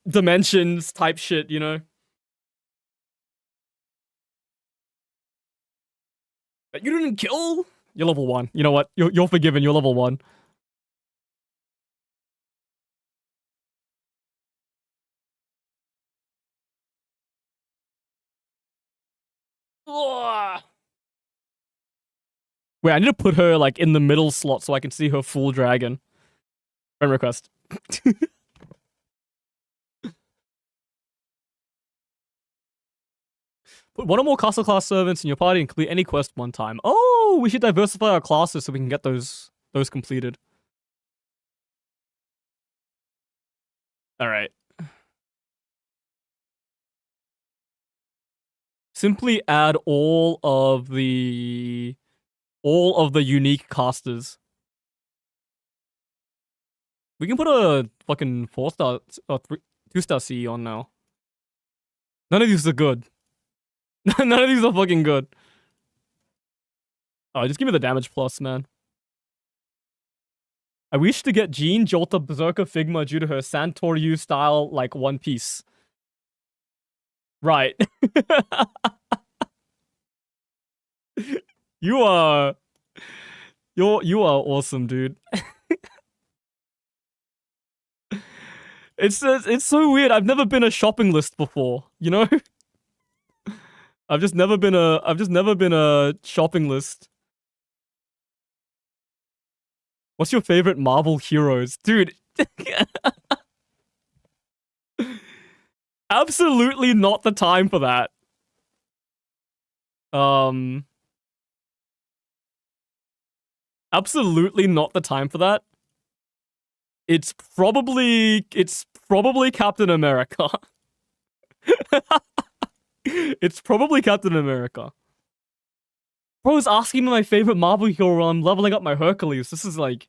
dimensions type shit, you know? You didn't kill? You're level 1. You know what? You're forgiven. You're level 1. Ugh. Wait, I need to put her like in the middle slot so I can see her full dragon. Friend request. Put one or more castle class servants in your party and complete any quest one time. Oh, we should diversify our classes so we can get those completed. All right. Simply add all of the unique casters. We can put a fucking 4-star or 2-star CE on now. None of these are good. None of these are fucking good. Oh, just give me the damage plus, man. I wish to get Jean, Jolta, Berserker, Figma due to her Santoryu style, like, One Piece. Right. You are awesome, dude. It's so weird. I've never been a shopping list before, you know? I've just never been a shopping list. What's your favorite Marvel heroes? Dude. Absolutely not the time for that. Absolutely not the time for that. It's probably Captain America. It's probably Captain America. Bro's asking me my favorite Marvel hero. I'm leveling up my Hercules. This is like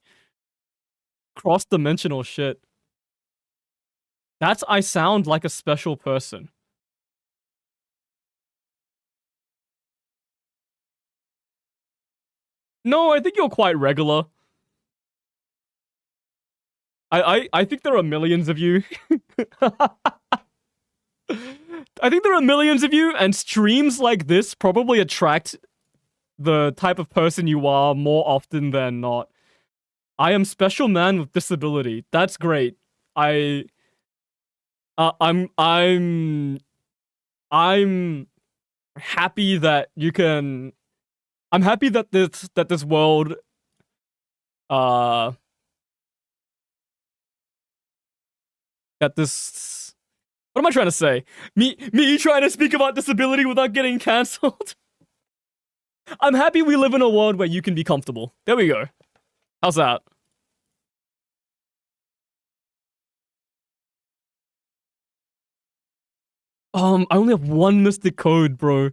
cross-dimensional shit. I sound like a special person. No, I think you're quite regular. I think there are millions of you. I think there are millions of you, and streams like this probably attract the type of person you are more often than not. I am special man with disability. That's great. I I'm happy that you can I'm happy that this world uh that this what am I trying to say? Me trying to speak about disability without getting cancelled. I'm happy we live in a world where you can be comfortable. There we go. How's that? I only have one mystic code, bro.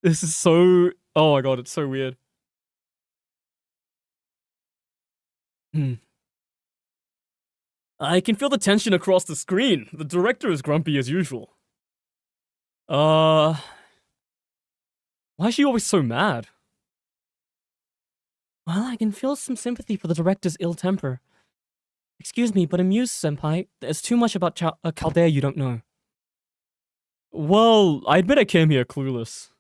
This is so... Oh my god, it's so weird. I can feel the tension across the screen. The director is grumpy as usual. Why is she always so mad? Well, I can feel some sympathy for the director's ill temper. Excuse me, but Amuse, senpai, there's too much about Chaldea you don't know. Well, I admit I came here clueless.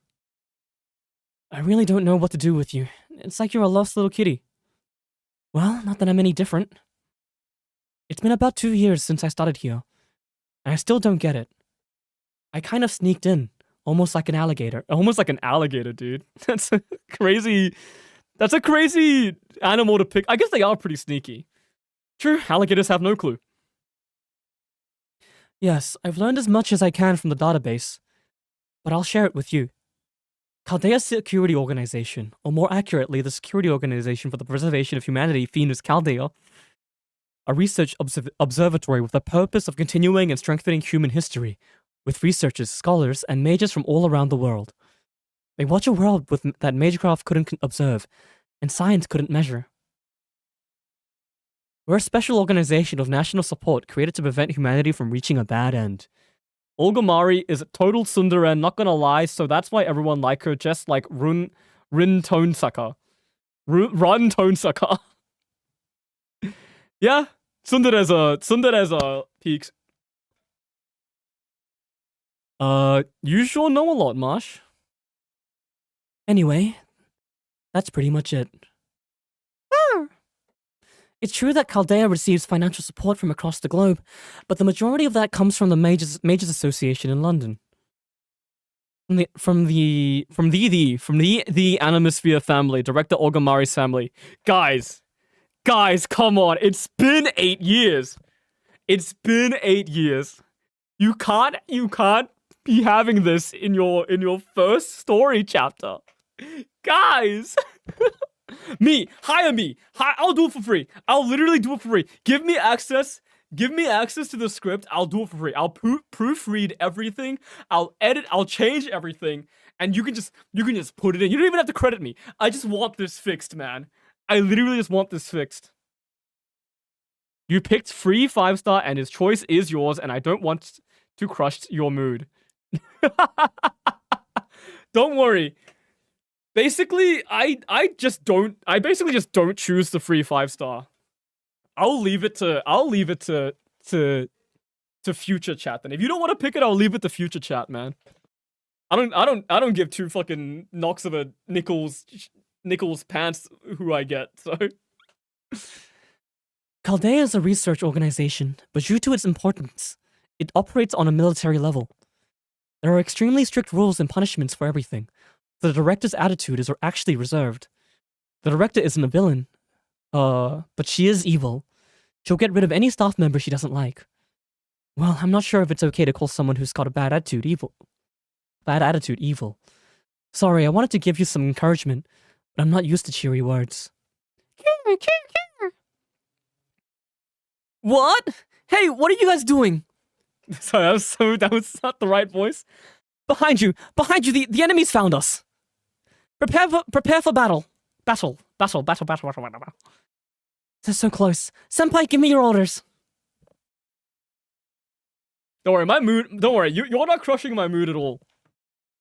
I really don't know what to do with you. It's like you're a lost little kitty. Well, not that I'm any different. It's been about 2 years since I started here, and I still don't get it. I kind of sneaked in, almost like an alligator. Almost like an alligator, dude. That's a crazy animal to pick. I guess they are pretty sneaky. True, alligators have no clue. Yes, I've learned as much as I can from the database, but I'll share it with you. Chaldea's Security Organization, or more accurately, the Security Organization for the Preservation of Humanity, Venus Chaldea, a research observatory with the purpose of continuing and strengthening human history, with researchers, scholars, and mages from all around the world. They watch a world that Magecraft couldn't observe, and science couldn't measure. We're a special organization of national support created to prevent humanity from reaching a bad end. Olgamari is a total tsundere, not gonna lie, so that's why everyone like her, just like Rin Tonesucker. Run Tonesucker. Yeah, tsundereza peaks. You sure know a lot, Marsh. Anyway, that's pretty much it. It's true that Chaldea receives financial support from across the globe, but the majority of that comes from the Mages Association in London. From the Animosphere family, Director Olgamari's family. Guys, come on. It's been 8 years. It's been 8 years. You can't be having this in your first story chapter. Guys. Hire me. I'll do it for free. I'll literally do it for free. Give me access to the script. I'll do it for free. I'll proofread everything. I'll edit. I'll change everything, and you can just put it in. You don't even have to credit me. I just want this fixed, man. I literally just want this fixed. You picked free 5-star, and his choice is yours, and I don't want to crush your mood. Don't worry. Basically, I basically just don't choose the free 5-star. I'll leave it to future chat then. If you don't want to pick it, I'll leave it to future chat, man. I don't give two fucking knocks of a Nichols pants who I get, so. Chaldea is a research organization, but due to its importance, it operates on a military level. There are extremely strict rules and punishments for everything. The director's attitude is actually reserved. The director isn't a villain, but she is evil. She'll get rid of any staff member she doesn't like. Well, I'm not sure if it's okay to call someone who's got a bad attitude evil. Sorry, I wanted to give you some encouragement, but I'm not used to cheery words. What? Hey, what are you guys doing? Sorry, that was not the right voice. Behind you, the enemies found us. Prepare for battle. Battle. They're so close. Senpai, give me your orders. Don't worry, you're not crushing my mood at all.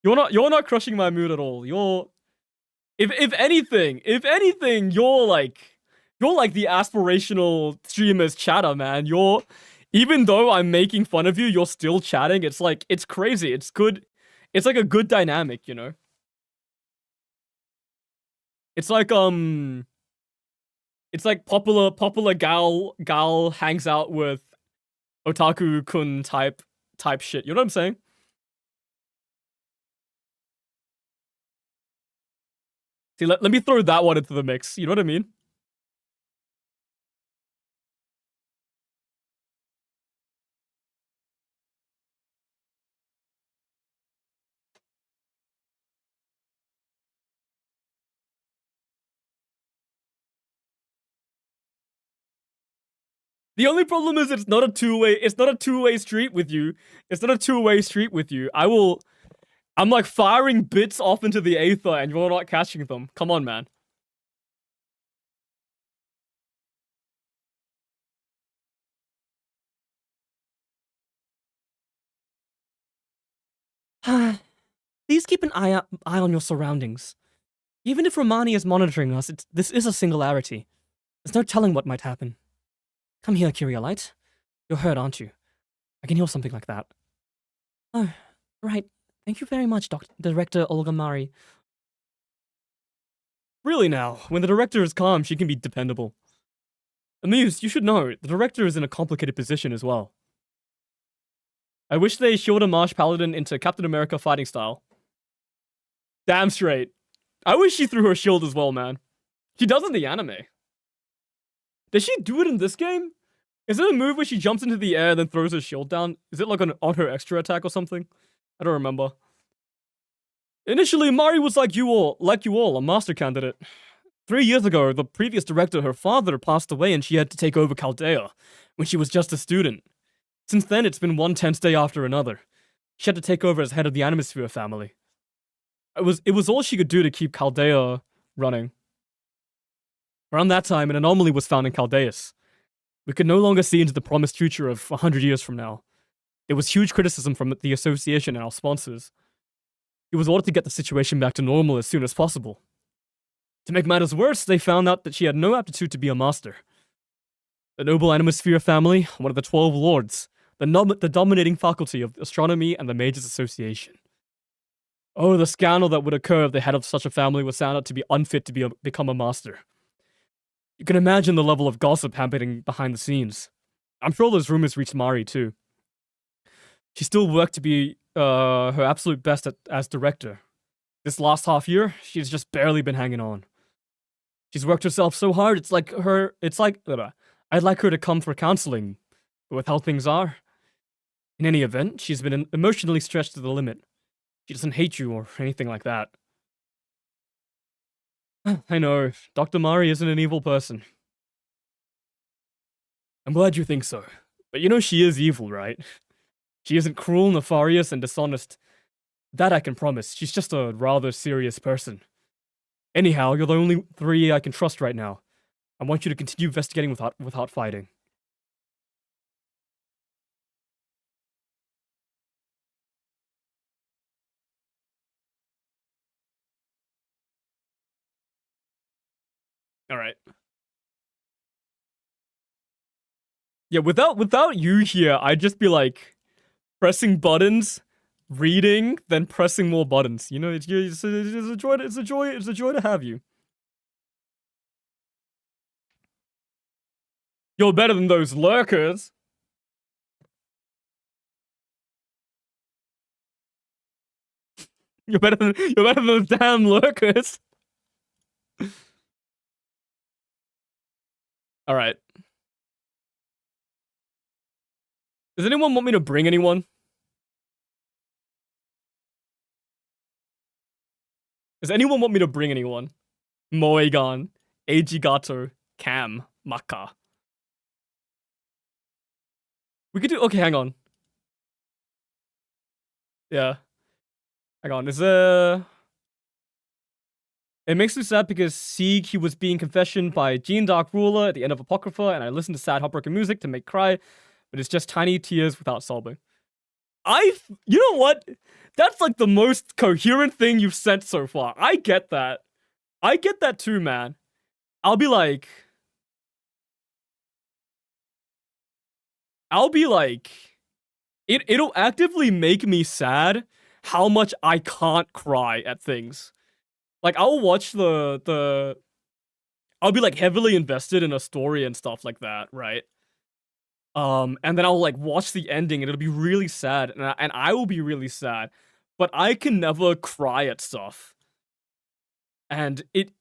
You're not crushing my mood at all. If anything, you're like the aspirational streamer's chatter, man. Even though I'm making fun of you, you're still chatting. It's like, it's crazy. It's good. It's like a good dynamic, you know? It's like It's like popular gal hangs out with otaku-kun type shit. You know what I'm saying? See, let me throw that one into the mix. You know what I mean? The only problem is it's not a two-way street with you. It's not a two-way street with you. I'm like firing bits off into the aether and you're not catching them. Come on, man. Please keep an eye on your surroundings. Even if Romani is monitoring us, this is a singularity. There's no telling what might happen. Come here, Curiolite. You're hurt, aren't you? I can hear something like that. Oh, right. Thank you very much, Director Olga Mari. Really now, when the director is calm, she can be dependable. Amuse, you should know, the director is in a complicated position as well. I wish they showed a Marsh Paladin into Captain America fighting style. Damn straight. I wish she threw her shield as well, man. She does in the anime. Does she do it in this game? Is it a move where she jumps into the air and then throws her shield down? Is it like on her extra attack or something? I don't remember. Initially, Mari was like you all, a master candidate. 3 years ago, the previous director, her father, passed away and she had to take over Chaldea when she was just a student. Since then, it's been one tense day after another. She had to take over as head of the Animosphere family. It was all she could do to keep Chaldea running. Around that time, an anomaly was found in Chaldeus. We could no longer see into the promised future of 100 years from now. There was huge criticism from the association and our sponsors. He was ordered to get the situation back to normal as soon as possible. To make matters worse, they found out that she had no aptitude to be a master. The noble Animosphere family, one of the 12 lords, the dominating faculty of astronomy and the Mages Association. Oh, the scandal that would occur if the head of such a family was found out to be unfit to become a master. You can imagine the level of gossip happening behind the scenes. I'm sure those rumors reached Mari too. She still worked to be her absolute best as director. This last half year, she's just barely been hanging on. She's worked herself so hard, I'd like her to come for counseling, but with how things are. In any event, she's been emotionally stretched to the limit. She doesn't hate you or anything like that. I know, Dr. Mari isn't an evil person. I'm glad you think so. But you know she is evil, right? She isn't cruel, nefarious, and dishonest. That I can promise. She's just a rather serious person. Anyhow, you're the only three I can trust right now. I want you to continue investigating without fighting. All right. Yeah, without you here, I'd just be like pressing buttons, reading, then pressing more buttons. You know, it's a joy. It's a joy to have you. You're better than those lurkers. You're better than those damn lurkers. All right. Does anyone want me to bring anyone? Does anyone want me to bring anyone? Moegan, Eijigato, Cam, Maka. We could do... Okay, hang on. Yeah. Hang on, It makes me sad because he was being confessioned by Jean Dark Ruler at the end of Apocrypha, and I listened to sad, heartbroken music to make cry, but it's just tiny tears without sobbing. You know what? That's like the most coherent thing you've sent so far. I get that. I get that too, man. I'll be like, it'll actively make me sad how much I can't cry at things. Like, I'll watch the I'll be like heavily invested in a story and stuff like that, right? And then I'll like watch the ending and it'll be really sad, and I will be really sad, but I can never cry at stuff, and it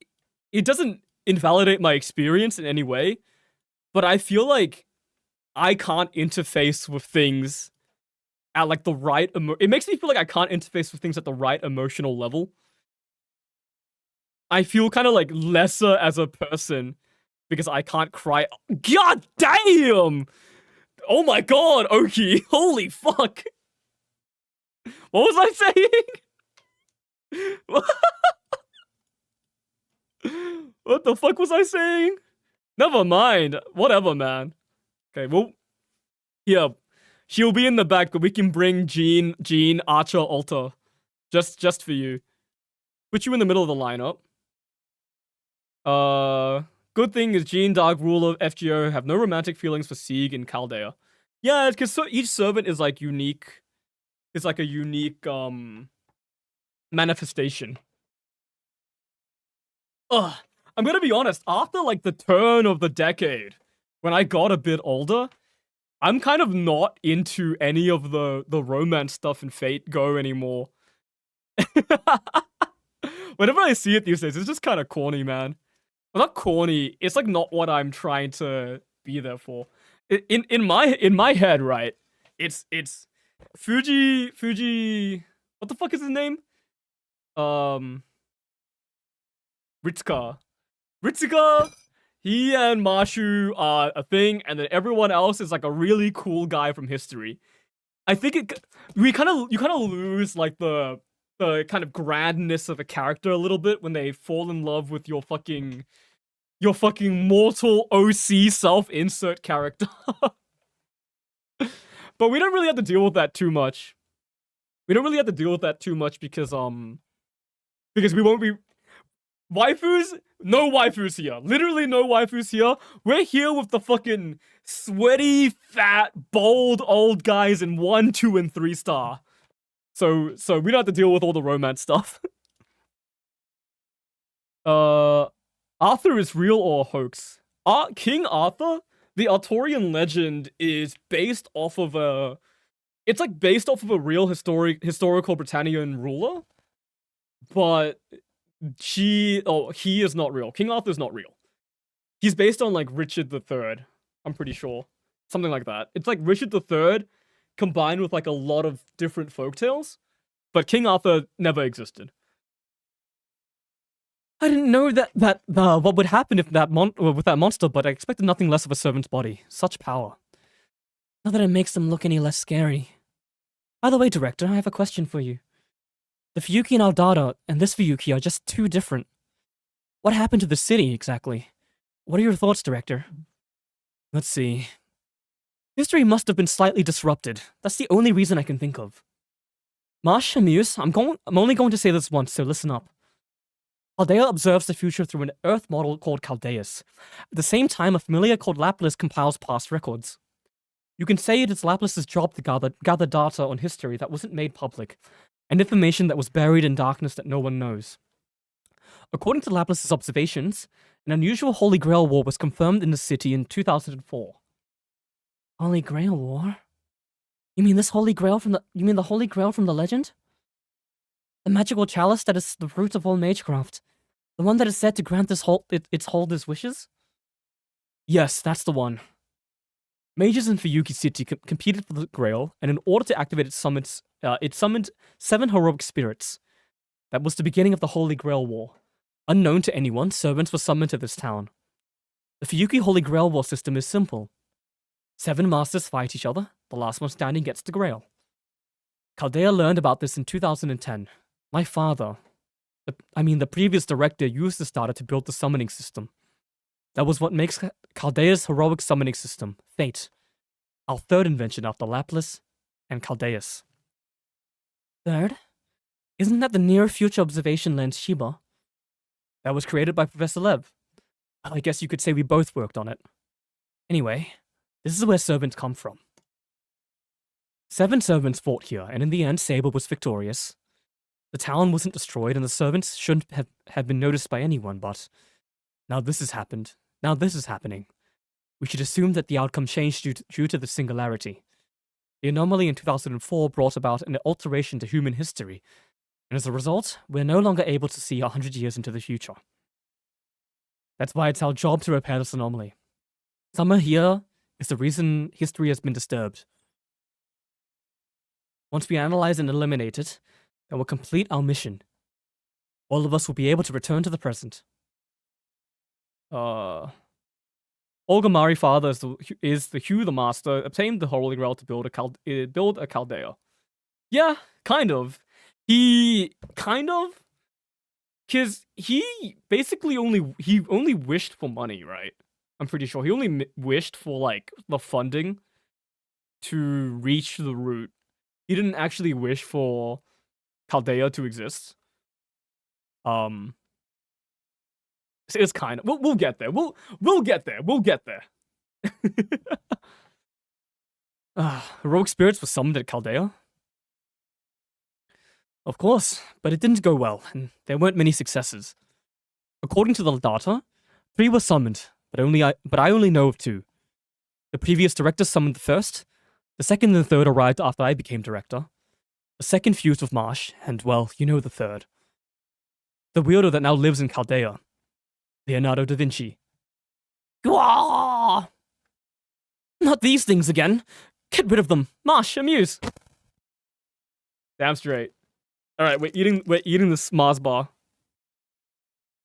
doesn't invalidate my experience in any way, but I feel like I can't interface with things at like the right it makes me feel like I can't interface with things at the right emotional level. I feel kind of like lesser as a person because I can't cry. God damn! Oh my god, Oki. Holy fuck. What was I saying? What the fuck was I saying? Never mind. Whatever, man. Okay, well, yeah. She'll be in the back, but we can bring Jean, Archer, Alter. Just for you. Put you in the middle of the lineup. Good thing is Jean, Dark Ruler, FGO have no romantic feelings for Sieg and Chaldea. Yeah, because so each servant is like unique. It's like a unique manifestation. Ugh. I'm gonna be honest, after like the turn of the decade, when I got a bit older, I'm kind of not into any of the romance stuff in Fate Go anymore. Whenever I see it these days, it's just kind of corny, man. Well, not corny. It's like not what I'm trying to be there for. In my head, right? It's Fuji. What the fuck is his name? Ritsuka. He and Mashu are a thing, and then everyone else is like a really cool guy from history. I think you kind of lose like the kind of grandness of a character a little bit when they fall in love with your fucking mortal OC self-insert character. But we don't really have to deal with that too much. We don't really have to deal with that too much because we won't be waifus. No waifus here. Literally no waifus here. We're here with the fucking sweaty, fat, bold old guys in 1, 2, and 3 star. So we don't have to deal with all the romance stuff. Arthur is real or a hoax? King Arthur, the Arthurian legend, is based off of a... It's like based off of a real historical Britannian ruler, but he is not real. King Arthur is not real. He's based on like Richard III, I'm pretty sure. Something like that. It's like Richard III combined with like a lot of different folktales, but King Arthur never existed. I didn't know that what would happen if with that monster, but I expected nothing less of a servant's body. Such power. Not that it makes them look any less scary. By the way, Director, I have a question for you. The Fuyuki and Aldada and this Fuyuki are just too different. What happened to the city, exactly? What are your thoughts, Director? Let's see. History must have been slightly disrupted. That's the only reason I can think of. Marsh, Amuse, I'm only going to say this once, so listen up. Chaldea observes the future through an Earth model called Chaldeus. At the same time, a familiar called Lapis compiles past records. You can say it is Lapis's job to gather data on history that wasn't made public, and information that was buried in darkness that no one knows. According to Lapis's observations, an unusual Holy Grail War was confirmed in the city in 2004. Holy Grail War? You mean the Holy Grail from the legend? The magical chalice that is the root of all magecraft. The one that is said to grant its holder's wishes? Yes, that's the one. Mages in Fuyuki City competed for the Grail, and in order to activate it summoned 7 heroic spirits. That was the beginning of the Holy Grail War. Unknown to anyone, servants were summoned to this town. The Fuyuki Holy Grail War system is simple. 7 masters fight each other, the last one standing gets the Grail. Chaldea learned about this in 2010. My father, the previous director, used this data to build the summoning system. That was what makes Chaldea's heroic summoning system, Fate, our third invention after Lapis and Chaldeus. Third? Isn't that the near-future observation lens Shiba? That was created by Professor Lev. I guess you could say we both worked on it. Anyway, this is where servants come from. 7 servants fought here, and in the end, Saber was victorious. The town wasn't destroyed, and the servants shouldn't have been noticed by anyone, but Now this has happened. Now this is happening. We should assume that the outcome changed due to the singularity. The anomaly in 2004 brought about an alteration to human history, and as a result, we're no longer able to see 100 years into the future. That's why it's our job to repair this anomaly. Summer here is the reason history has been disturbed. Once we analyze and eliminate it, then we'll complete our mission. All of us will be able to return to the present. Olgamari father is the Hugh the Master, obtained the Holy Grail to build a Chaldea. Yeah, kind of. Because he basically only wished for money, right? I'm pretty sure. He only wished for, like, the funding to reach the root. He didn't actually wish for Chaldea to exist. It's kind of... We'll get there. We'll get there. We'll get there. Heroic spirits were summoned at Chaldea. Of course, but it didn't go well, and there weren't many successes. According to the data, 3 were summoned, but I only know of 2. The previous director summoned the first, the second and the third arrived after I became director. The second fused with Marsh, and, well, you know the third. The wielder that now lives in Chaldea, Leonardo da Vinci. Gah! Not these things again. Get rid of them. Marsh, amuse. Damn straight. Alright, we're eating this Mars bar.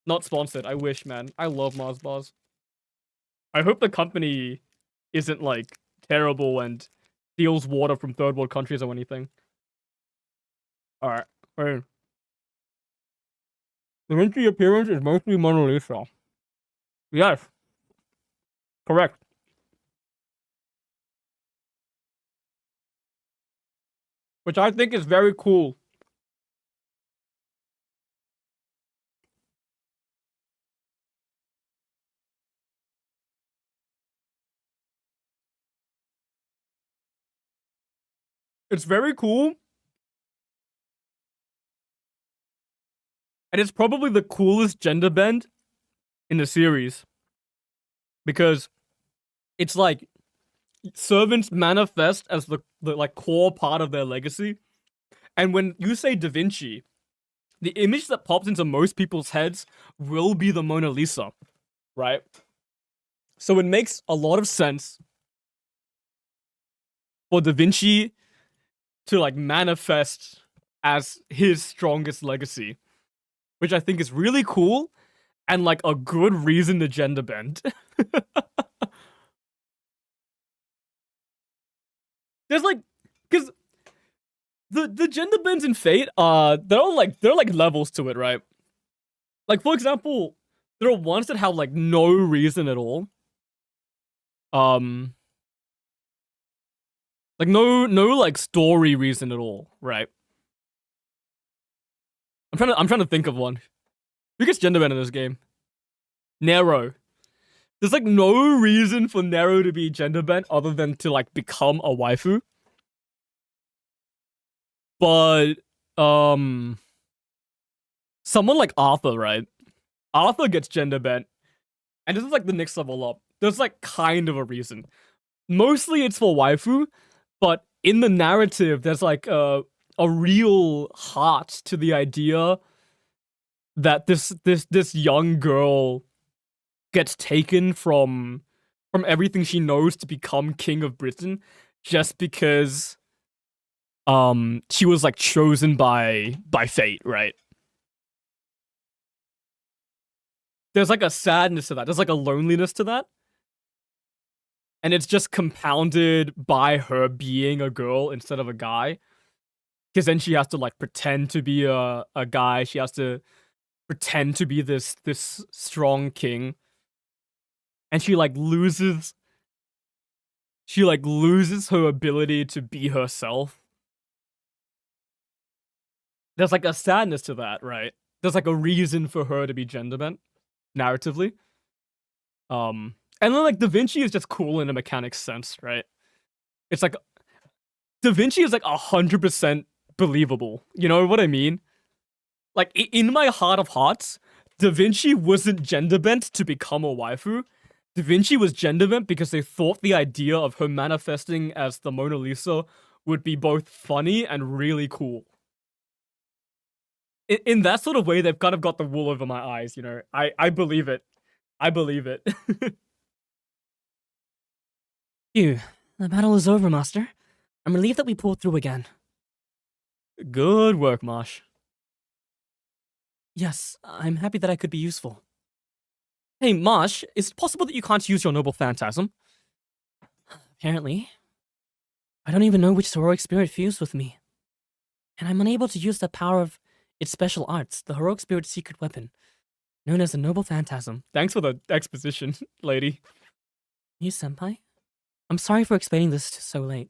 Not sponsored. I wish, man. I love Mars bars. I hope the company isn't, like, terrible and steals water from third world countries or anything. Alright. The Vinci appearance is mostly Mona Lisa. Yes. Correct. Which I think is very cool. It's very cool. And it's probably the coolest gender bend in the series. Because it's like servants manifest as the like core part of their legacy. And when you say Da Vinci, the image that pops into most people's heads will be the Mona Lisa, right? So it makes a lot of sense for Da Vinci to like manifest as his strongest legacy, which I think is really cool and like a good reason to gender bend. There's like, because the gender bends in Fate, they're like levels to it, right? Like, for example, there are ones that have like no reason at all. Like no like story reason at all, right? I'm trying to think of one. Who gets gender bent in this game? Nero. There's like no reason for Nero to be gender bent other than to like become a waifu. But someone like Arthur, right? Arthur gets gender bent. And this is like the next level up. There's like kind of a reason. Mostly it's for waifu, but in the narrative there's like a real heart to the idea that this young girl gets taken from everything she knows to become king of Britain just because she was like chosen by fate, right? There's like a sadness to that. There's like a loneliness to that. And it's just compounded by her being a girl instead of a guy. Because then she has to like pretend to be a guy. She has to pretend to be this strong king. And she loses her ability to be herself. There's like a sadness to that, right? There's like a reason for her to be gender bent, narratively. And then like Da Vinci is just cool in a mechanics sense, right? It's like Da Vinci is like 100% believable. You know what I mean? Like in my heart of hearts, Da Vinci wasn't gender bent to become a waifu. Da Vinci was gender bent because they thought the idea of her manifesting as the Mona Lisa would be both funny and really cool. In that sort of way, they've kind of got the wool over my eyes, you know. I believe it. I believe it. Phew, the battle is over, Master. I'm relieved that we pulled through again. Good work, Marsh. Yes, I'm happy that I could be useful. Hey, Marsh, is it possible that you can't use your noble phantasm? Apparently. I don't even know which heroic spirit fused with me. And I'm unable to use the power of its special arts, the heroic spirit's secret weapon, known as the noble phantasm. Thanks for the exposition, lady. You, senpai? I'm sorry for explaining this so late.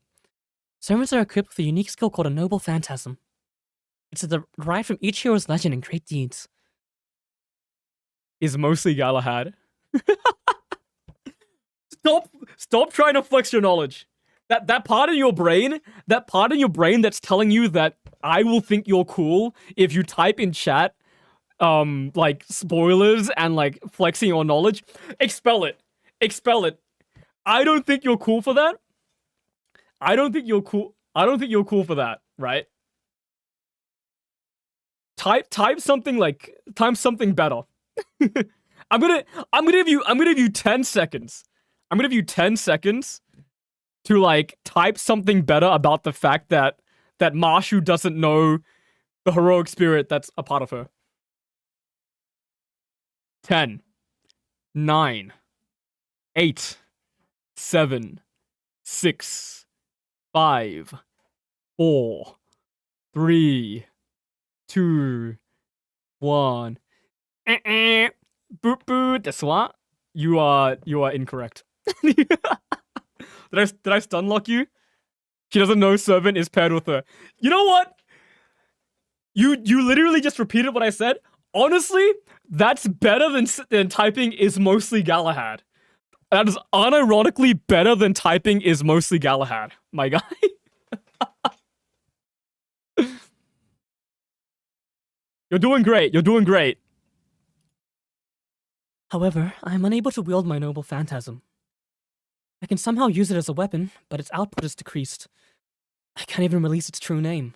Servants are equipped with a unique skill called a noble phantasm. It's derived from each hero's legend and great deeds. Is mostly Galahad. Stop trying to flex your knowledge. That part of your brain that's telling you that I will think you're cool if you type in chat like spoilers and like flexing your knowledge, expel it. I don't think you're cool for that. I don't think you're cool for that, right? Type something better. I'm gonna give you 10 seconds. I'm gonna give you 10 seconds to like type something better about the fact that Marshu doesn't know the heroic spirit that's a part of her. 10, 9, 8, 7, 6, 5, 4, 3, 2, 1. Boop boop. That's what. You are incorrect. Did I stun lock you? She doesn't know servant is paired with her. You know what? You literally just repeated what I said. Honestly, that's better than typing is mostly Galahad. That is unironically better than typing is mostly Galahad, my guy. You're doing great. However, I am unable to wield my noble phantasm. I can somehow use it as a weapon, but its output is decreased. I can't even release its true name.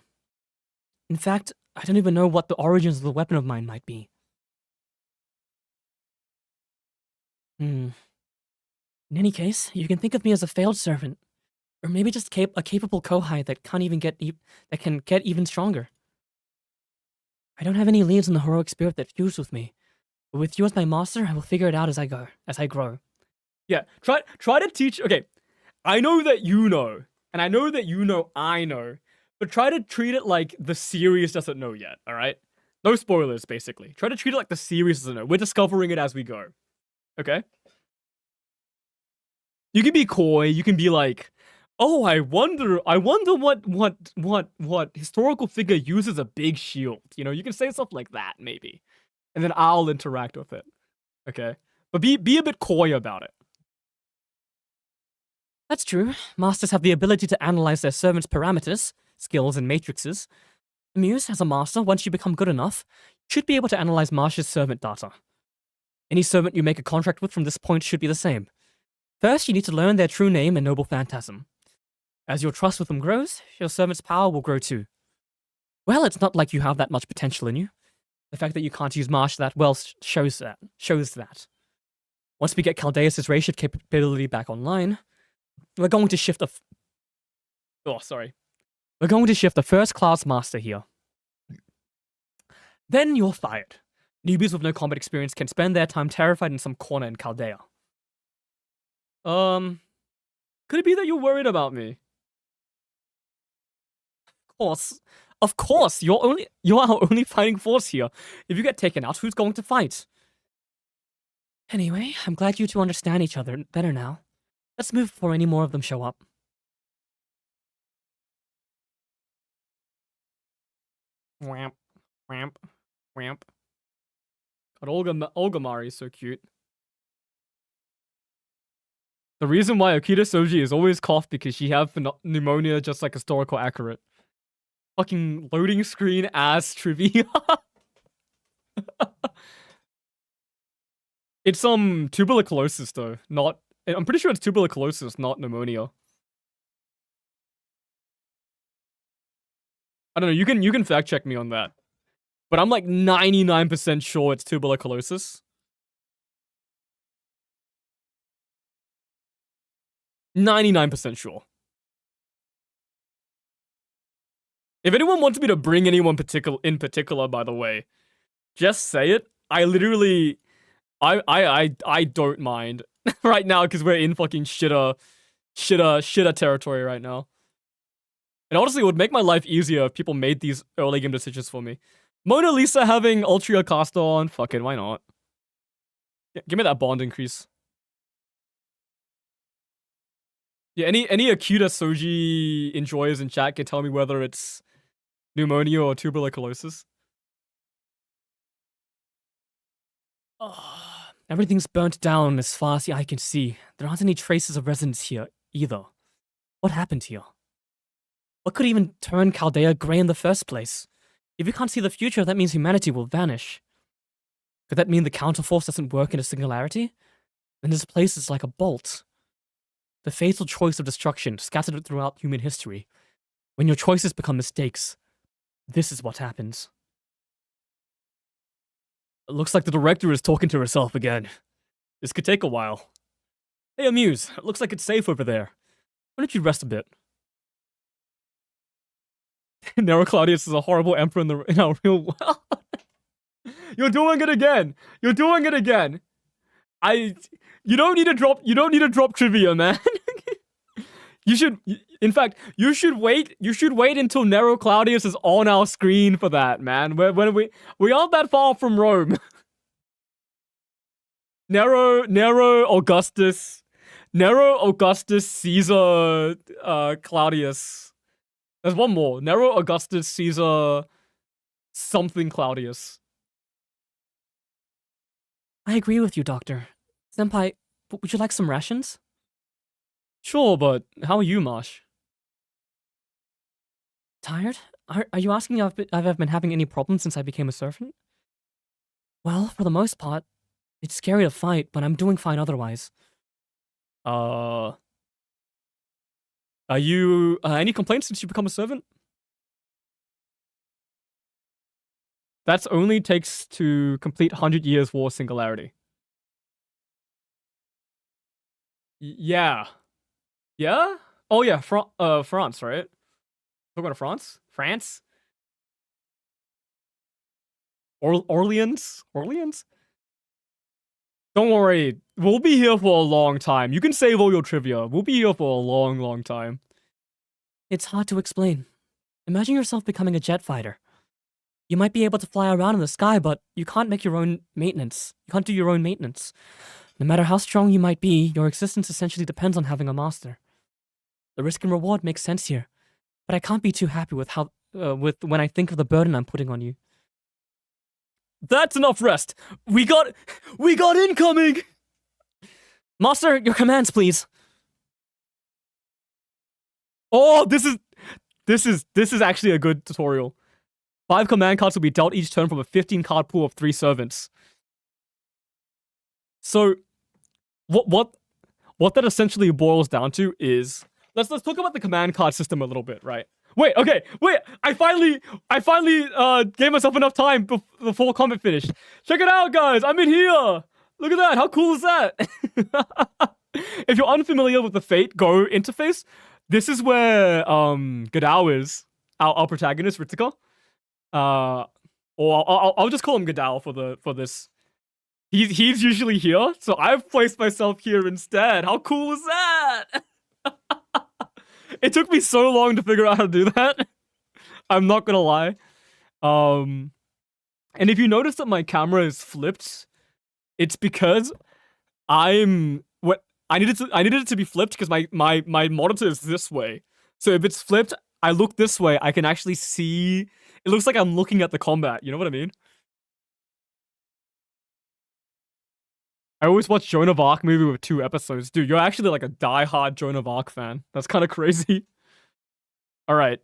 In fact, I don't even know what the origins of the weapon of mine might be. In any case, you can think of me as a failed servant, or maybe just a capable kohai that can get even stronger. I don't have any leads in the heroic spirit that fused with me, but with you as my master, I will figure it out as I grow. Yeah, try to teach. Okay, I know that you know, and I know that you know I know, but try to treat it like the series doesn't know yet. All right, no spoilers. Basically, try to treat it like the series doesn't know. We're discovering it as we go. Okay. You can be coy. You can be like, "Oh, I wonder what historical figure uses a big shield." You know, you can say stuff like that maybe, and then I'll interact with it. Okay, but be a bit coy about it. That's true. Masters have the ability to analyze their servants' parameters, skills, and matrices. Muse, as a master, once you become good enough, should be able to analyze Marsh's servant data. Any servant you make a contract with from this point should be the same. First, you need to learn their true name and noble phantasm. As your trust with them grows, your servant's power will grow too. Well, it's not like you have that much potential in you. The fact that you can't use Marsh that well shows that. Once we get Caldeus' racial capability back online, we're going to shift We're going to shift a first-class master here. Then you're fired. Newbies with no combat experience can spend their time terrified in some corner in Chaldea. Could it be that you're worried about me? Of course, you're our only fighting force here. If you get taken out, who's going to fight? Anyway, I'm glad you two understand each other better now. Let's move before any more of them show up. Wamp. God, Olga Mari is so cute. The reason why Akita Soji is always coughed because she have pneumonia just like historical accurate. Fucking loading screen ass trivia. It's tuberculosis though, not. I'm pretty sure it's tuberculosis, not pneumonia. I don't know. You can fact check me on that, but I'm like 99% sure it's tuberculosis. 99% sure. If anyone wants me to bring anyone in particular, by the way, just say it. I literally, I don't mind right now because we're in fucking shitter territory right now. And honestly, it would make my life easier if people made these early game decisions for me. Mona Lisa having Ultria Caster on, fucking why not? Yeah, give me that bond increase. Yeah, any Akuta Soji enjoyers in chat can tell me whether it's pneumonia or tuberculosis. Everything's burnt down as far as the eye can see. There aren't any traces of residents here, either. What happened here? What could even turn Chaldea grey in the first place? If you can't see the future, that means humanity will vanish. Could that mean the counterforce doesn't work in a singularity? Then this place is like a bolt. The fatal choice of destruction scattered throughout human history. When your choices become mistakes, this is what happens. It looks like the director is talking to herself again. This could take a while. Hey, Amuse, it looks like it's safe over there. Why don't you rest a bit? Nero Claudius is a horrible emperor in our real world. You're doing it again. You're doing it again. You don't need to drop trivia, man. You should, in fact, you should wait until Nero Claudius is on our screen for that, man. We aren't that far from Rome. Nero Augustus Caesar Claudius. There's one more. Nero Augustus Caesar something Claudius. I agree with you, Doctor. Senpai, would you like some rations? Sure, but how are you, Marsh? Tired? Are you asking if I've been having any problems since I became a servant? Well, for the most part, it's scary to fight, but I'm doing fine otherwise. Are you any complaints since you become a servant? That's only takes to complete 100 Years War Singularity. Yeah. Yeah? Oh yeah, France, right? We're going to France? France? Orleans? Don't worry, we'll be here for a long time. You can save all your trivia. We'll be here for a long, long time. It's hard to explain. Imagine yourself becoming a jet fighter. You might be able to fly around in the sky, but you can't make your own maintenance. You can't do your own maintenance. No matter how strong you might be, your existence essentially depends on having a master. The risk and reward makes sense here, but I can't be too happy with when I think of the burden I'm putting on you. That's enough rest. We got incoming. Master, your commands, please. Oh, this is actually a good tutorial. 5 command cards will be dealt each turn from a 15 card pool of 3 servants. So, what that essentially boils down to is let's talk about the command card system a little bit, right? Wait, I finally gave myself enough time before combat finished. Check it out, guys. I'm in here. Look at that. How cool is that? If you're unfamiliar with the Fate Go interface, this is where Gadao is, our protagonist, Ritsuka. Or I'll just call him Gadao for this. He's usually here, so I've placed myself here instead. How cool is that? It took me so long to figure out how to do that. I'm not gonna lie. And if you notice that my camera is flipped, it's because I needed it to be flipped because my monitor is this way. So if it's flipped, I look this way, I can actually see. It looks like I'm looking at the combat. You know what I mean? I always watch Joan of Arc movie with 2 episodes. Dude, you're actually like a die-hard Joan of Arc fan. That's kind of crazy. All right.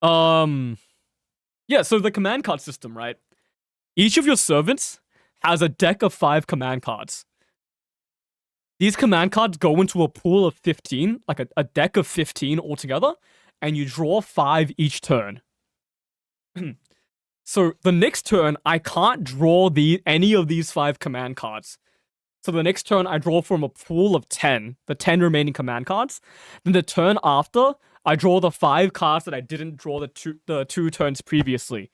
Yeah, so the command card system, right? Each of your servants has a deck of 5 command cards. These command cards go into a pool of 15, like a deck of 15 altogether, and you draw 5 each turn. So the next turn, I can't draw any of these 5 command cards. So the next turn, I draw from a pool of 10, the 10 remaining command cards. Then the turn after, I draw the 5 cards that I didn't draw the two turns previously.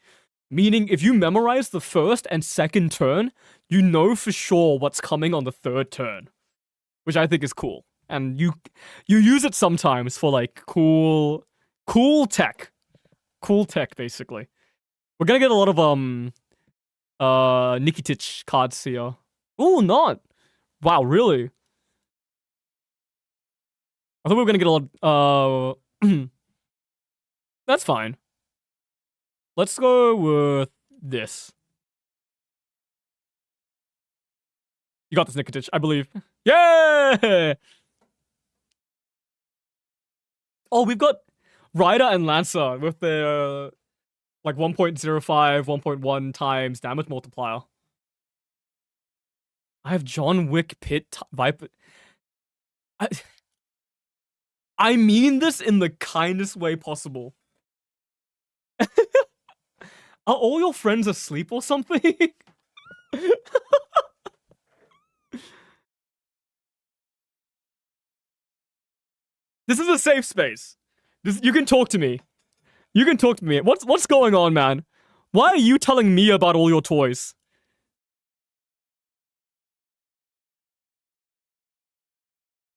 Meaning, if you memorize the first and second turn, you know for sure what's coming on the third turn. Which I think is cool. And you use it sometimes for, like, cool tech. Cool tech, basically. We're gonna get a lot of, Nikitich cards here. Ooh, not! Wow, really? I thought we were gonna get a lot, that's fine. Let's go with this. You got this, Nikitich, I believe. Yeah! Oh, we've got Ryder and Lancer with their, like, 1.05, 1.1 times damage multiplier. I have John Wick Pit Viper. I mean this in the kindest way possible. Are all your friends asleep or something? This is a safe space. You can talk to me. You can talk to me. What's going on, man? Why are you telling me about all your toys?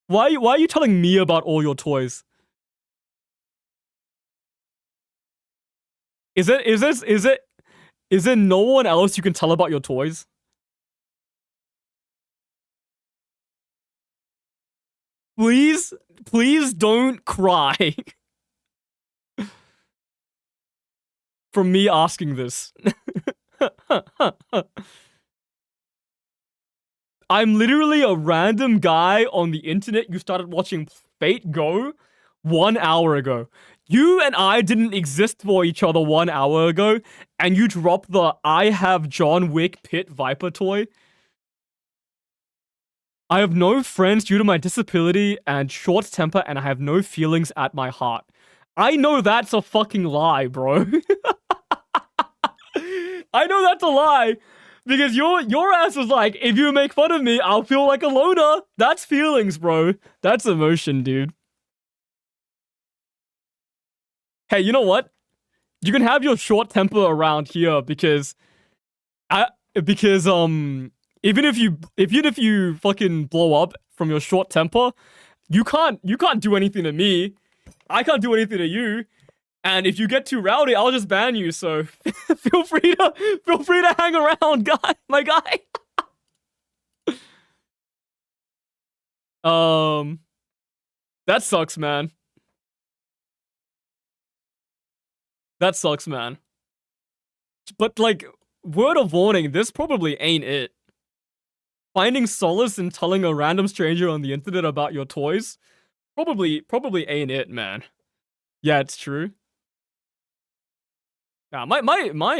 Why are you telling me about all your toys? Is there no one else you can tell about your toys? Please don't cry. From me asking this. I'm literally a random guy on the internet. You started watching Fate Go 1 hour ago. You and I didn't exist for each other 1 hour ago, and you dropped the I have John Wick Pit Viper toy. I have no friends due to my disability and short temper, and I have no feelings at my heart. I know that's a fucking lie, bro. I know that's a lie. Because your ass was like, if you make fun of me, I'll feel like a loner. That's feelings, bro. That's emotion, dude. Hey, you know what? You can have your short temper around here because even if you fucking blow up from your short temper, you can't do anything to me. I can't do anything to you. And if you get too rowdy, I'll just ban you. So feel free to hang around, my guy. That sucks, man. That sucks, man. But, like, word of warning, this probably ain't it. Finding solace in telling a random stranger on the internet about your toys probably ain't it, man. Yeah, it's true. Nah, my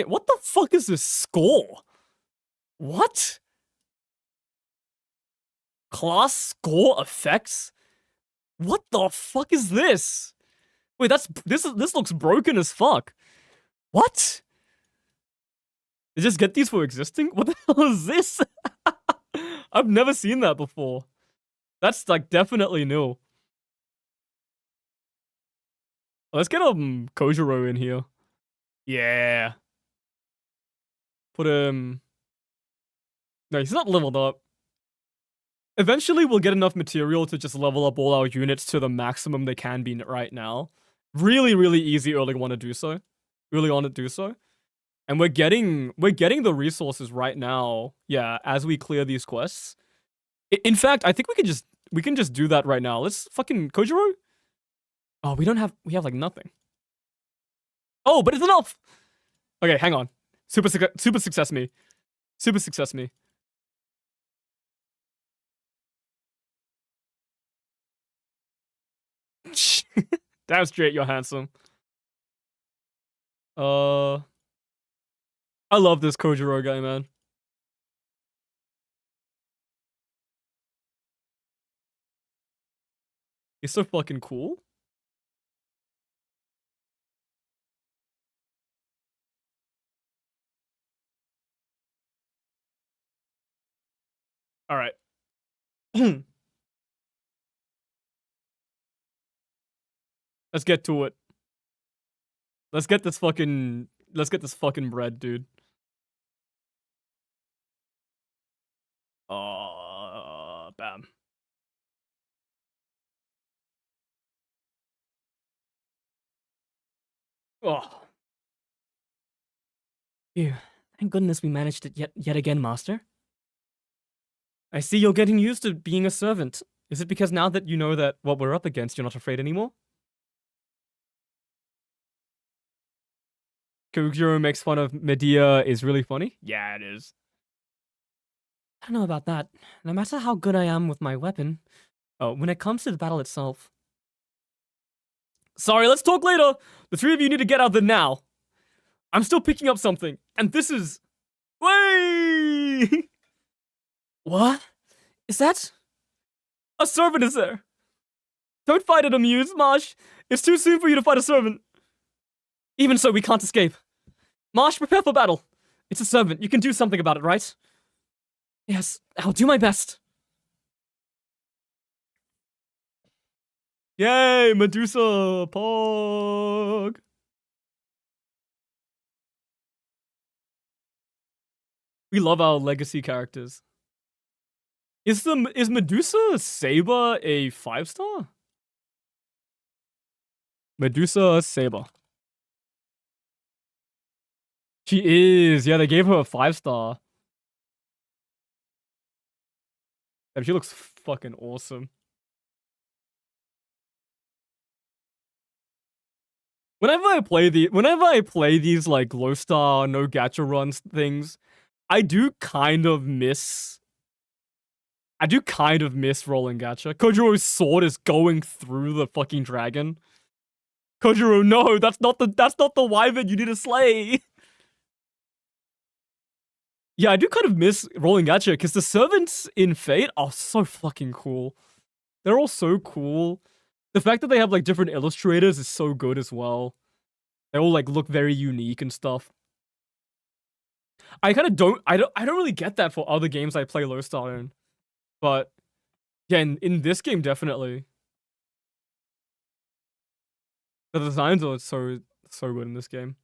what the fuck is this score? What? Class score effects? What the fuck is this? Wait, this looks broken as fuck. What? They just get these for existing? What the hell is this? I've never seen that before. That's, like, definitely new. Let's get Kojiro in here. Yeah. Put him... No, he's not leveled up. Eventually, we'll get enough material to just level up all our units to the maximum they can be right now. Really, really easy early on to do so. Really on to do so. And we're getting the resources right now, yeah, as we clear these quests. In fact, I think we can just do that right now. Let's fucking Kojiro? Oh, we have like nothing. Oh, but it's enough! Okay, hang on. Super success me. Super success me. Damn straight, you're handsome. I love this Kojiro guy, man. He's so fucking cool. All right. Let's get to it. Let's get this fucking bread, dude. Bam. Oh. Phew. Thank goodness we managed it yet again, Master. I see you're getting used to being a servant. Is it because now that you know that what we're up against, you're not afraid anymore? Kojiro makes fun of Medea is really funny. Yeah, it is. I don't know about that. No matter how good I am with my weapon, when it comes to the battle itself... Sorry, let's talk later. The three of you need to get out there now. I'm still picking up something, and this is... Way! What? Is that... A servant is there. Don't fight it, Amuse, Marsh. It's too soon for you to fight a servant. Even so, we can't escape. Marsh, prepare for battle. It's a servant. You can do something about it, right? Yes, I'll do my best. Yay, Medusa, Pog. We love our legacy characters. Is Medusa Saber a 5-star? Medusa Saber. She is. Yeah, they gave her a 5-star. And she looks fucking awesome. Whenever I play these like low star no gacha runs things, I do kind of miss rolling gacha. Kojiro's sword is going through the fucking dragon. Kojiro, no, that's not the wyvern you need to slay. Yeah, I do kind of miss rolling gacha because the servants in Fate are so fucking cool. They're all so cool. The fact that they have like different illustrators is so good as well. They all like look very unique and stuff. I don't really get that for other games I play low star in. But yeah, in this game definitely. The designs are so good in this game.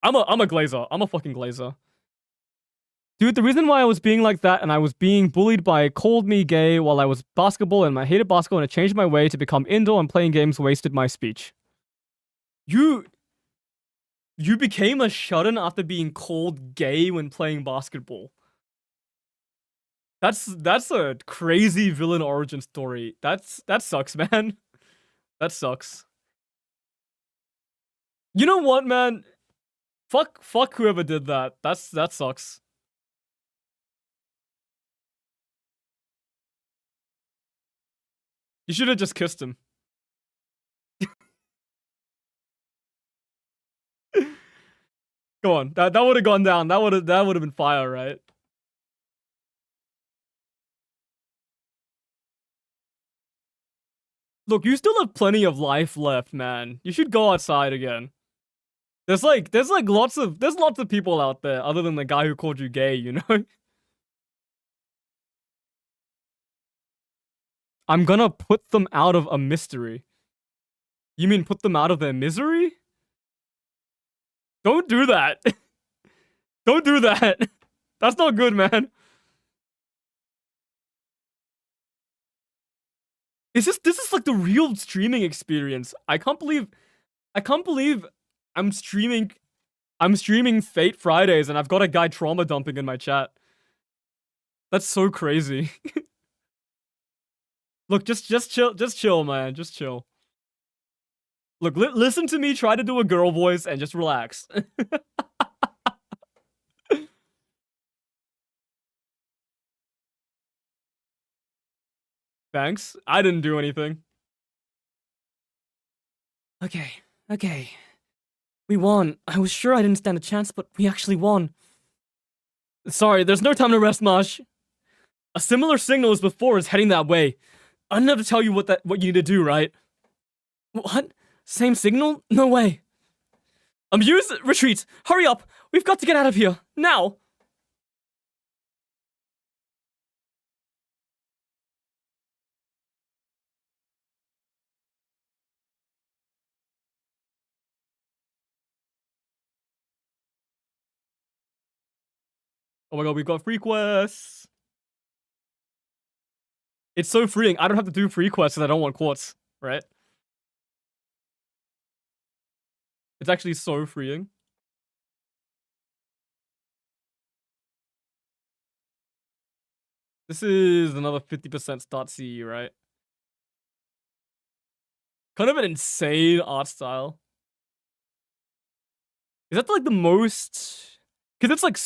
I'm a glazer. I'm a fucking glazer. Dude, the reason why I was being like that and I was being bullied by called me gay while I was basketball and I hated basketball and I changed my way to become indoor and playing games wasted my speech. You became a shut-in after being called gay when playing basketball. That's a crazy villain origin story. That sucks, man. That sucks. You know what, man? Fuck whoever did that. That sucks. You should have just kissed him. Go on. That would have gone down. That would have been fire, right? Look, you still have plenty of life left, man. You should go outside again. There's lots of people out there other than the guy who called you gay, you know? I'm gonna put them out of a mystery. You mean put them out of their misery? Don't do that. Don't do that. That's not good, man. This is like the real streaming experience. I can't believe I'm streaming Fate Fridays and I've got a guy trauma dumping in my chat. That's so crazy. Look, just chill, man. Just chill. Look, listen to me try to do a girl voice and just relax. Thanks. I didn't do anything. Okay. We won. I was sure I didn't stand a chance, but we actually won. Sorry, there's no time to rest, Marsh. A similar signal as before is heading that way. I never tell you what you need to do, right? What? Same signal? No way. Use retreat. Hurry up. We've got to get out of here now. Oh my god, we've got free quests. It's so freeing. I don't have to do free quests because I don't want quartz, right? It's actually so freeing. This is another 50% start CE, right? Kind of an insane art style. Is that like the most... Because it's like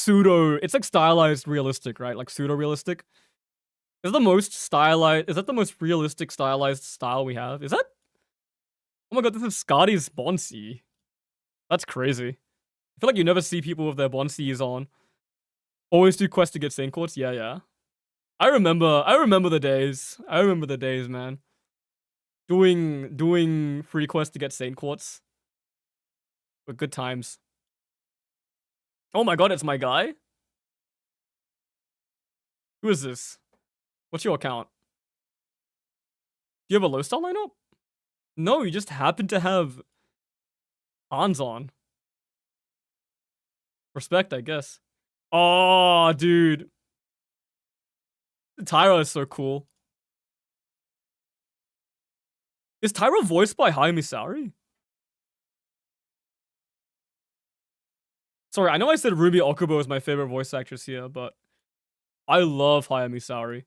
it's like stylized realistic, right? Like pseudo-realistic. Is that the most stylized... Is that the most realistic stylized style we have? Is that... Oh my god, this is Scotty's Bonsi. That's crazy. I feel like you never see people with their Bonsis on. Always do quests to get Saint Quartz? Yeah, yeah. I remember the days. I remember the days, man. Doing free quests to get Saint Quartz. But good times. Oh my god, it's my guy? Who is this? What's your account? Do you have a low star lineup? No, you just happen to have Hans on. Respect, I guess. Oh, dude. Tyra is so cool. Is Tyra voiced by Hayami Saori? Sorry, I know I said Ruby Okubo is my favorite voice actress here, but I love Hayami Saori.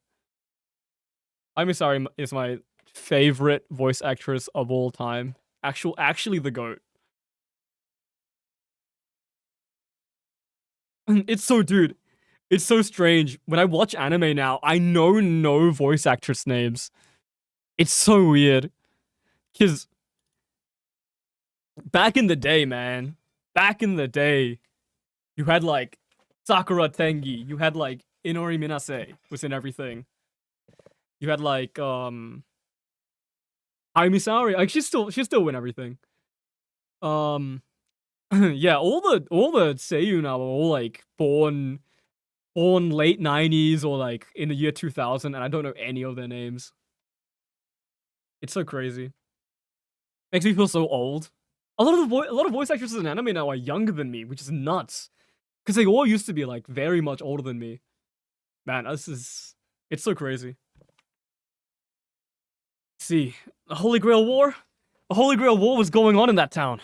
Hayami Saori is my favorite voice actress of all time. Actually the GOAT. It's so, dude. It's so strange. When I watch anime now, I know no voice actress names. It's so weird. Because back in the day, man. Back in the day, you had like Sakura Tengi. You had like Inori Minase was in everything. You had like Hayami Saori. Like she's still in everything. Yeah, all the Seiyu now are all like born late 90s or like in the year 2000, and I don't know any of their names. It's so crazy. Makes me feel so old. A lot of voice actresses in anime now are younger than me, which is nuts. Because they all used to be like very much older than me. Man, it's so crazy. See, a Holy Grail War? A Holy Grail War was going on in that town.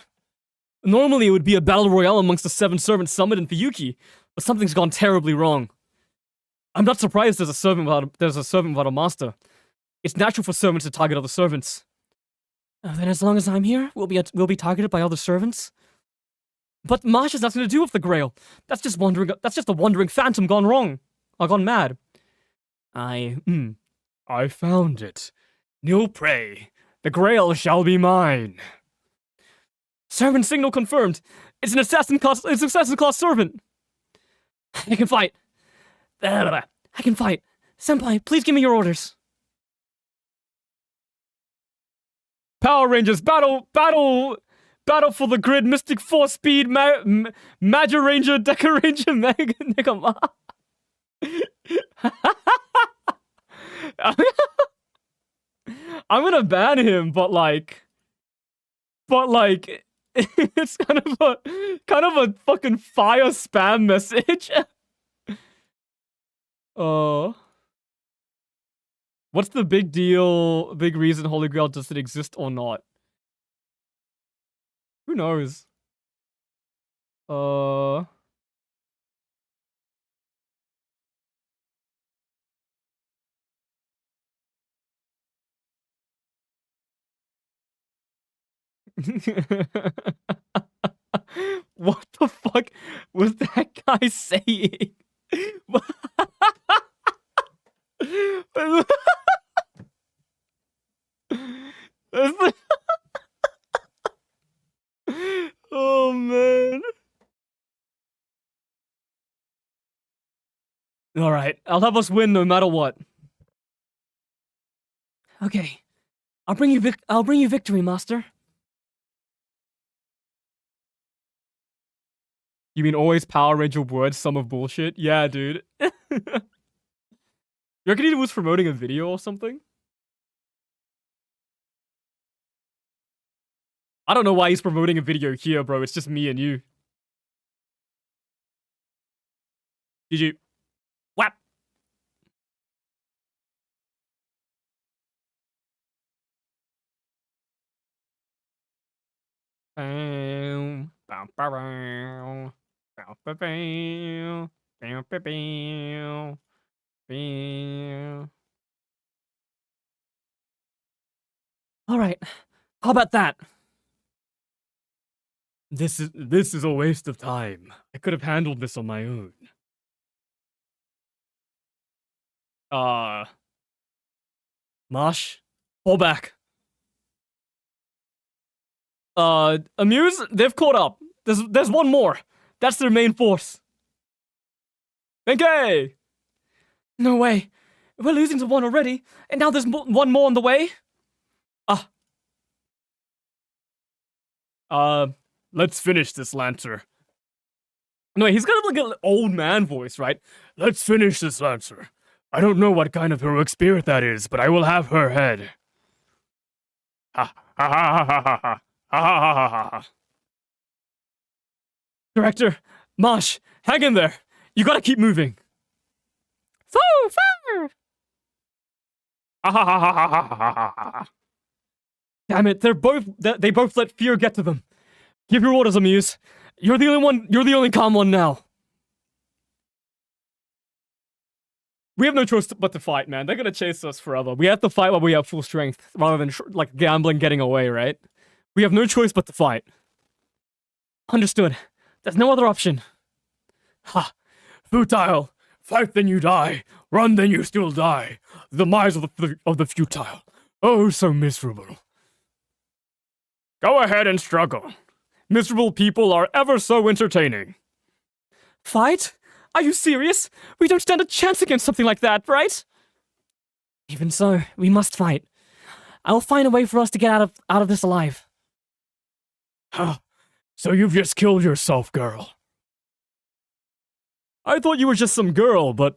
Normally it would be a battle royale amongst the 7 servants summoned in Fuyuki, but something's gone terribly wrong. I'm not surprised there's a servant without a master. It's natural for servants to target other servants. Then as long as I'm here, we'll be targeted by other servants? But Marsh has nothing to do with the Grail. That's just a wandering phantom gone wrong. Or gone mad. I found it. New prey. The Grail shall be mine. Servant signal confirmed. It's an assassin class servant. I can fight. I can fight. Senpai, please give me your orders. Power Rangers, battle for the grid, Mystic Force Speed, Magic Ranger, Deca Ranger, Mega Nigama. I'm gonna ban him, but like, it's kind of a fucking fire spam message. What's the big reason Holy Grail doesn't exist or not? Who knows? What the fuck was that guy saying? Oh man. Alright, I'll have us win no matter what. Okay. I'll bring you victory, master. You mean always Power Ranger words, some of bullshit? Yeah, dude. You reckon he was promoting a video or something? I don't know why he's promoting a video here, bro. It's just me and you. GG. Whap. Bow, bow, bow, bow. Bow, bow, bow. Bow, bow, bow. Bow. All right. How about that? This is a waste of time. I could have handled this on my own. Mosh, pull back. Amuse, they've caught up. There's one more. That's their main force. Benkei! No way. We're losing to one already, and now there's one more on the way? Let's finish this, Lancer. No, he's got like an old man voice, right? Let's finish this, Lancer. I don't know what kind of heroic spirit that is, but I will have her head. Ha ha ha ha ha ha ha ha ha ha. Director, Mosh, hang in there. You gotta keep moving. Forward! Ha ha ha ha ha ha ha ha. Damn it! They both let fear get to them. Give your orders, Amuse. You're the only one. You're the only calm one now. We have no choice but to fight, man. They're gonna chase us forever. We have to fight while we have full strength, rather than like gambling, getting away. Right? We have no choice but to fight. Understood. There's no other option. Ha! Futile. Fight, then you die. Run, then you still die. The demise of the futile. Oh, so miserable. Go ahead and struggle. Miserable people are ever so entertaining. Fight? Are you serious? We don't stand a chance against something like that, right? Even so, we must fight. I will find a way for us to get out of this alive. Huh. So you've just killed yourself, girl. I thought you were just some girl, but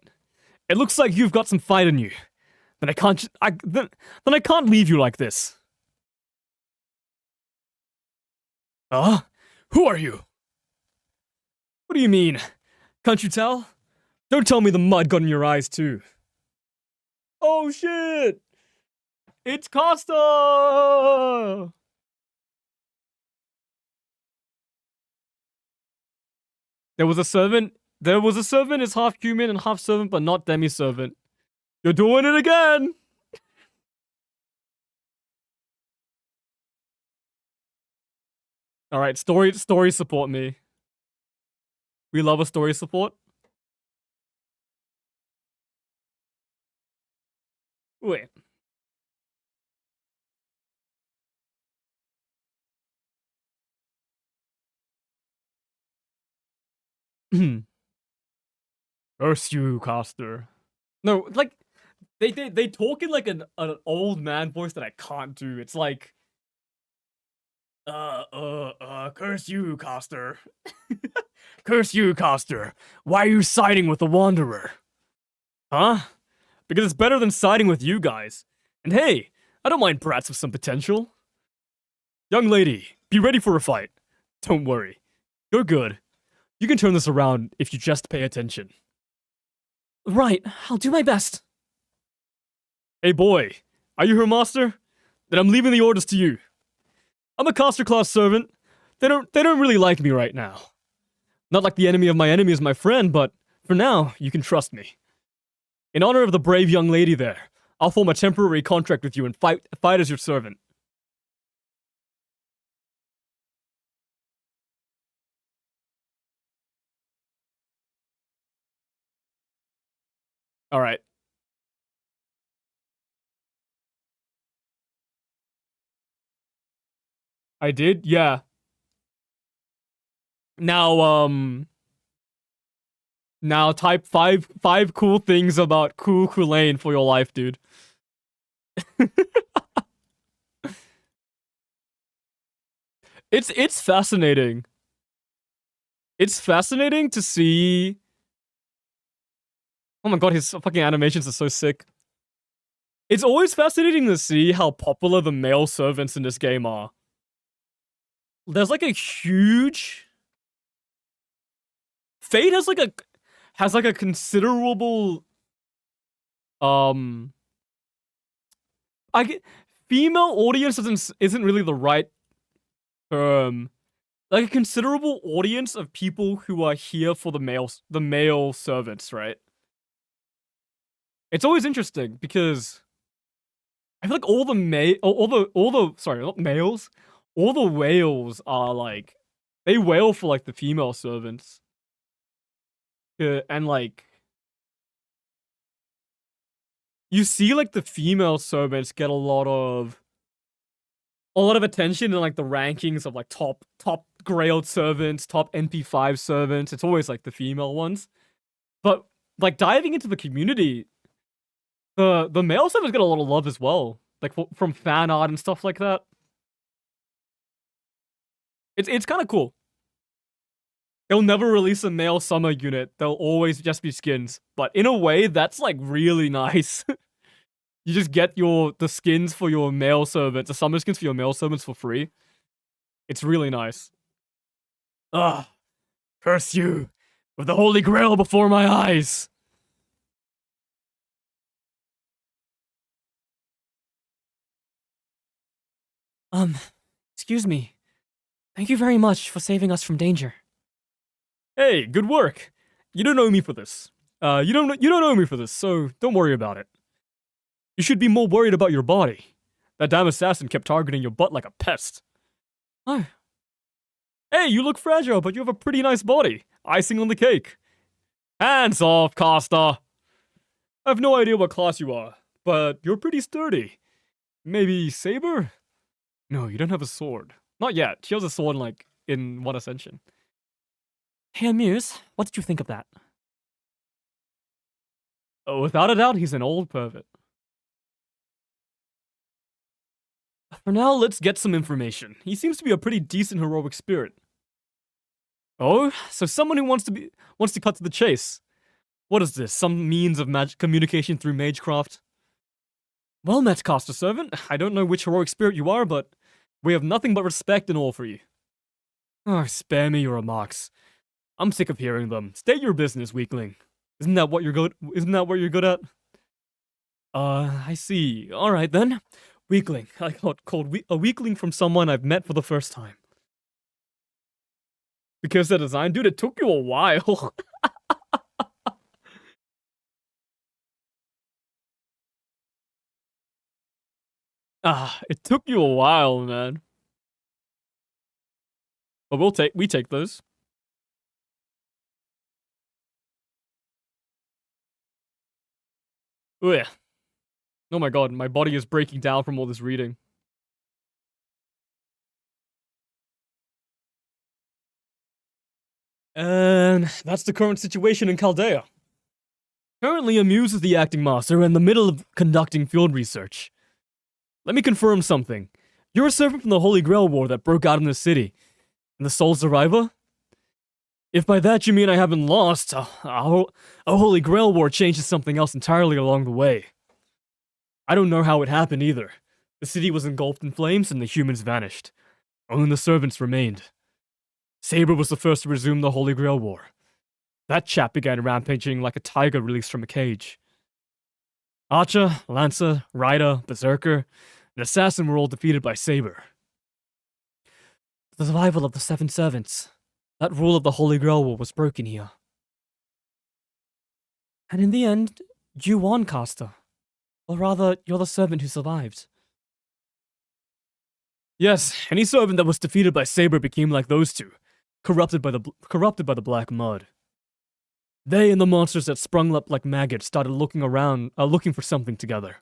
it looks like you've got some fight in you. Then I can't leave you like this. Huh? Who are you? What do you mean? Can't you tell? Don't tell me the mud got in your eyes too. Oh shit! It's Costa! There was a servant is half human and half servant, but not demi-servant. You're doing it again! Alright, story support me. We love a story support. Wait. Curse you, Coster. No, like they talk in like an old man voice that I can't do. It's like curse you, Coster. Curse you, Coster. Why are you siding with the Wanderer? Huh? Because it's better than siding with you guys. And hey, I don't mind brats with some potential. Young lady, be ready for a fight. Don't worry. You're good. You can turn this around if you just pay attention. Right, I'll do my best. Hey boy, are you her master? Then I'm leaving the orders to you. I'm a Coster class servant. They don't really like me right now. Not like the enemy of my enemy is my friend, but for now, you can trust me. In honor of the brave young lady there, I'll form a temporary contract with you and fight as your servant. Alright. I did? Yeah. Now type five cool things about Kulain for your life, dude. It's fascinating. It's fascinating to see. Oh my god, his fucking animations are so sick. It's always fascinating to see how popular the male servants in this game are. There's like a huge. Fate has like a considerable I get female audience isn't really the right term. Like a considerable audience of people who are here for the male servants, right? It's always interesting because I feel like all the sorry, not males, all the whales are like they wail for like the female servants. And like you see like the female servants get a lot of attention in like the rankings of like top Grailed servants, top NP5 servants. It's always like the female ones. But like diving into the community, the male servants get a lot of love as well. Like from fan art and stuff like that. It's kind of cool. They'll never release a male summer unit. They'll always just be skins. But in a way, that's like really nice. You just get the skins for your male servants, the summer skins for your male servants for free. It's really nice. Ugh. Curse you, with the Holy Grail before my eyes. Excuse me. Thank you very much for saving us from danger. Hey, good work. You don't owe me for this. You don't owe me for this, so don't worry about it. You should be more worried about your body. That damn assassin kept targeting your butt like a pest. Oh. Hey, you look fragile, but you have a pretty nice body. Icing on the cake. Hands off, Costa. I have no idea what class you are, but you're pretty sturdy. Maybe Saber? No, you don't have a sword. Not yet. She has a sword in One Ascension. Hey, Amuse, what did you think of that? Oh, without a doubt, he's an old pervert. For now, let's get some information. He seems to be a pretty decent heroic spirit. Oh, so someone who wants to cut to the chase. What is this? Some means of communication through magecraft? Well met, Caster Servant. I don't know which heroic spirit you are, but we have nothing but respect and all for you. Oh, spare me your remarks. I'm sick of hearing them. State your business, weakling. Isn't that what you're good at? I see. All right then. Weakling. I got called a weakling from someone I've met for the first time. Because the design, dude, it took you a while. It took you a while, man. But we take those. Oh yeah. Oh my god, my body is breaking down from all this reading. And that's the current situation in Chaldea. Currently, Amuse is the acting master in the middle of conducting field research. Let me confirm something. You're a servant from the Holy Grail War that broke out in the city. And the sole survivor? If by that you mean I haven't lost, a Holy Grail War changes something else entirely along the way. I don't know how it happened either. The city was engulfed in flames and the humans vanished. Only the servants remained. Saber was the first to resume the Holy Grail War. That chap began rampaging like a tiger released from a cage. Archer, Lancer, Rider, Berserker, and Assassin were all defeated by Saber. The survival of the Seven Servants. That rule of the Holy Grail War was broken here. And in the end, you won, Caster. Or rather, you're the servant who survived. Yes, any servant that was defeated by Saber became like those two, corrupted by the black mud. They and the monsters that sprung up like maggots started looking for something together.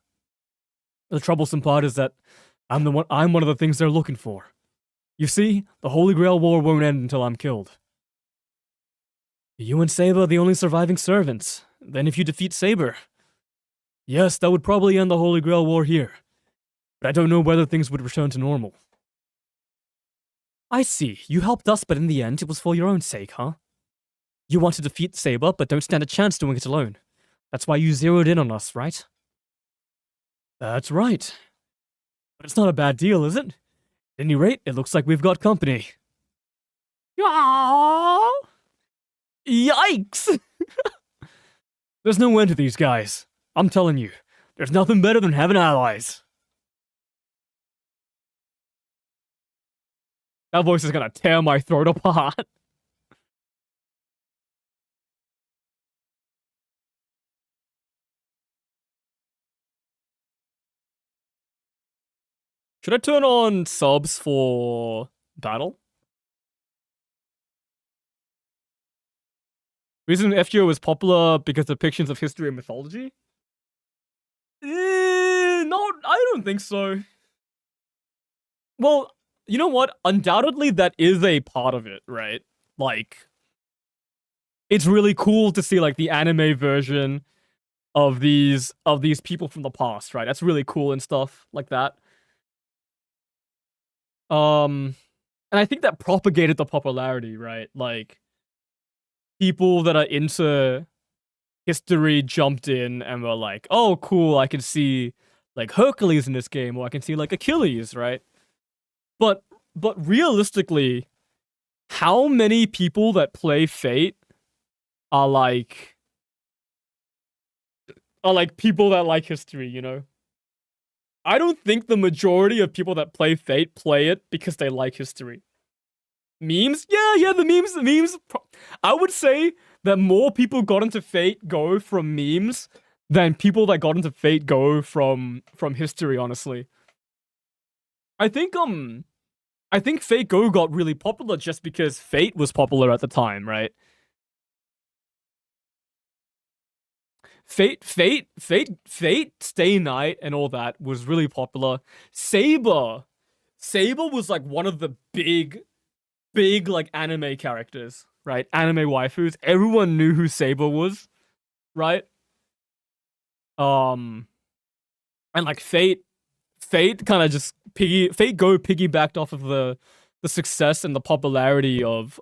The troublesome part is that I'm one of the things they're looking for. You see, the Holy Grail War won't end until I'm killed. You and Saber are the only surviving servants. Then if you defeat Saber, Yes, that would probably end the Holy Grail War here. But I don't know whether things would return to normal. I see. You helped us, but in the end, it was for your own sake, huh? You want to defeat Saber, but don't stand a chance doing it alone. That's why you zeroed in on us, right? That's right. But it's not a bad deal, is it? At any rate, it looks like we've got company. Aww. Yikes! There's no end to these guys. I'm telling you, there's nothing better than having allies. That voice is gonna tear my throat apart. Should I turn on subs for battle? Reason FGO was popular because of depictions of history and mythology? No, I don't think so. Well, you know what? Undoubtedly, that is a part of it, right? Like, it's really cool to see like the anime version of these people from the past, right? That's really cool and stuff like that. And I think that propagated the popularity, right? Like, people that are into history jumped in and were like, oh, cool, I can see, like, Hercules in this game, or I can see, like, Achilles, right? But realistically, how many people that play Fate are people that like history, you know? I don't think the majority of people that play Fate play it because they like history. Memes? Yeah, the memes. I would say that more people got into Fate go from memes than people that got into Fate go from history, honestly. I think Fate Go got really popular just because Fate was popular at the time, right? Fate, Stay Night, and all that was really popular. Saber was like one of the big like anime characters, right? Anime waifus. Everyone knew who Saber was, right? And like Fate kind of just Fate Go piggybacked off of the success and the popularity of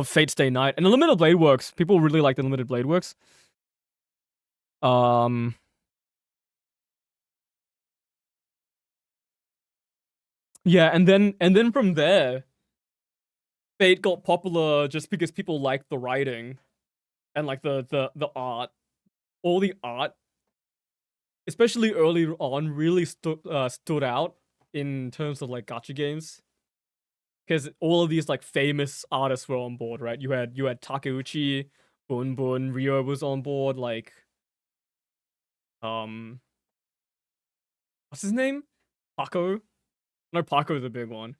Fate Stay Night. And Unlimited Blade Works. People really liked Unlimited Blade Works. Yeah, and then from there, Fate got popular just because people liked the writing and like the art. All the art, especially early on, really stood out in terms of like gacha games. Because all of these like famous artists were on board, right? You had Takeuchi, Bun, Ryo was on board, like what's his name? Paco? No, Paco's a big one.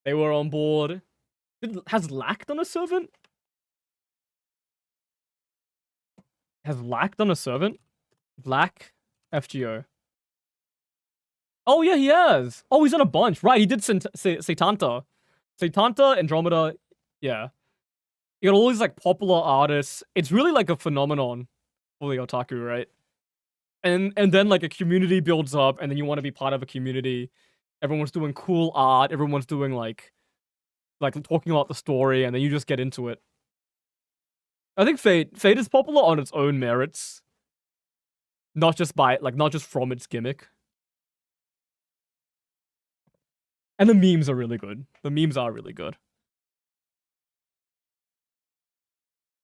They were on board. Has Lack done a servant? Has Lack done a servant? Black FGO. Oh yeah, he has. Oh, he's done a bunch. Right, he did Satanta. Satanta, Andromeda. Yeah. You got all these like popular artists. It's really like a phenomenon for the otaku, right? And then like a community builds up, and then you want to be part of a community. Everyone's doing cool art. Everyone's doing like talking about the story, and then you just get into it. I think Fate is popular on its own merits, not just from its gimmick. And the memes are really good. The memes are really good.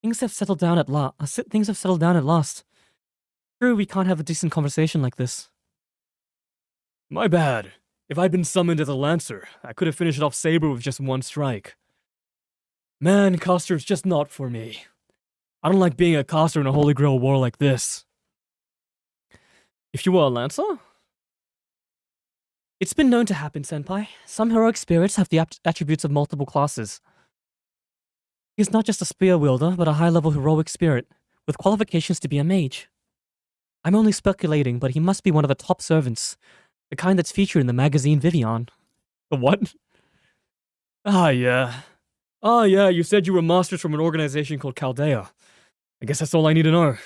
Things have settled down at last. True, we can't have a decent conversation like this. My bad. If I'd been summoned as a Lancer, I could have finished off Saber with just one strike. Man, caster's just not for me. I don't like being a caster in a Holy Grail war like this. If you were a Lancer? It's been known to happen, Senpai. Some heroic spirits have the attributes of multiple classes. He's not just a spear wielder, but a high-level heroic spirit, with qualifications to be a mage. I'm only speculating, but he must be one of the top servants, the kind that's featured in the magazine Vivian. The what? Ah, yeah, you said you were masters from an organization called Chaldea. I guess that's all I need to know.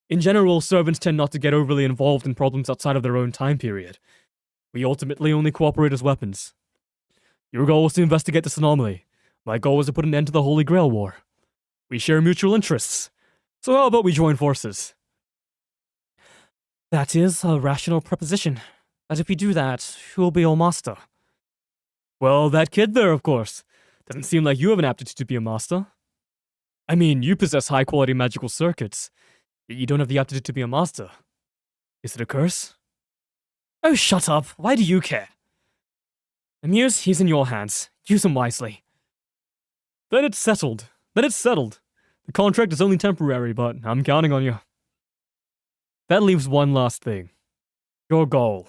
In general, servants tend not to get overly involved in problems outside of their own time period. We ultimately only cooperate as weapons. Your goal was to investigate this anomaly. My goal was to put an end to the Holy Grail War. We share mutual interests. So how about we join forces? That is a rational proposition. But if we do that, who will be your master? Well, that kid there, of course. Doesn't seem like you have an aptitude to be a master. I mean, you possess high-quality magical circuits, yet you don't have the aptitude to be a master. Is it a curse? Oh, shut up. Why do you care? Amuse, he's in your hands. Use him wisely. Then it's settled. The contract is only temporary, but I'm counting on you. That leaves one last thing. Your goal.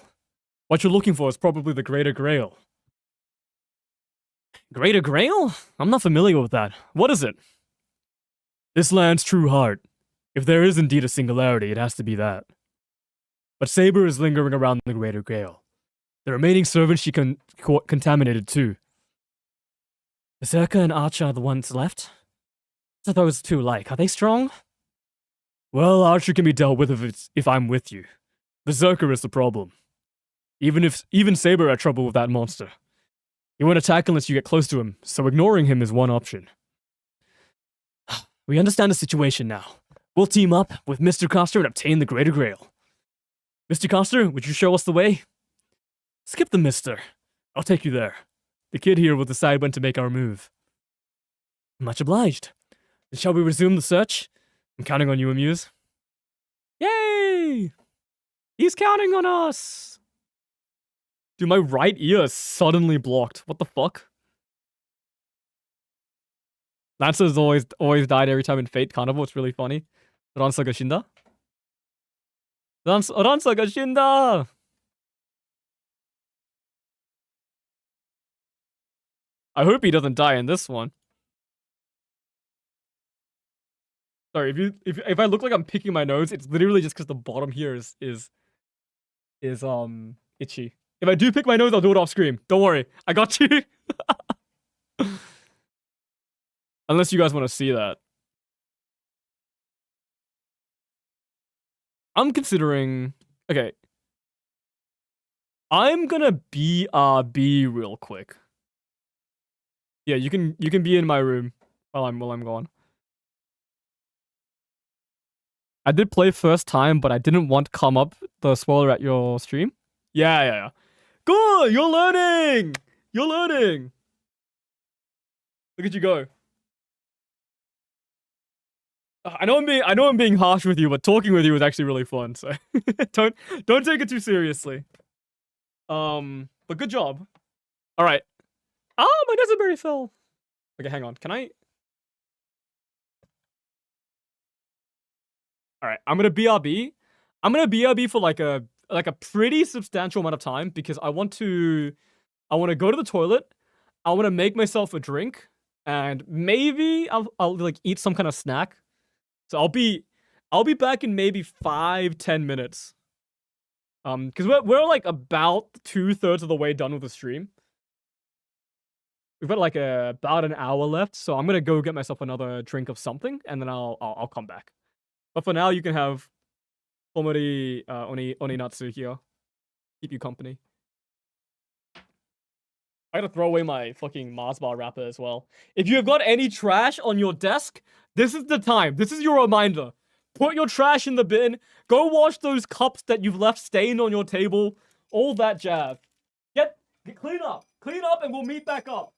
What you're looking for is probably the Greater Grail. Greater Grail? I'm not familiar with that. What is it? This land's true heart. If there is indeed a singularity, it has to be that. But Saber is lingering around the Greater Grail. The remaining servants she contaminated too. Berserker and Archer are the ones left? What are those two like? Are they strong? Well, Archer can be dealt with if I'm with you. Berserker is the problem. Even Saber had trouble with that monster. He won't attack unless you get close to him, so ignoring him is one option. We understand the situation now. We'll team up with Mr. Coster and obtain the Greater Grail. Mr. Coster, would you show us the way? Skip the mister. I'll take you there. The kid here will decide when to make our move. Much obliged. Then shall we resume the search? I'm counting on you, Amuse. Yay! He's counting on us! Dude, my right ear is suddenly blocked. What the fuck? Lancer's always died every time in Fate Carnival. It's really funny. Ransa ga shinda? Ransa ga shinda! I hope he doesn't die in this one. Sorry, if I look like I'm picking my nose, it's literally just because the bottom here is itchy. If I do pick my nose, I'll do it off screen. Don't worry, I got you. Unless you guys want to see that. I'm considering. Okay. I'm gonna BRB real quick. Yeah, you can be in my room while I'm gone. I did play first time, but I didn't want to come up the spoiler at your stream. Yeah. Good, you're learning. Look at you go. I know I'm being harsh with you, but talking with you is actually really fun. So don't take it too seriously. But good job. All right. Oh, my Nezaberry fell. Okay, hang on. Can I? All right, I'm gonna BRB. I'm gonna BRB for like a pretty substantial amount of time because I want to go to the toilet. I want to make myself a drink, and maybe I'll like eat some kind of snack. So I'll be back in maybe 5-10 minutes. Because we're like about 2/3 of the way done with the stream. We've got like about an hour left, so I'm gonna go get myself another drink of something, and then I'll come back. But for now, you can have Omori Oninatsu here. Keep you company. I gotta throw away my fucking Mars bar wrapper as well. If you have got any trash on your desk, this is the time. This is your reminder. Put your trash in the bin. Go wash those cups that you've left stained on your table. All that jazz. Clean up, and we'll meet back up.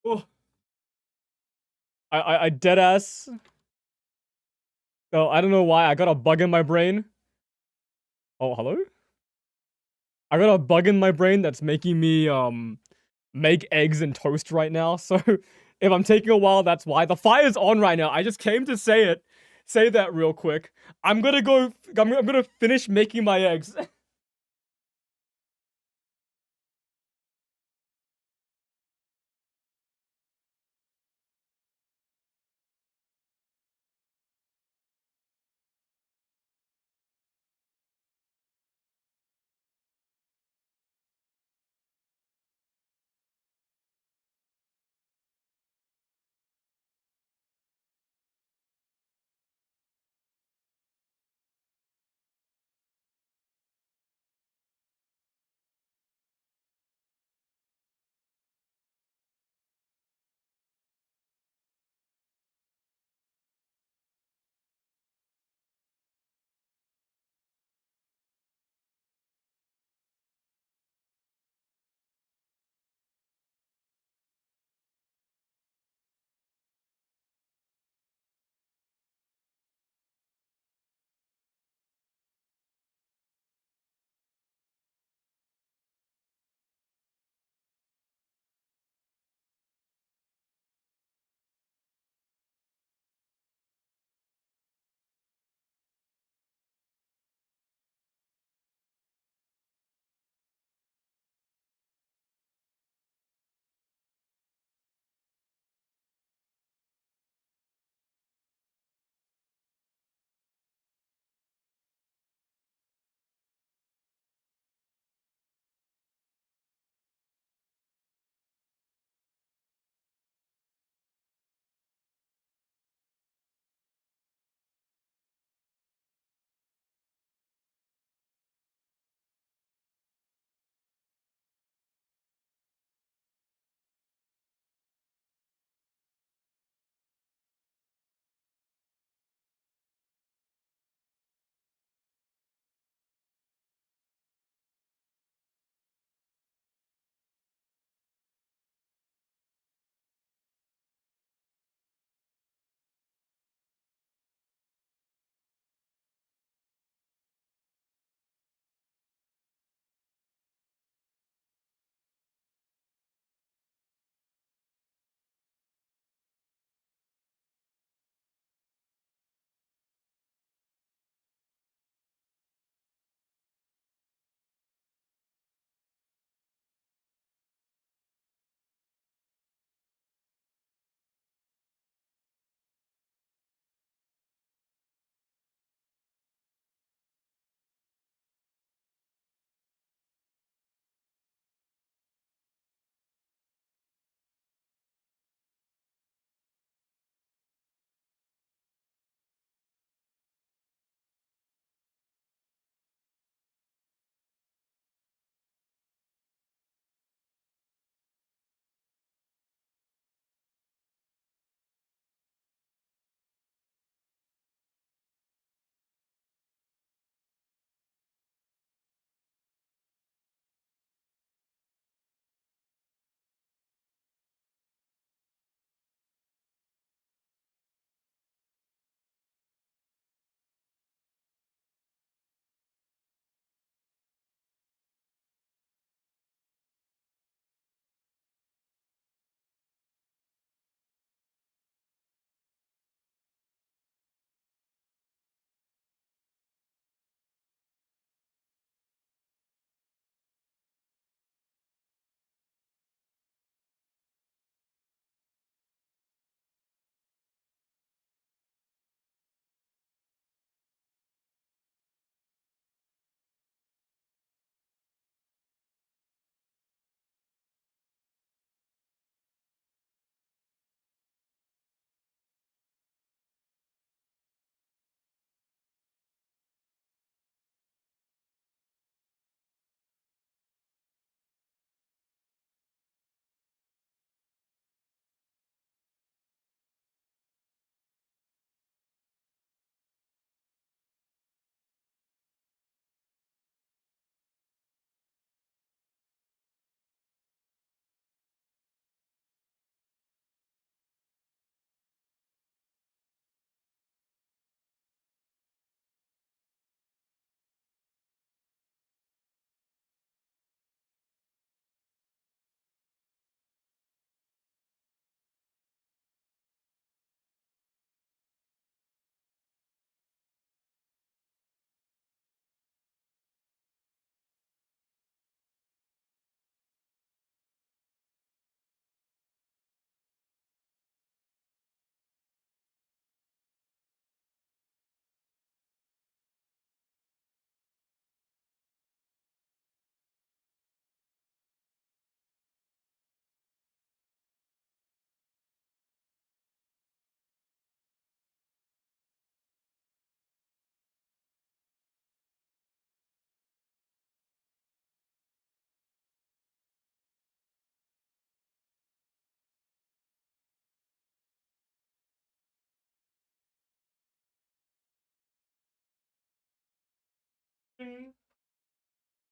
Oh. I dead ass. Oh, I don't know why. I got a bug in my brain. Oh, hello? I got a bug in my brain that's making me make eggs and toast right now. So if I'm taking a while, that's why. The fire's on right now. I just came to say it. Say that real quick. I'm gonna finish making my eggs.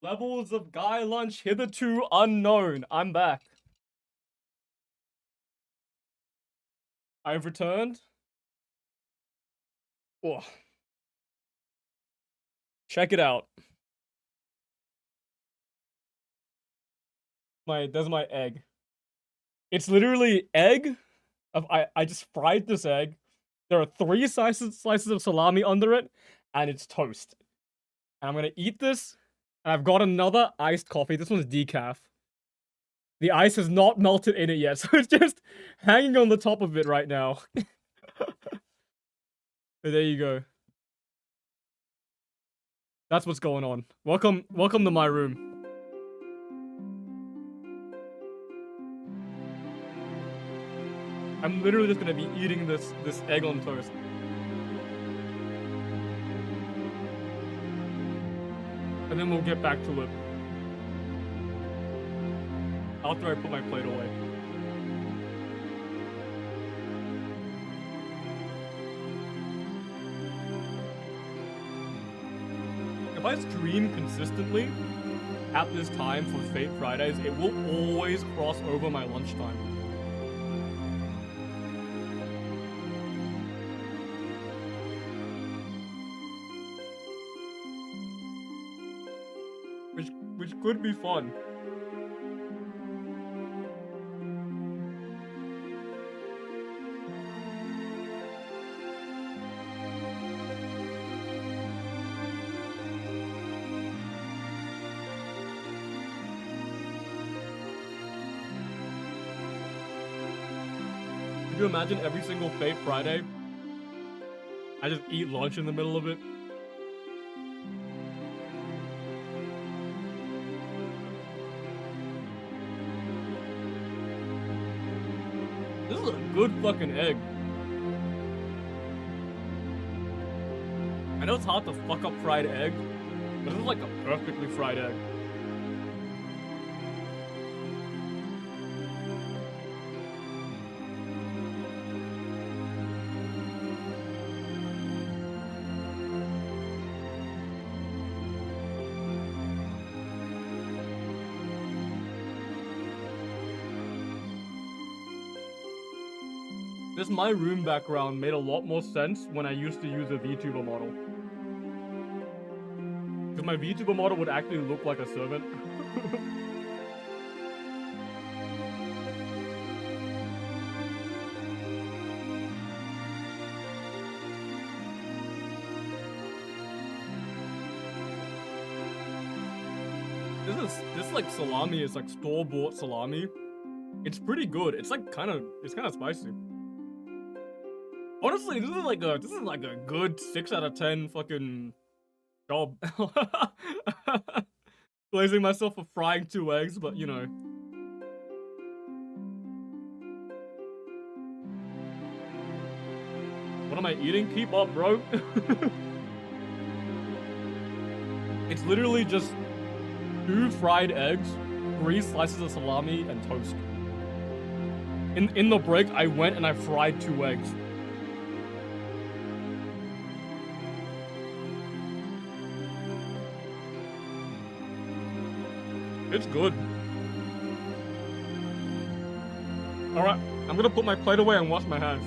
Levels of guy lunch hitherto unknown. I'm back. I've returned. Oh. Check it out. There's my egg. It's literally egg. I just fried this egg. There are 3 slices of salami under it, and it's toast. And I'm gonna eat this, and I've got another iced coffee. This one's decaf. The ice has not melted in it yet, so it's just hanging on the top of it right now. There you go. That's what's going on. Welcome to my room. I'm literally just gonna be eating this egg on toast. And then we'll get back to it. After I put my plate away. If I stream consistently at this time for Fate Fridays, it will always cross over my lunchtime. Which could be fun. Could you imagine every single Fate Friday, I just eat lunch in the middle of it? This is a good fucking egg. I know it's hard to fuck up fried egg, but this is like a perfectly fried egg. This My Room background made a lot more sense when I used to use a VTuber model. Because my VTuber model would actually look like a servant. This like salami is like store-bought salami. It's pretty good. It's like kind of spicy. Honestly, this is like a good 6 out of 10 fucking job. Blazing myself for frying 2 eggs, but you know. What am I eating? Keep up, bro. It's literally just 2 fried eggs, 3 slices of salami, and toast. In the break, I went and I fried 2 eggs. It's good. Alright, I'm gonna put my plate away and wash my hands.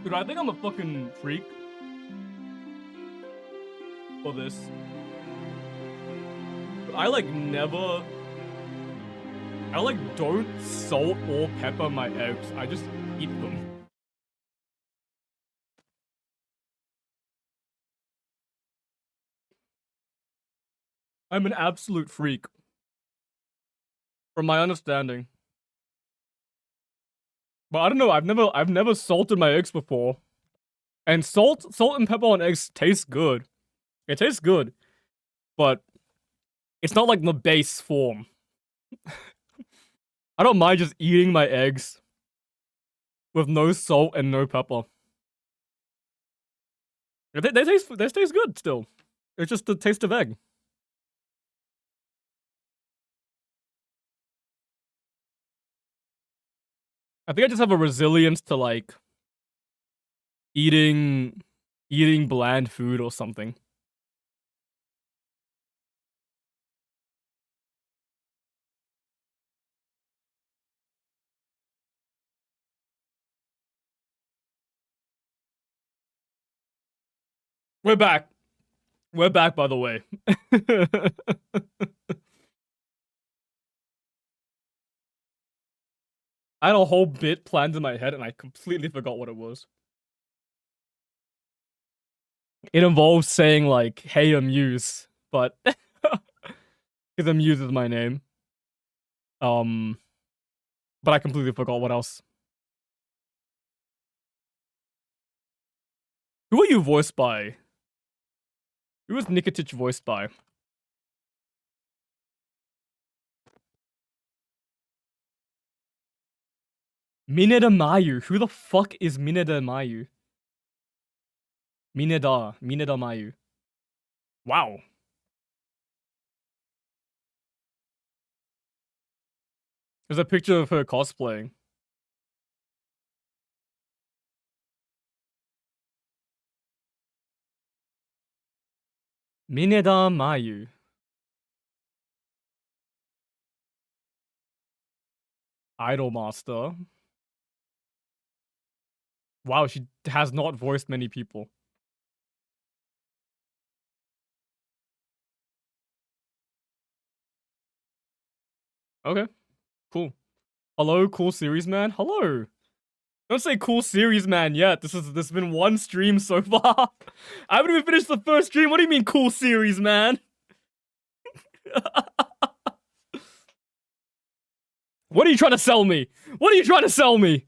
Dude, I think I'm a fucking freak for this. But I don't salt or pepper my eggs. I just eat them. I'm an absolute freak. From my understanding. But I don't know, I've never salted my eggs before. And salt and pepper on eggs tastes good. It tastes good, but it's not like the base form. I don't mind just eating my eggs with no salt and no pepper. They taste good still. It's just the taste of egg. I think I just have a resilience to like eating bland food or something. We're back. We're back, by the way. I had a whole bit planned in my head and I completely forgot what it was. It involves saying like, hey, Amuse, but because Amuse is my name. But I completely forgot what else. Who are you voiced by? Who was Nikitich voiced by? Mineda Mayu. Who the fuck is Mineda Mayu? Mineda Mayu. Wow. There's a picture of her cosplaying. Mineda Mayu. Idolmaster. Wow, she has not voiced many people. Okay, cool. Hello, cool series man. Hello. Don't say cool series man yet. This has been one stream so far. I haven't even finished the first stream. What do you mean cool series man? What are you trying to sell me? What are you trying to sell me?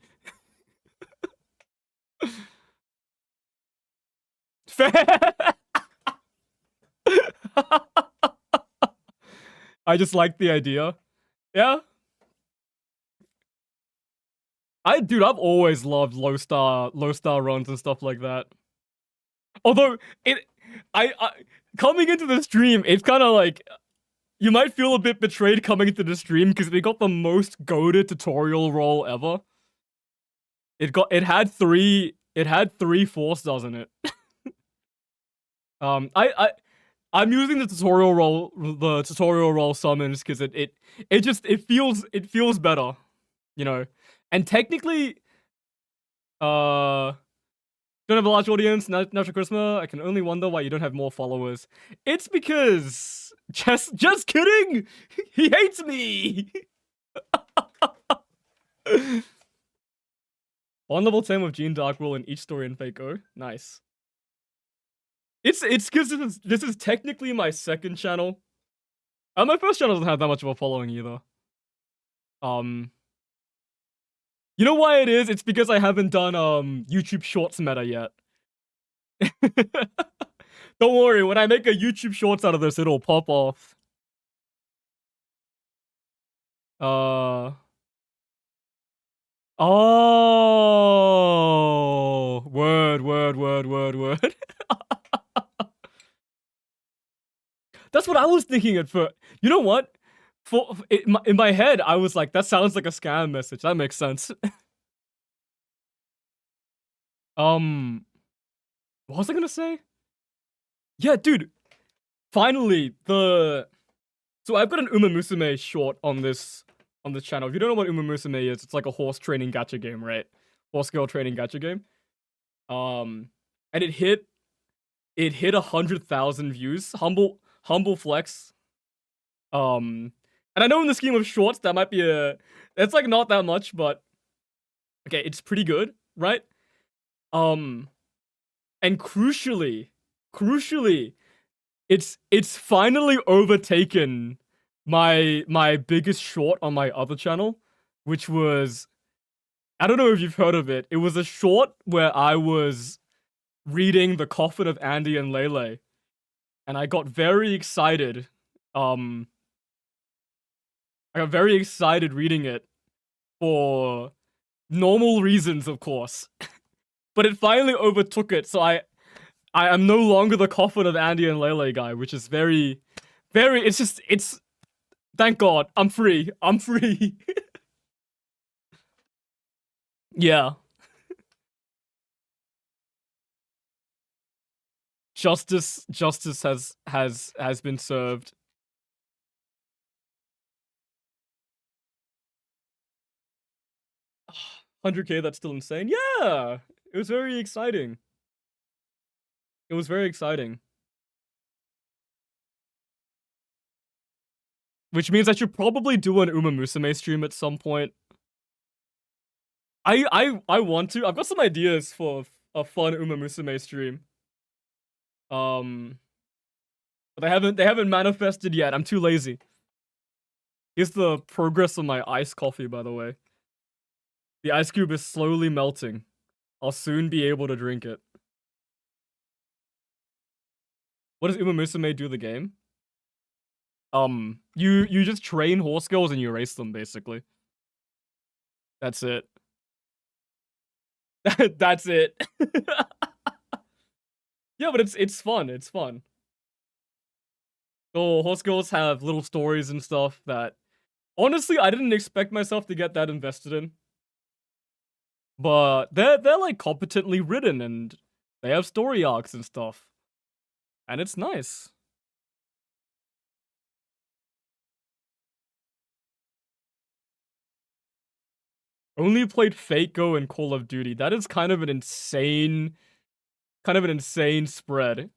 I just like the idea. Yeah. Dude, I've always loved low star runs and stuff like that. Although I coming into the stream, it's kind of like you might feel a bit betrayed coming into the stream because we got the most goated tutorial role ever. It had three 4-stars in it. I'm using the tutorial role summons because it feels better, you know. And technically, don't have a large audience, natural charisma. I can only wonder why you don't have more followers. It's because just kidding. He hates me. On level 10 with Gene Dark Rule in each story in Fake O. Nice. It's because this is technically my second channel. My first channel doesn't have that much of a following either. You know why it is? It's because I haven't done YouTube Shorts meta yet. Don't worry, when I make a YouTube Shorts out of this, it'll pop off. Oh, word. That's what I was thinking at first. You know what? In my head, I was like, that sounds like a scam message. That makes sense. What was I gonna say? Yeah, dude. Finally, so I've got an Uma Musume short on this channel. If you don't know what Uma Musume is, it's like a horse training gacha game, right? Horse girl training gacha game. And it hit 100,000 views. Humble flex. And I know in the scheme of shorts, that might be it's like not that much, but okay, it's pretty good, right? And crucially, it's finally overtaken my biggest short on my other channel, which was, I don't know if you've heard of it. It was a short where I was reading The Coffin of Andy and Lele, and I got very excited. I got very excited reading it for normal reasons, of course. But it finally overtook it, so I am no longer the Coffin of Andy and Lele guy, which is very, very, it's, thank God, I'm free. I'm free. Yeah. Justice has been served. 100K, that's still insane. Yeah, it was very exciting. It was very exciting. Which means I should probably do an Uma Musume stream at some point. I want to. I've got some ideas for a fun Uma Musume stream. But they haven't manifested yet. I'm too lazy. Here's the progress of my iced coffee, by the way. The ice cube is slowly melting. I'll soon be able to drink it. What does Uma Musume do the game? You just train horse girls and you race them, basically. That's it. That's it. Yeah, but it's fun. It's fun. So horse girls have little stories and stuff that, honestly, I didn't expect myself to get that invested in. But they're like competently written and they have story arcs and stuff. And it's nice. Only played Fate Go and Call of Duty. That is kind of an insane spread.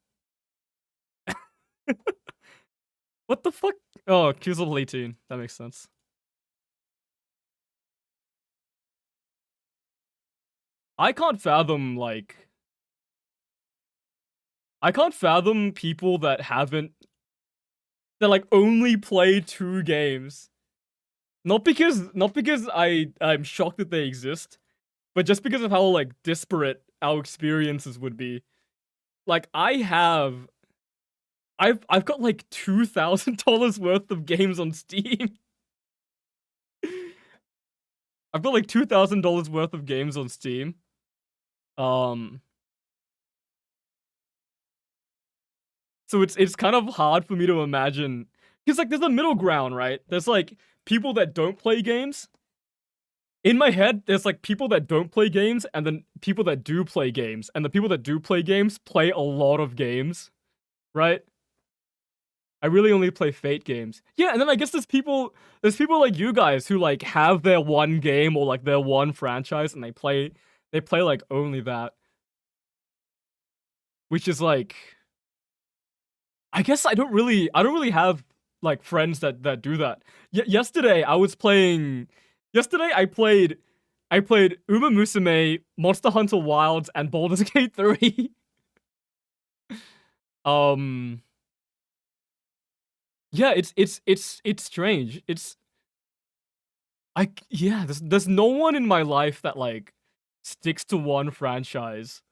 What the fuck? Oh, Q's level 18. That makes sense. I can't fathom people that like only play 2 games. Not because I'm shocked that they exist, but just because of how like disparate our experiences would be. Like I've got like $2,000 worth of games on Steam. I've got like $2,000 worth of games on Steam. So it's kind of hard for me to imagine, because like there's a middle ground, right? There's like people that don't play games. In my head, there's like people that don't play games, and then people that do play games, and the people that do play games play a lot of games, right? I really only play Fate games. Yeah, and then I guess there's people like you guys who like have their one game or like their one franchise, and they play like only that. Which is like, I guess I don't really have like friends that do that. Yesterday I played Uma Musume, Monster Hunter Wilds, and Baldur's Gate 3. Yeah, it's strange. There's no one in my life that like sticks to one franchise.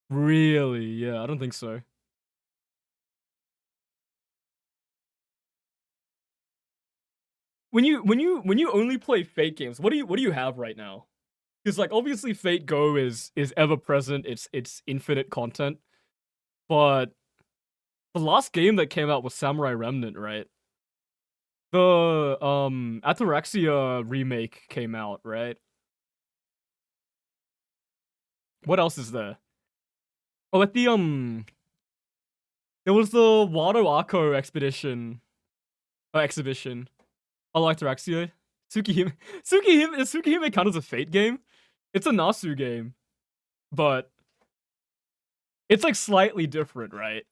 Really? Yeah, I don't think so. When you only play Fate games, what do you have right now? Because like obviously Fate Go is ever present. It's infinite content, but the last game that came out was Samurai Remnant, right? The Ataraxia remake came out, right? What else is there? Oh, at the there was the Wado Ako exhibition. I like Ataraxia. Tsukihime. Does Tsukihime count as a Fate game? It's a Nasu game, but it's like slightly different, right?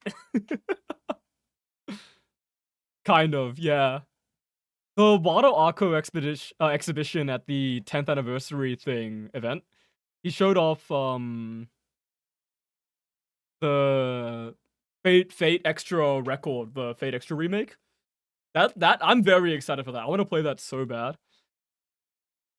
Kind of, yeah. The Wado Ako exhibition at the 10th anniversary event, he showed off the Fate Extra record, the Fate Extra remake. That I'm very excited for that. I want to play that so bad.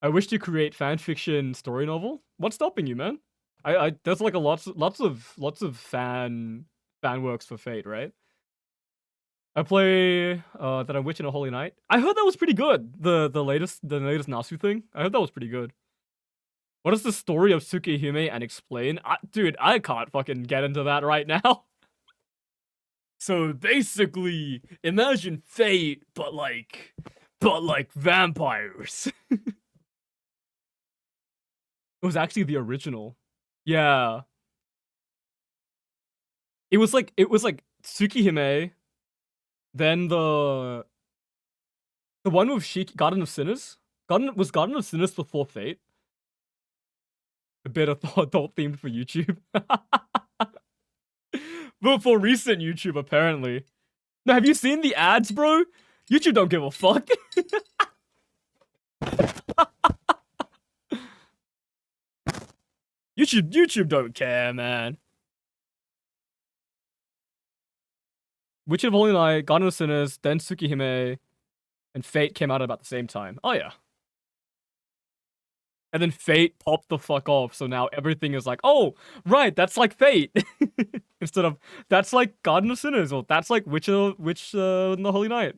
I wish to create fanfiction story novel. What's stopping you, man? I there's like a lots of fan works for Fate, right? I play that I'm Witch in a Holy Night. I heard that was pretty good. The latest Nasu thing. I heard that was pretty good. What is the story of Tsukihime and explain? Dude, I can't fucking get into that right now. So basically, imagine Fate, but like vampires. It was actually the original. Yeah. It was like Tsukihime, then the one with Garden of Sinners. Garden of Sinners before Fate. A bit of adult themed for YouTube. But for recent YouTube, apparently. Now, have you seen the ads, bro? YouTube don't give a fuck. YouTube don't care, man. Witch of Holy Night, Garden of Sinners, then Tsukihime, and Fate came out at about the same time. Oh yeah. And then Fate popped the fuck off, so now everything is like, oh, right, that's like Fate. Instead of, that's like Garden of Sinners, or that's like Witch in the Holy Night.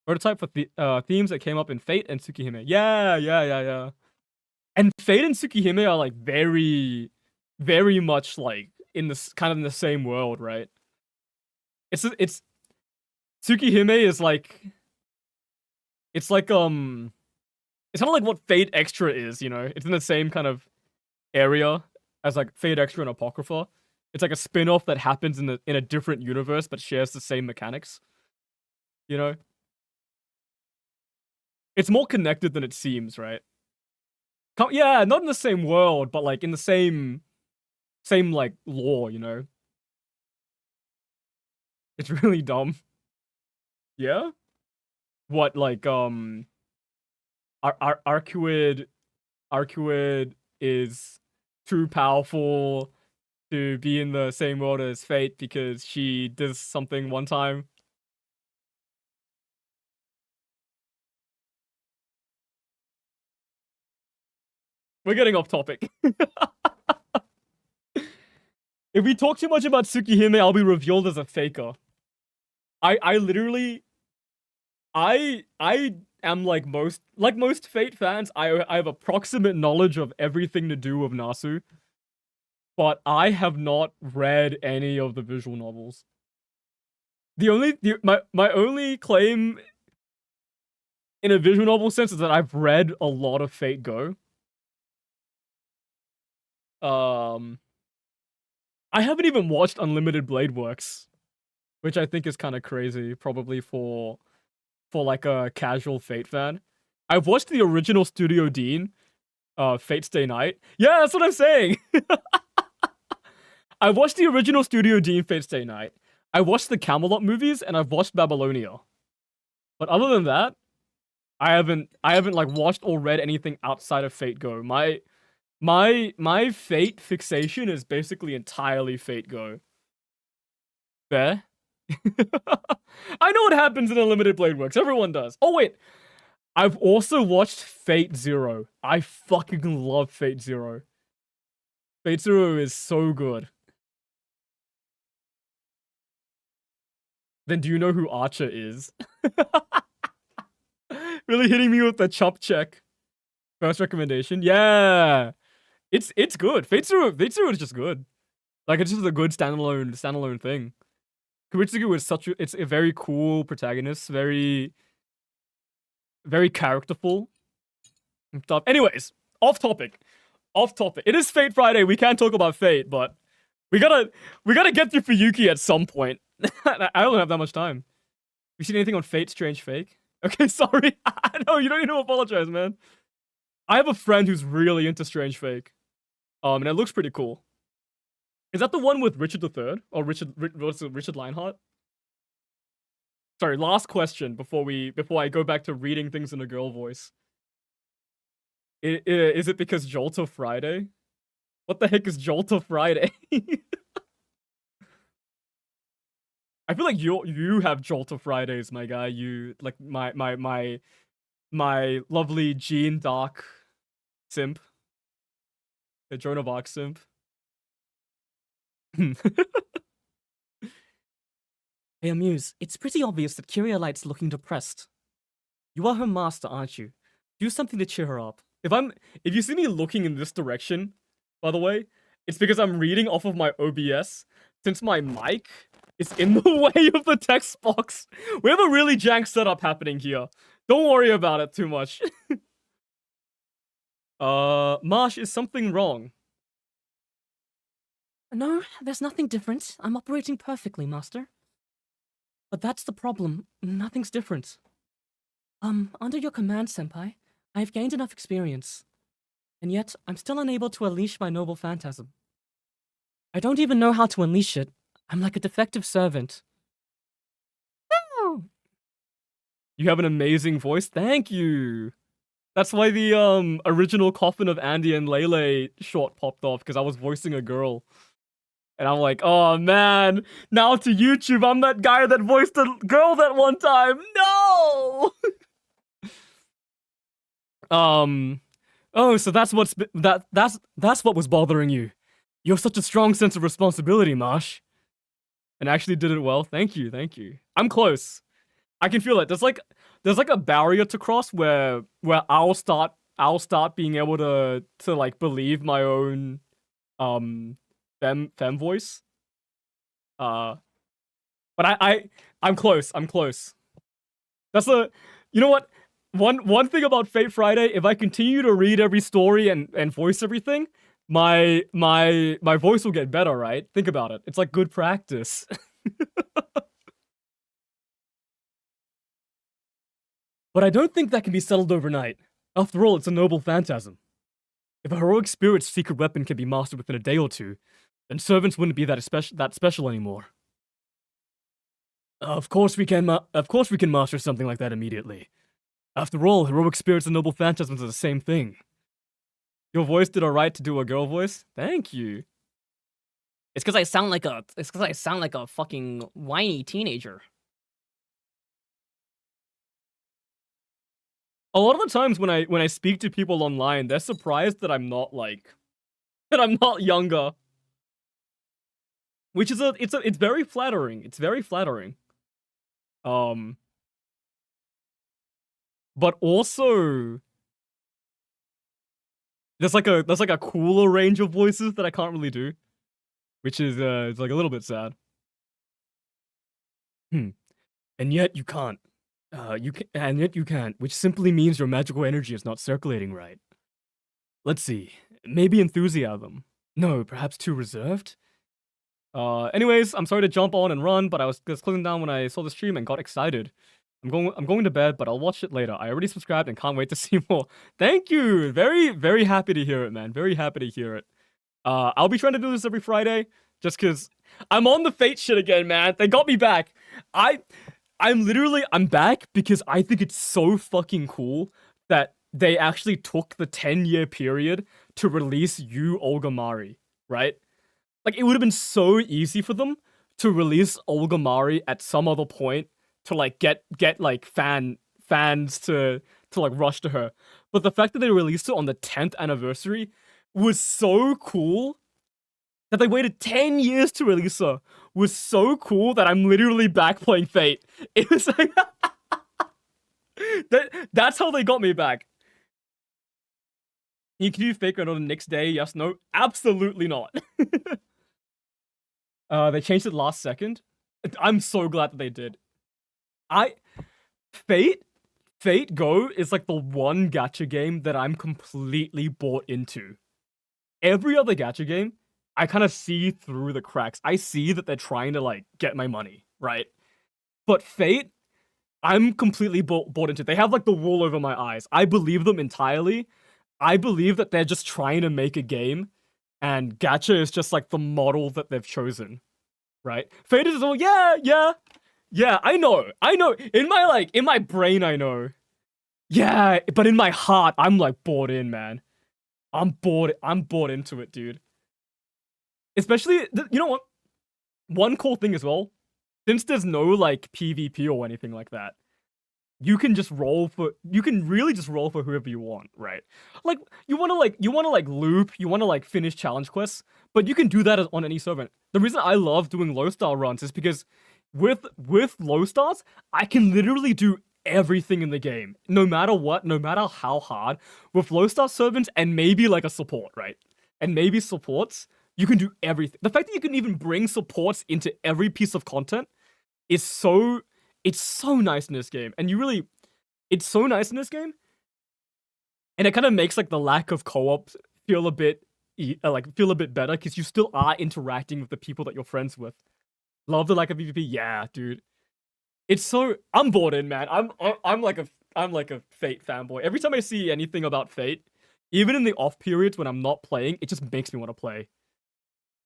Prototype for the themes that came up in Fate and Tsukihime. Yeah. And Fate and Tsukihime are like very, very much like in this kind of in the same world, right? It's Tsukihime is like, it's like it's kind of like what Fate Extra is, you know? It's in the same kind of area as like Fate Extra and Apocrypha. It's like a spin-off that happens in a different universe but shares the same mechanics. You know? It's more connected than it seems, right? Yeah, not in the same world, but like in the same like lore, you know? It's really dumb. Yeah? What, like, Arcuid is too powerful to be in the same world as Fate because she does something one time. We're getting off topic. If we talk too much about Tsukihime, I'll be revealed as a faker. I literally... I am like most Fate fans, I have approximate knowledge of everything to do with Nasu. But I have not read any of the visual novels. My only claim in a visual novel sense is that I've read a lot of Fate Go. I haven't even watched Unlimited Blade Works, which I think is kind of crazy, probably for like a casual Fate fan. I've watched the original Studio Dean, Fate Stay Night. Yeah, that's what I'm saying. I watched the original Studio Dean Fate Stay Night. I watched the Camelot movies and I've watched Babylonia. But other than that, I haven't like watched or read anything outside of Fate Go. My Fate fixation is basically entirely Fate Go. Fair? I know what happens in Unlimited Blade Works. Everyone does. Oh, wait. I've also watched Fate Zero. I fucking love Fate Zero. Fate Zero is so good. Then do you know who Archer is? Really hitting me with the chop check. First recommendation? Yeah. It's good. Fate Zero is just good. Like, it's just a good standalone thing. Kuritsugu is it's a very cool protagonist, very characterful and stuff. Anyways, off topic. It is Fate Friday. We can't talk about Fate, but we gotta get through Fuyuki at some point. I don't have that much time. You seen anything on Fate Strange Fake? Okay, sorry. No, you don't need to apologize, man. I have a friend who's really into Strange Fake. And it looks pretty cool. Is that the one with Richard III? Or Richard Lionheart? Sorry, last question before I go back to reading things in a girl voice. Is it because Jolta Friday? What the heck is Jolta Friday? I feel like you have Jolta Fridays, my guy. You like my lovely Jean Dark simp. The Joan of Arc simp. Hey, Amuse, it's pretty obvious that Kyrialight's looking depressed. You are her master, aren't you? Do something to cheer her up. If you see me looking in this direction, by the way, it's because I'm reading off of my OBS. Since my mic is in the way of the text box, we have a really jank setup happening here. Don't worry about it too much. Marsh, is something wrong? No, there's nothing different. I'm operating perfectly, Master. But that's the problem. Nothing's different. Under your command, Senpai, I have gained enough experience. And yet, I'm still unable to unleash my noble phantasm. I don't even know how to unleash it. I'm like a defective servant. You have an amazing voice. Thank you. That's why the original Coffin of Andy and Lele short popped off, because I was voicing a girl. And I'm like, oh man, now to YouTube, I'm that guy that voiced a girl that one time. No! Oh, so that's that's what was bothering you. You have such a strong sense of responsibility, Marsh. And actually did it well. Thank you, thank you. I'm close. I can feel it. There's like a barrier to cross where I'll start being able to like believe my own femme voice. But I'm close. I'm close. That's you know what? One thing about Fate Friday, if I continue to read every story and voice everything, my voice will get better, right? Think about it. It's like good practice. But I don't think that can be settled overnight. After all, it's a noble phantasm. If a heroic spirit's secret weapon can be mastered within a day or two, then servants wouldn't be that special anymore. Of course we can master something like that immediately. After all, heroic spirits and noble phantasms are the same thing. Your voice did alright to do a girl voice. Thank you. It's because I sound like a fucking whiny teenager. A lot of the times when I speak to people online, they're surprised that I'm not younger. Which is it's very flattering. It's very flattering. But also there's like a cooler range of voices that I can't really do, which is it's like a little bit sad. And yet you can't. And yet you can't, which simply means your magical energy is not circulating right. Let's see. Maybe enthusiasm. No, perhaps too reserved? Anyways, I'm sorry to jump on and run, but I was clicking down when I saw the stream and got excited. I'm going to bed, but I'll watch it later. I already subscribed and can't wait to see more. Thank you! Very, very happy to hear it, man. Very happy to hear it. I'll be trying to do this every Friday, just because I'm on the Fate shit again, man. They got me back. I'm back because I think it's so fucking cool that they actually took the 10-year period to release Yu Olgamari, right? Like, it would have been so easy for them to release Olgamari at some other point to, like, get like, fans to like, rush to her. But the fact that they released it on the 10th anniversary was so cool. That they waited 10 years to release her was so cool that I'm literally back playing Fate. It was like... that's how they got me back. You can do Fate Grand on the next day, yes, no? Absolutely not. They changed it last second. I'm so glad that they did. Fate Go is like the one gacha game that I'm completely bought into. Every other gacha game, I kind of see through the cracks. I see that they're trying to, like, get my money, right? But Fate, I'm completely bought into. They have, like, the wool over my eyes. I believe them entirely. I believe that they're just trying to make a game, and gacha is just, like, the model that they've chosen, right? Fate is all, yeah, I know. In my brain, I know. Yeah, but in my heart, I'm, like, bought in, man. I'm bought into it, dude. Especially, you know what? One cool thing as well, since there's no, like, PvP or anything like that, you can really just roll for whoever you want, right? Like you want to loop, you want to like finish challenge quests, but you can do that on any server. The reason I love doing low star runs is because with low stars, I can literally do everything in the game, no matter what, no matter how hard. With low star servants and maybe like a support, right? And maybe supports, you can do everything. The fact that you can even bring supports into every piece of content is so nice in this game. And it's so nice in this game. And it kind of makes like the lack of co-op feel a bit better because you still are interacting with the people that you're friends with. Love the lack of PvP. Yeah, dude. It's so I'm bored in, man. I'm like a Fate fanboy. Every time I see anything about Fate, even in the off periods when I'm not playing, it just makes me want to play.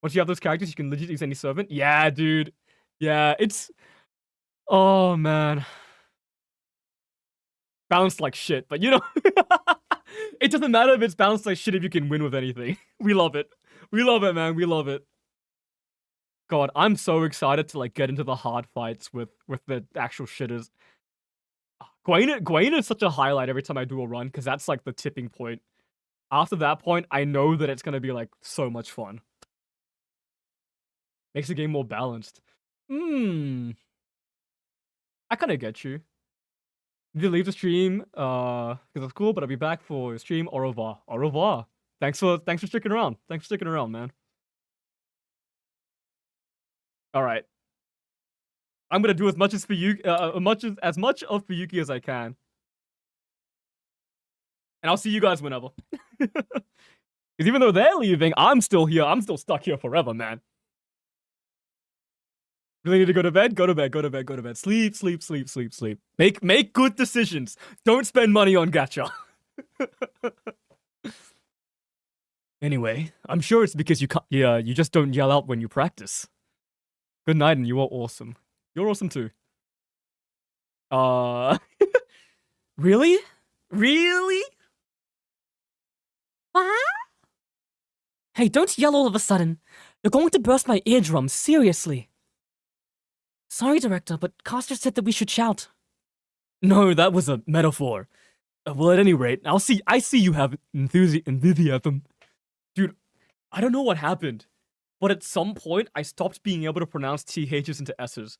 Once you have those characters, you can legit use any servant. Yeah, dude. Yeah, it's oh man. Balanced like shit, but you know it doesn't matter if it's balanced like shit if you can win with anything. We love it. We love it, man. We love it. God, I'm so excited to like get into the hard fights with the actual shitters. Gwaina is such a highlight every time I do a run because that's like the tipping point. After that point, I know that it's gonna be like so much fun. Makes the game more balanced. I kind of get you. Did you leave the stream? Because it's cool, but I'll be back for your stream. Au revoir. Au revoir. Thanks for sticking around. Thanks for sticking around, man. All right. I'm gonna do as much as Yuki of Fuyuki as I can, and I'll see you guys whenever. Because even though they're leaving, I'm still here. I'm still stuck here forever, man. Really need to go to bed? Go to bed. Go to bed. Go to bed. Sleep. Sleep. Sleep. Sleep. Sleep. Make good decisions. Don't spend money on gacha. Anyway, I'm sure it's because you can't. Yeah, you just don't yell out when you practice. Good night, and you are awesome. You're awesome too. Really? Really? What? Hey, don't yell all of a sudden. You're going to burst my eardrums, seriously. Sorry, Director, but Coster said that we should shout. No, that was a metaphor. Well, at any rate, I see you have enthusiasm. Dude, I don't know what happened, but at some point, I stopped being able to pronounce THs into S's.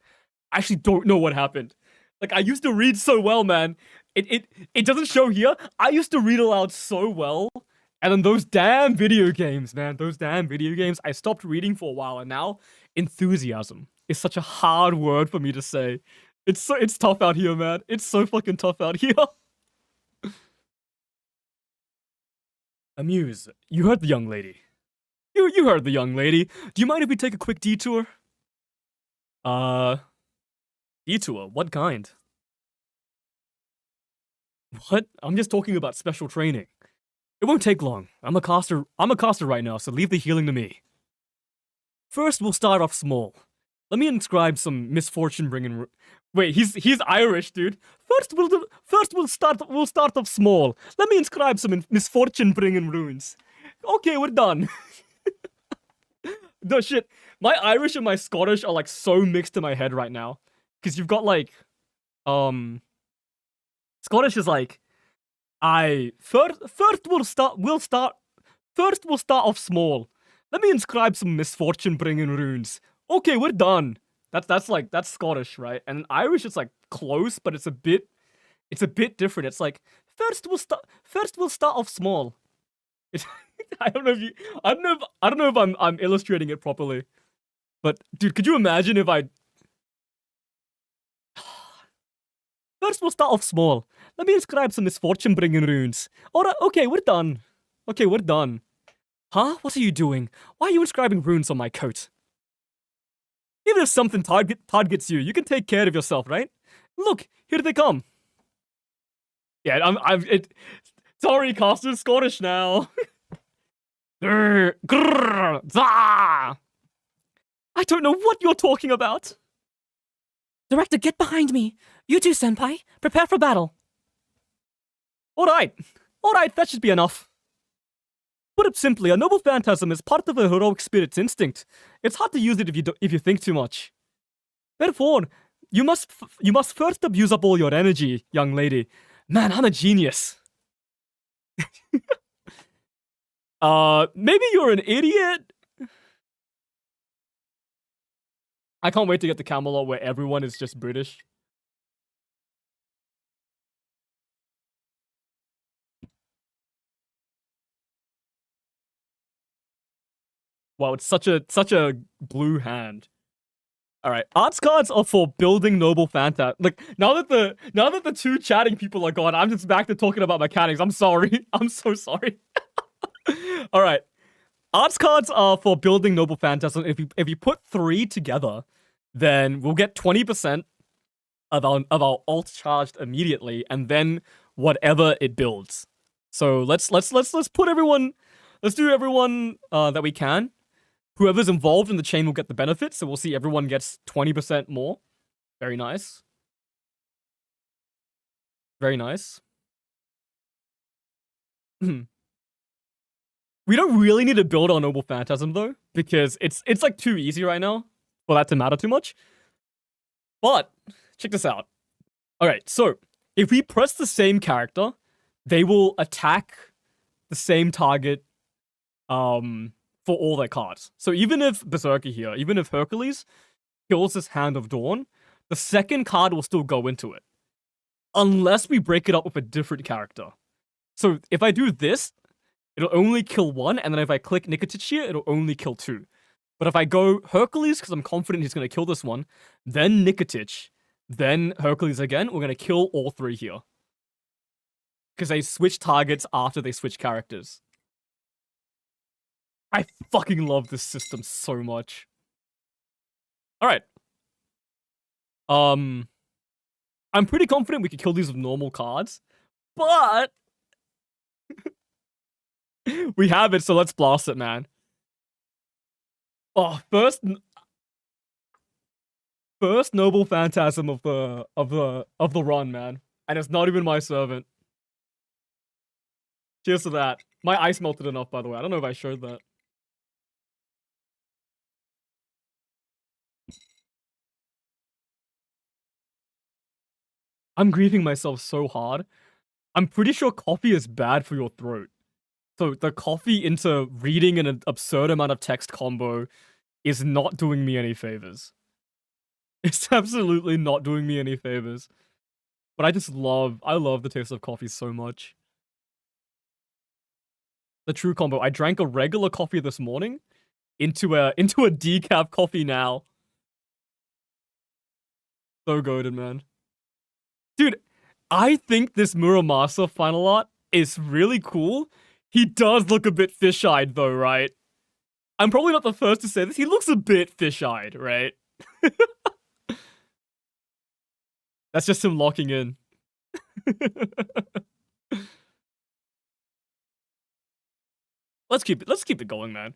I actually don't know what happened. Like, I used to read so well, man. It doesn't show here. I used to read aloud so well. And then those damn video games, man. Those damn video games. I stopped reading for a while, and now enthusiasm is such a hard word for me to say. It's tough out here, man. It's so fucking tough out here. Amuse, you heard the young lady. You heard the young lady. Do you mind if we take a quick detour? Detour? What kind? What? I'm just talking about special training. It won't take long. I'm a caster right now, so leave the healing to me. First, we'll start off small. Let me inscribe some misfortune bringing. Wait, he's Irish, dude. First we'll start off small. Let me inscribe some misfortune bringing runes. Okay, we're done. No shit. My Irish and my Scottish are like so mixed in my head right now. Cause you've got like Scottish is like first we'll start off small. Let me inscribe some misfortune bringing runes. Okay, we're done. That's Scottish, right? And Irish is like close, but it's a bit different. It's like first we'll start off small. It's I don't know if I'm illustrating it properly. But dude, could you imagine if I first we'll start off small. Let me inscribe some misfortune bringing runes. Alright, okay, we're done. Okay, we're done. Huh? What are you doing? Why are you inscribing runes on my coat? Even if something targets you, you can take care of yourself, right? Look, here they come. Yeah, sorry, Costa's Scottish now. I don't know what you're talking about. Director, get behind me. You too, Senpai. Prepare for battle. Alright, that should be enough. Put it simply, a noble phantasm is part of a heroic spirit's instinct. It's hard to use it if you think too much. Therefore, you must first abuse up all your energy, young lady. Man, I'm a genius. Maybe you're an idiot. I can't wait to get to Camelot where everyone is just British. Wow, it's such a blue hand. All right, arts cards are for building noble fanta. Like now that the two chatting people are gone, I'm just back to talking about mechanics. I'm sorry. I'm so sorry. All right, arts cards are for building noble phantasm. If you put 3 together, then we'll get 20% of our alt charged immediately, and then whatever it builds. So let's put everyone. Let's do everyone that we can. Whoever's involved in the chain will get the benefit, so we'll see everyone gets 20% more. Very nice. Very nice. We don't really need to build our Noble Phantasm, though, because it's like too easy right now for that to matter too much. But, check this out. Alright, so, if we press the same character, they will attack the same target, for all their cards. So even if Berserker here, even if Hercules kills this Hand of Dawn, the second card will still go into it. Unless we break it up with a different character. So if I do this, it'll only kill 1, and then if I click Nikotich here, it'll only kill 2. But if I go Hercules, because I'm confident he's going to kill this one, then Nikotich, then Hercules again, we're going to kill all 3 here. Because they switch targets after they switch characters. I fucking love this system so much. Alright. I'm pretty confident we could kill these with normal cards. But we have it, so let's blast it, man. Oh, first noble phantasm of the run, man. And it's not even my servant. Cheers to that. My ice melted enough, by the way. I don't know if I showed that. I'm grieving myself so hard. I'm pretty sure coffee is bad for your throat. So the coffee into reading an absurd amount of text combo is not doing me any favors. It's absolutely not doing me any favors. But I love the taste of coffee so much. The true combo. I drank a regular coffee this morning into a decaf coffee now. So goated, man. Dude, I think this Muramasa final art is really cool. He does look a bit fish-eyed though, right? I'm probably not the first to say this. He looks a bit fish-eyed, right? That's just him locking in. Let's keep it going, man.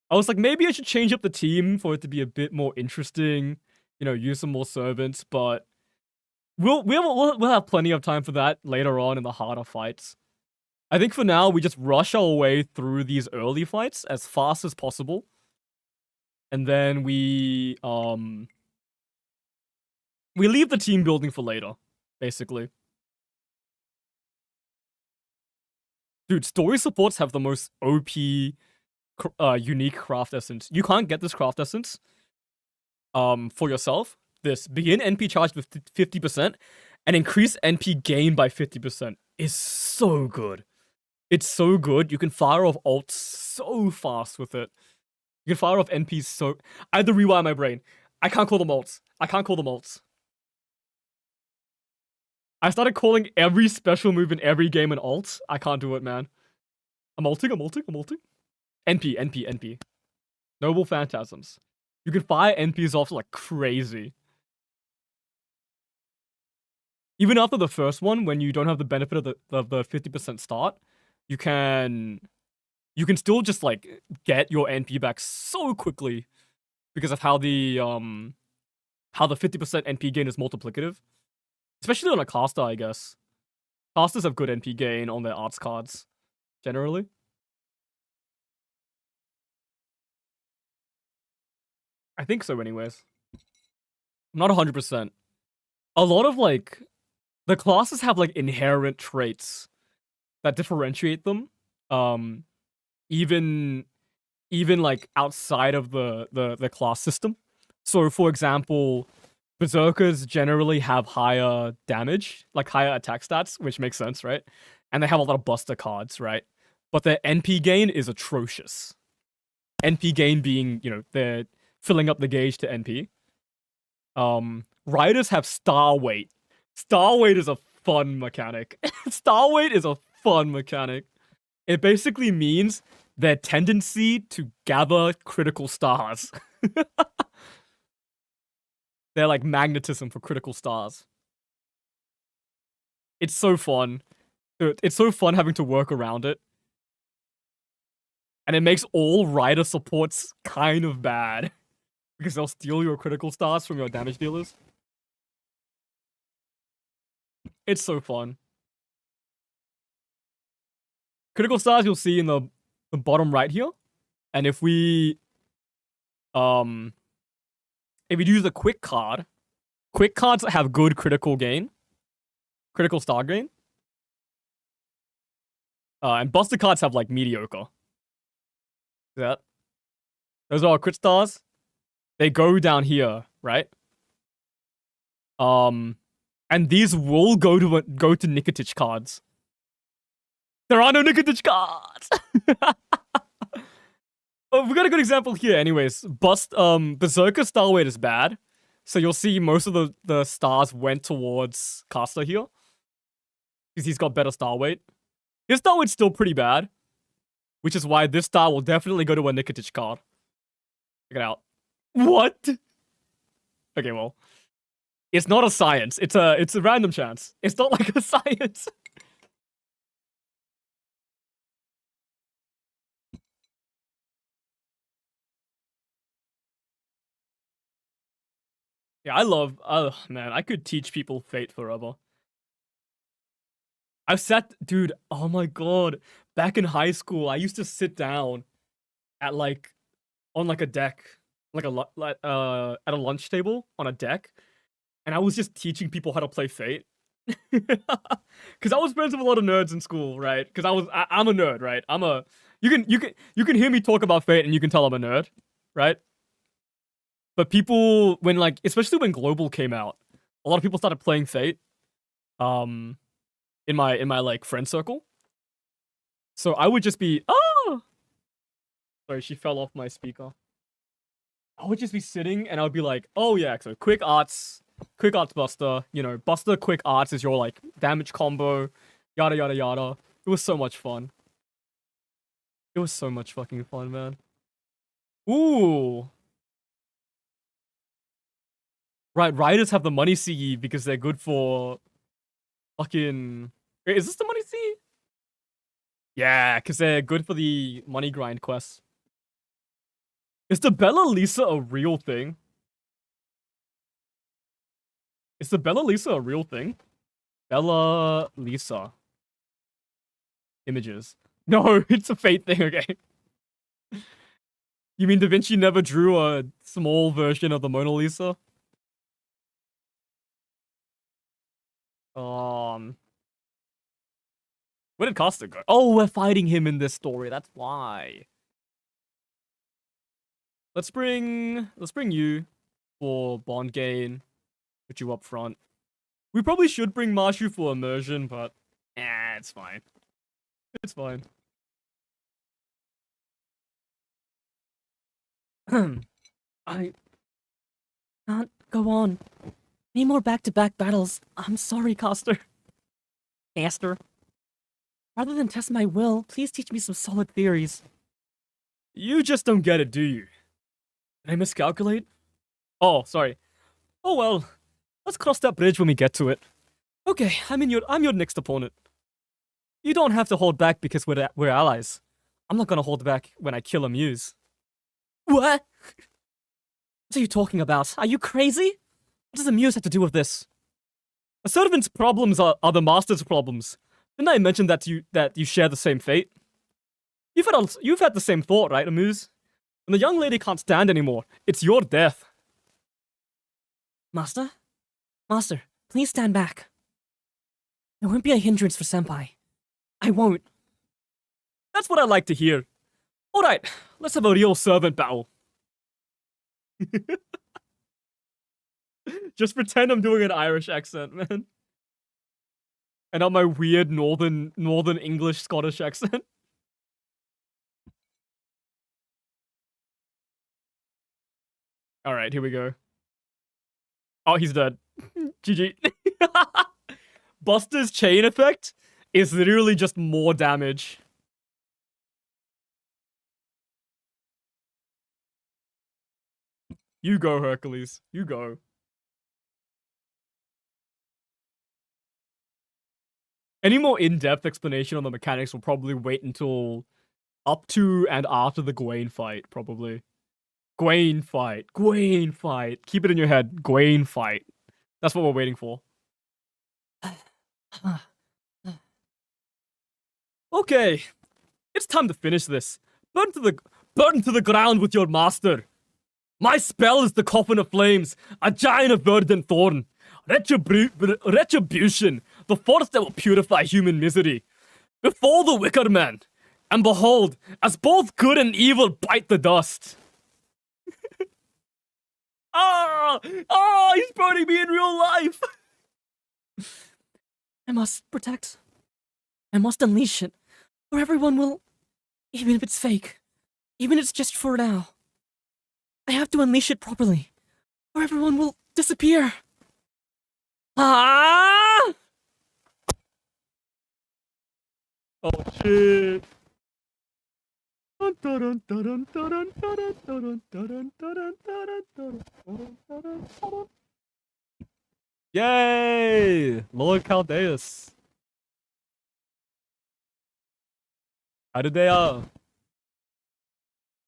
I was like, maybe I should change up the team for it to be a bit more interesting. You know, use some more servants, but we'll have plenty of time for that later on in the harder fights. I think for now, we just rush our way through these early fights as fast as possible. And then we leave the team building for later, basically. Dude, story supports have the most OP unique craft essence. You can't get this craft essence for yourself. This begin NP charged with 50% and increase NP gain by 50% is so good. It's so good. You can fire off ults so fast with it. You can fire off NPs so... I had to rewire my brain. I can't call them ults. I can't call them ults. I started calling every special move in every game an ult. I can't do it, man. I'm ulting. NP. Noble Phantasms. You can fire NPs off like crazy. Even after the first one, when you don't have the benefit of the 50% start, you can still just like get your NP back so quickly because of how the 50% NP gain is multiplicative. Especially on a caster, I guess. Casters have good NP gain on their arts cards, generally. I think so anyways. I'm not 100%. a lot of like the classes have like inherent traits that differentiate them. Even like outside of the class system. So for example, berserkers generally have higher damage, like higher attack stats, which makes sense, right? And they have a lot of buster cards, right? But their NP gain is atrocious. NP gain being, you know, they're filling up the gauge to NP. Riders have star weight. Star weight is a fun mechanic. Star weight is a fun mechanic. It basically means their tendency to gather critical stars. They're like magnetism for critical stars. It's so fun. It's so fun having to work around it. And it makes all rider supports kind of bad. Because they'll steal your critical stars from your damage dealers. It's so fun. Critical stars you'll see in the bottom right here. And if we use the quick card, quick cards have good critical gain. Critical star gain. And buster cards have like mediocre. See that? Those are our crit stars. They go down here, right? And these will go to Nikitich cards. There are no Nikitich cards. Oh, we got a good example here. Anyways, Berserker star weight is bad, so you'll see most of the stars went towards Caster here because he's got better star weight. His star weight's still pretty bad, which is why this star will definitely go to a Nikitich card. Check it out. What? Okay, well, it's not a science. It's a random chance. It's not like a science. Yeah, oh man, I could teach people Fate forever. Dude, oh my god. Back in high school, I used to sit down at on a deck, at a lunch table on a deck, and I was just teaching people how to play Fate. Cause I was friends with a lot of nerds in school, right? Cause I'm a nerd, right? You can hear me talk about Fate and you can tell I'm a nerd, right? But people, especially when Global came out, a lot of people started playing Fate. In my friend circle. So I would just be, sorry, she fell off my speaker. I would just be sitting and I would be like, oh yeah, so quick arts buster, buster quick arts is your damage combo, yada yada yada. It was so much fun. It was so much fucking fun, man. Ooh. Right, riders have the money CE because they're good for fucking... Wait, is this the money CE? Yeah, because they're good for the money grind quests. Is the Bella Lisa a real thing? Is the Bella Lisa a real thing? Bella Lisa. Images. No, it's a Fate thing, okay. You mean Da Vinci never drew a small version of the Mona Lisa? Where did Costa go? Oh, we're fighting him in this story. That's why. Let's bring you for bond gain. Put you up front. We probably should bring Marshu for immersion, but it's fine. It's fine. I can't go on. Need more back-to-back battles. I'm sorry, Caster. Caster. Rather than test my will, please teach me some solid theories. You just don't get it, do you? Did I miscalculate? Oh, sorry. Oh well. Let's cross that bridge when we get to it. Okay, I'm your next opponent. You don't have to hold back because we're allies. I'm not gonna hold back when I kill a muse. What? What are you talking about? Are you crazy? What does the muse have to do with this? A servant's problems are the master's problems. Didn't I mention that you share the same fate? You've had the same thought, right, Amuse? When the young lady can't stand anymore, it's your death. Master, Please stand back. I won't be a hindrance for Senpai. I won't. That's what I like to hear. Alright, let's have a real servant battle. Just pretend I'm doing an Irish accent, man. And not my weird northern English Scottish accent. Alright, here we go. Oh, he's dead. GG. Buster's chain effect is literally just more damage. You go, Hercules. You go. Any more in-depth explanation on the mechanics will probably wait until up to and after the Gwaine fight, probably. Gwaine fight. Gwaine fight. Keep it in your head. Gwaine fight. That's what we're waiting for. Okay. It's time to finish this. Burn to the ground with your master. My spell is the coffin of flames, a giant of verdant thorn. Retribution, the force that will purify human misery. Before the wicker man, and behold, as both good and evil bite the dust. He's burning me in real life. I must protect. I must unleash it, or everyone will, even if it's fake, even if it's just for now. I have to unleash it properly, or everyone will disappear. Ah! Oh shit. Yay! Lord Caldeus. Caldea.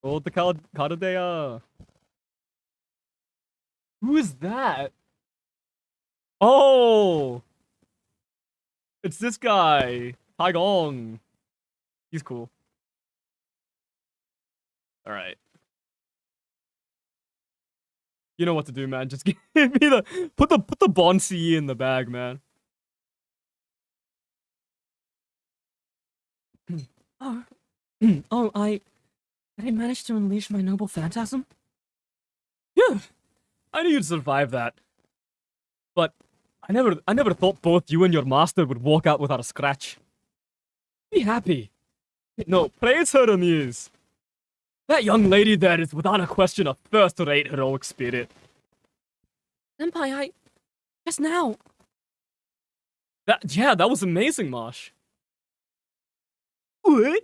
Lord the Caldea. Who is that? Oh! It's this guy. Taigong. He's cool. Alright. You know what to do, man. Just give me the put the Bon CE in the bag, man. I managed to unleash my noble phantasm? Yeah. I knew you'd survive that. But I never thought both you and your master would walk out without a scratch. Be happy. No, praise her, Amuse. That young lady there is without a question a first-rate heroic spirit. Senpai, just now. That was amazing, Marsh. What?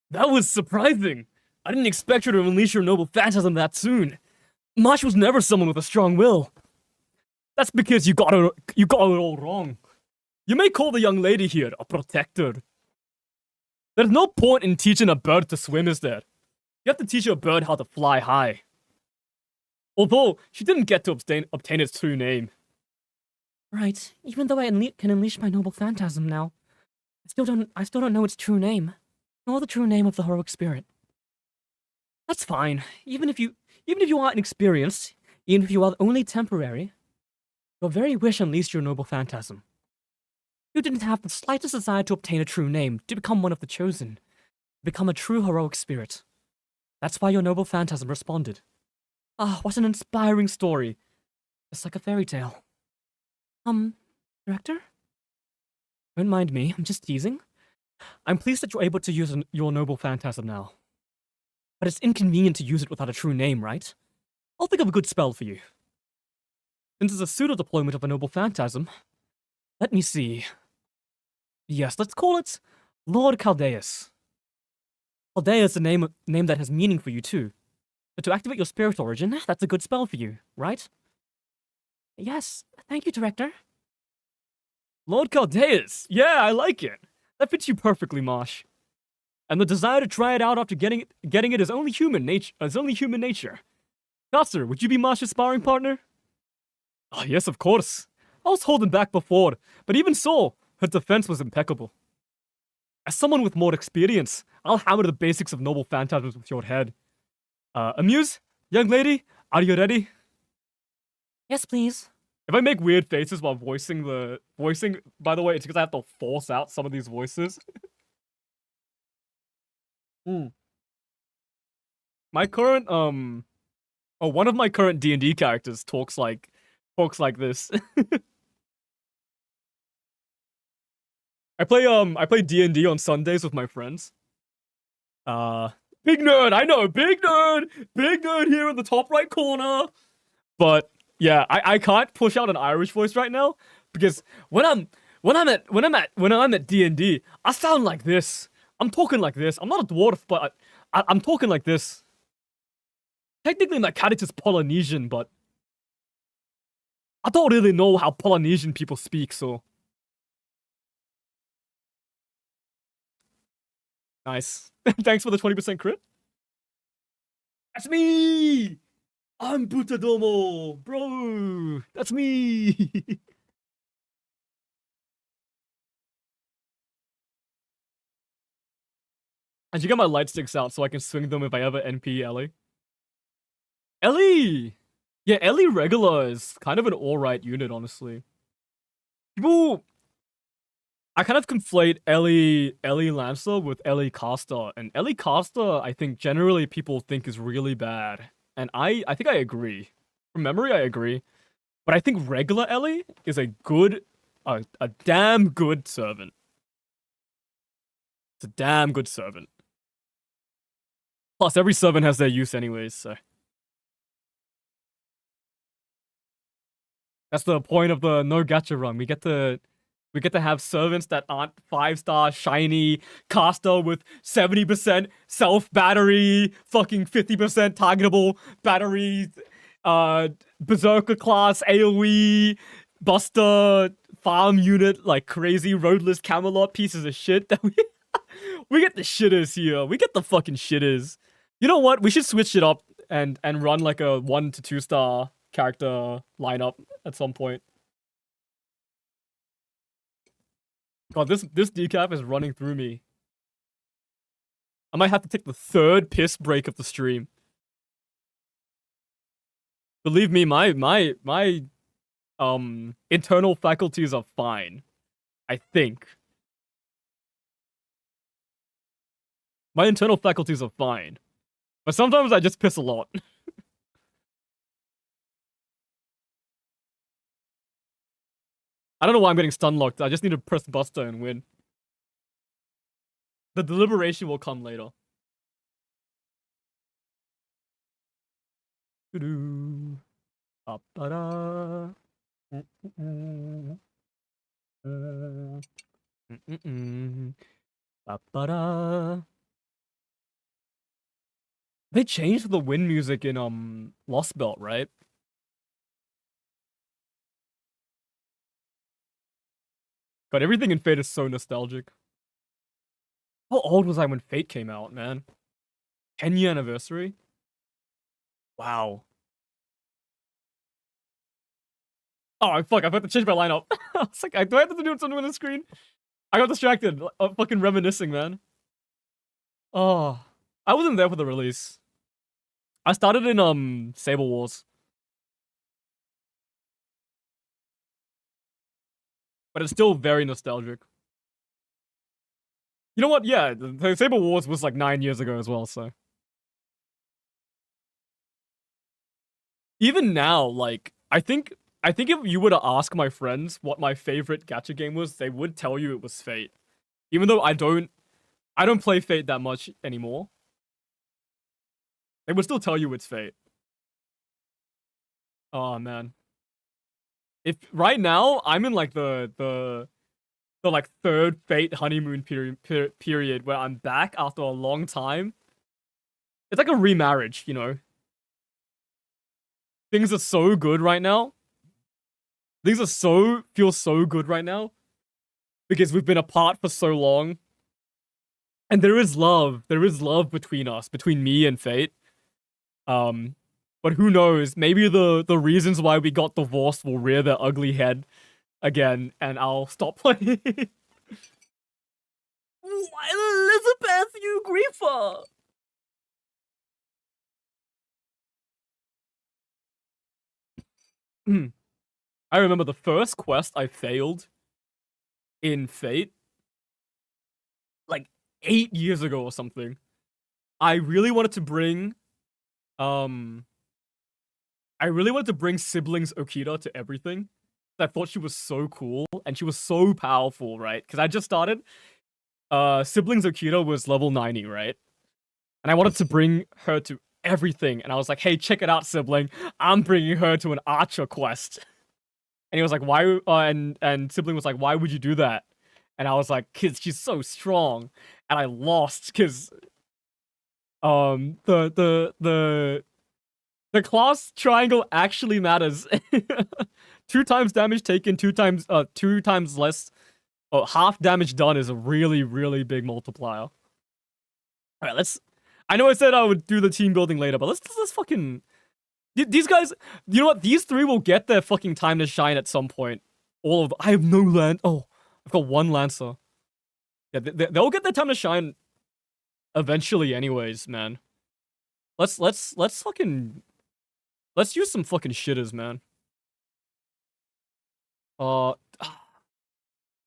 That was surprising. I didn't expect you to unleash your noble phantasm that soon. Marsh was never someone with a strong will. That's because you got it all wrong. You may call the young lady here a protector. There's no point in teaching a bird to swim, is there? You have to teach a bird how to fly high. Although, she didn't get to obtain its true name. Right, even though I can unleash my noble phantasm now, I still don't know its true name, nor the true name of the heroic spirit. That's fine. Even if you are inexperienced, even if you are only temporary, your very wish unleashed your noble phantasm. You didn't have the slightest desire to obtain a true name, to become one of the chosen, to become a true heroic spirit. That's why your noble phantasm responded. Ah, what an inspiring story. It's like a fairy tale. Director? Don't mind me, I'm just teasing. I'm pleased that you're able to use your noble phantasm now. But it's inconvenient to use it without a true name, right? I'll think of a good spell for you. Since it's a pseudo-deployment of a noble phantasm, let me see. Yes, let's call it Lord Caldeus. Caldea is a name that has meaning for you too. But to activate your spirit origin, that's a good spell for you, right? Yes, thank you, Director. Lord Caldeus! Yeah, I like it. That fits you perfectly, Mosh. And the desire to try it out after getting it is only human nature. Coster, would you be Mosh's sparring partner? Oh, yes, of course. I was holding back before, but even so, her defense was impeccable. As someone with more experience, I'll hammer the basics of noble phantasms with your head. Amuse, young lady, are you ready? Yes, please. If I make weird faces while voicing, by the way, it's because I have to force out some of these voices. My current, one of my current D&D characters talks like this. I play D&D on Sundays with my friends. Big nerd, I know, big nerd here in the top right corner. But yeah, I can't push out an Irish voice right now because when I'm at D&D, I sound like this. I'm talking like this. I'm not a dwarf, but I'm talking like this. Technically, my character's Polynesian, but I don't really know how Polynesian people speak, so. Nice. Thanks for the 20% crit. That's me! I'm Butadomo! Bro! That's me! I should get my light sticks out so I can swing them if I ever NP Ellie. Ellie! Yeah, Ellie regular is kind of an alright unit, honestly. People... I kind of conflate Ellie Lancer with Ellie Caster, and Ellie Caster, I think generally people think is really bad. And I think I agree. From memory, I agree. But I think regular Ellie is a damn good servant. It's a damn good servant. Plus, every servant has their use anyways, so. That's the point of the no gacha run. We get to have servants that aren't 5-star shiny caster with 70% self battery, fucking 50% targetable battery, berserker class AoE, buster farm unit like crazy roadless Camelot pieces of shit that we get the shitters here. We get the fucking shitters. You know what? We should switch it up and run like a 1 to 2-star character lineup at some point. God, this decaf is running through me. I might have to take the 3rd piss break of the stream. Believe me, my internal faculties are fine. I think. My internal faculties are fine. But sometimes I just piss a lot. I don't know why I'm getting stun locked. I just need to press Buster and win. The deliberation will come later. Doo-doo. Ba-ba-da. Ba-ba-da. They changed the wind music in Lost Belt, right? God, everything in Fate is so nostalgic. How old was I when Fate came out, man? 10-year anniversary? Wow. Oh, fuck, I have to change my lineup. I was like, do I have to do something on the screen? I got distracted. I'm fucking reminiscing, man. Oh, I wasn't there for the release. I started in, Sable Wars. But it's still very nostalgic. You know what? Yeah, the Sable Wars was like 9 years ago as well, so. Even now, like, I think if you were to ask my friends what my favorite gacha game was, they would tell you it was Fate. Even though I don't play Fate that much anymore. They would still tell you it's Fate. Oh man. If right now I'm in like the like 3rd Fate honeymoon period where I'm back after a long time. It's like a remarriage, you know. Things are so good right now. Things are feel so good right now because we've been apart for so long. And there is love between us, between me and Fate. But who knows? Maybe the reasons why we got divorced will rear their ugly head again, and I'll stop playing. Elizabeth, you griefer! I remember the first quest I failed in Fate, like 8 years ago or something. I really wanted to bring, um, siblings Okita to everything. I thought she was so cool and she was so powerful, right? Because I just started. Siblings Okita was level 90, right? And I wanted to bring her to everything. And I was like, hey, check it out, sibling. I'm bringing her to an archer quest. And he was like, why? And sibling was like, why would you do that? And I was like, cause she's so strong. And I lost cause the class triangle actually matters. 2 times damage taken, 2 times less. Oh, half damage done is a really, really big multiplier. Alright, let's. I know I said I would do the team building later, but let's fucking. These guys, you know what? These 3 will get their fucking time to shine at some point. All of them. I have no land. Oh, I've got 1 lancer. Yeah, they'll get their time to shine eventually, anyways, man. Let's fucking. Let's use some fucking shitters, man.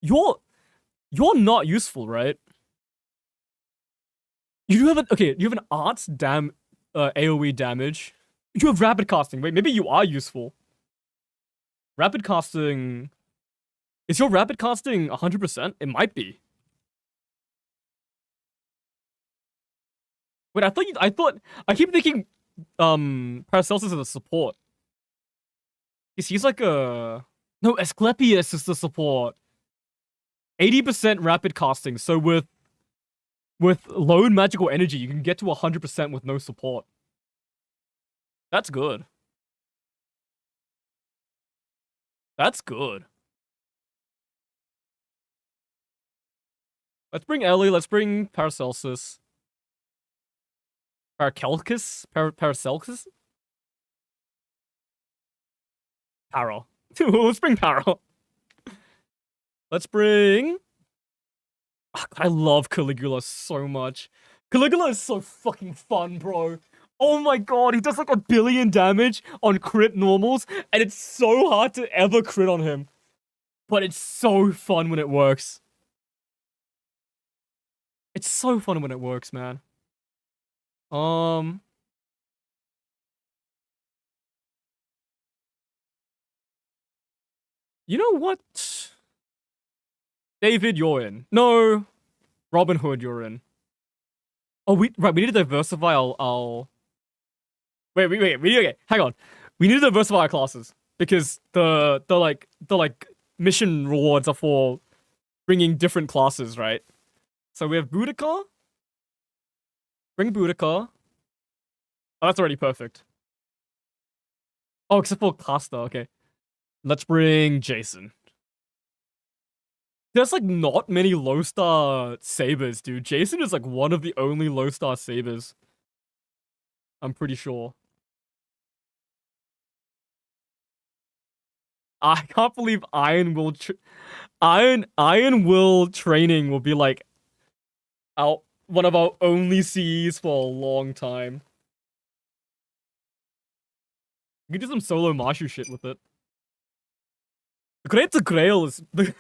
You're not useful, right? You do have an you have an arts AoE damage. You have rapid casting. Wait, maybe you are useful. Rapid casting. Is your rapid casting 100%? It might be. Wait, I keep thinking Paracelsus is a support. He's like a no, Asclepius is the support. 80% rapid casting. So with lone magical energy, you can get to 100% with no support. That's good. That's good. Let's bring Ellie. Let's bring Paracelsus. Paracelsus? Paro. Let's bring Paro. Let's bring... I love Caligula so much. Caligula is so fucking fun, bro. Oh my god, he does like 1 billion damage on crit normals, and it's so hard to ever crit on him. But it's so fun when it works. It's so fun when it works, man. You know what? David, you're in. No. Robin Hood, you're in. Oh, we need to diversify our... Wait, okay, hang on. We need to diversify our classes. Because the mission rewards are for bringing different classes, right? So we have Boudica. Bring Boudica. Oh, that's already perfect. Oh, except for Caster, okay. Let's bring Jason. There's like not many low star sabers, dude. Jason is like one of the only low star sabers. I'm pretty sure. I can't believe Iron Will training will be like one of our only CEs for a long time. You can do some solo Marshu shit with it. The Greater Grail is the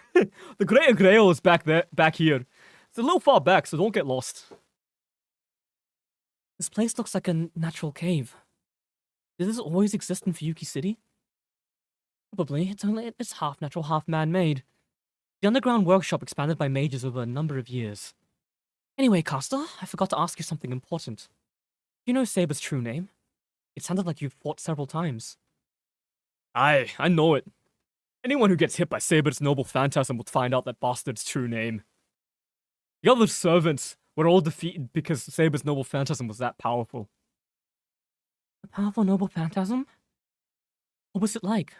Greater Grail is back here. It's a little far back, so don't get lost. This place looks like a natural cave. Did this always exist in Fuyuki City? Probably. It's half natural, half man-made. The underground workshop expanded by mages over a number of years. Anyway, Caster, I forgot to ask you something important. Do you know Saber's true name? It sounded like you've fought several times. I know it. Anyone who gets hit by Saber's noble phantasm would find out that bastard's true name. The other servants were all defeated because Saber's noble phantasm was that powerful. A powerful noble phantasm? What was it like?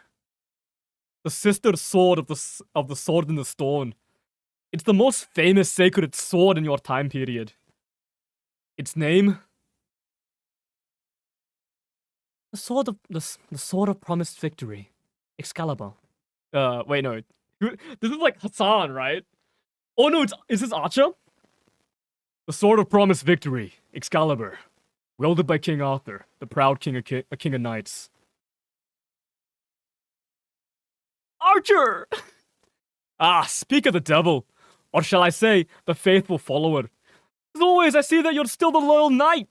The sister sword of the sword in the stone. It's the most famous sacred sword in your time period. Its name? The sword of promised victory. Excalibur. Wait, no. This is like Hassan, right? Oh no, is this Archer? The sword of promised victory. Excalibur. Wielded by King Arthur, the proud king of knights. archer! Ah, speak of the devil. Or shall I say, the faithful follower. As always, I see that you're still the loyal knight.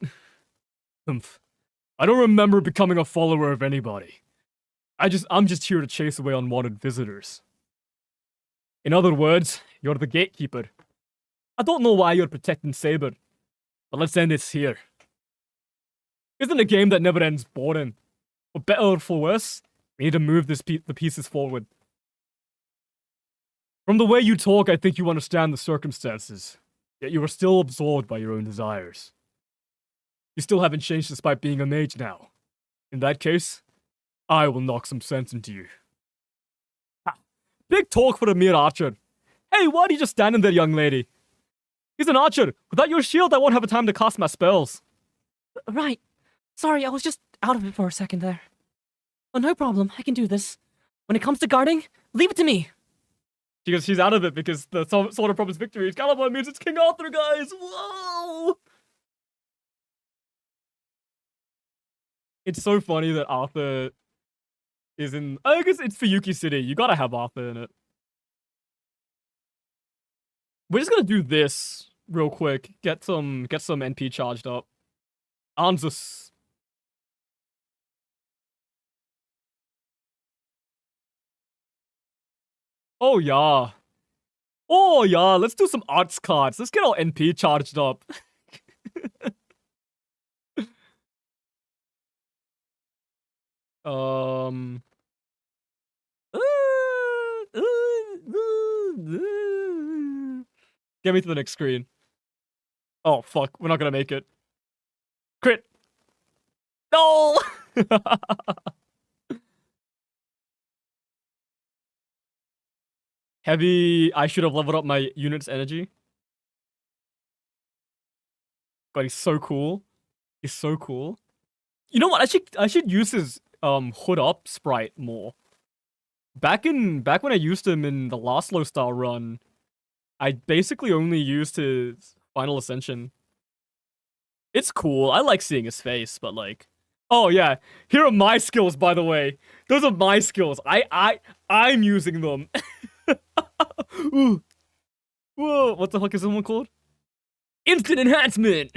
Humph. I don't remember becoming a follower of anybody. I'm just here to chase away unwanted visitors. In other words, you're the gatekeeper. I don't know why you're protecting Saber, but let's end this here. Isn't a game that never ends boring? For better or for worse, we need to move the pieces forward. From the way you talk, I think you understand the circumstances, yet you are still absorbed by your own desires. You still haven't changed despite being a mage now. In that case, I will knock some sense into you. Ha. Big talk for a mere archer. Hey, why are you just standing there, young lady? He's an archer. Without your shield, I won't have time to cast my spells. Right. Sorry, I was just out of it for a second there. Oh, no problem. I can do this. When it comes to guarding, leave it to me. Because she's out of it because the Sword of Promise victory. Excalibur means it's King Arthur, guys. Whoa! It's so funny that Arthur is in. I guess it's for Yuki City. You gotta have Arthur in it. We're just gonna do this real quick. Get some NP charged up. Anzus. Oh yeah. Oh yeah, let's do some arts cards. Let's get our NP charged up. Get me to the next screen. Oh fuck, we're not gonna make it. Crit. No. Heavy. I should have leveled up my unit's energy. God, he's so cool. He's so cool. You know what? I should use his hood up sprite more. Back when I used him in the last low star run, I basically only used his final ascension. It's cool. I like seeing his face, but like, oh yeah, here are my skills, by the way. Those are my skills. I'm using them. Ooh. Whoa, what the fuck is someone called? Instant enhancement.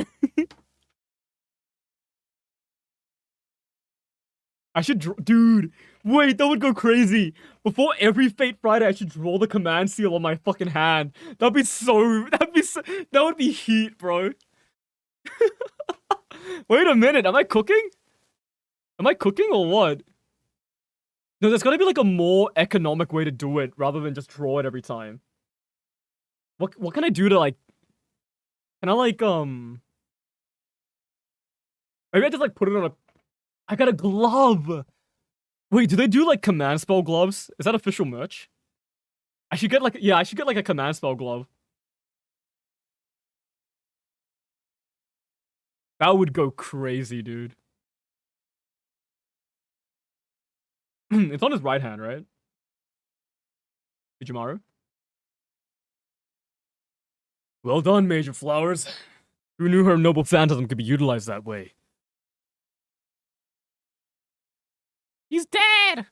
I should dude, wait, that would go crazy. Before every Fate Friday, I should draw the command seal on my fucking hand. That would be heat, bro. Wait a minute, am I cooking? Am I cooking or what? No, there's gotta be like a more economic way to do it rather than just draw it every time. What can I do to like... Can I like, maybe I just like put it on a... I got a glove! Wait, do they do like command spell gloves? Is that official merch? I should get like... Yeah, I should get like a command spell glove. That would go crazy, dude. It's on his right hand, right? Ichimaru? Well done, Major Flowers. Who knew her noble phantasm could be utilized that way? He's dead!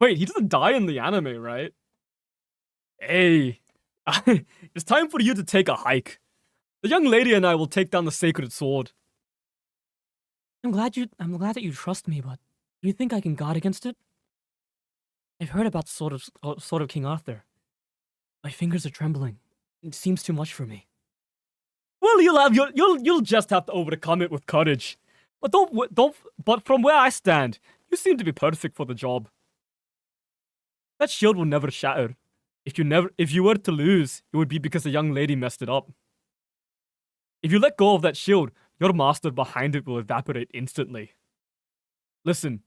Wait, he doesn't die in the anime, right? Hey, it's time for you to take a hike. The young lady and I will take down the sacred sword. I'm glad that you trust me, but do you think I can guard against it? I've heard about the sword of King Arthur. My fingers are trembling. It seems too much for me. Well, you'll just have to overcome it with courage. But but from where I stand, you seem to be perfect for the job. That shield will never shatter. If you were to lose, it would be because a young lady messed it up. If you let go of that shield, your master behind it will evaporate instantly. Listen.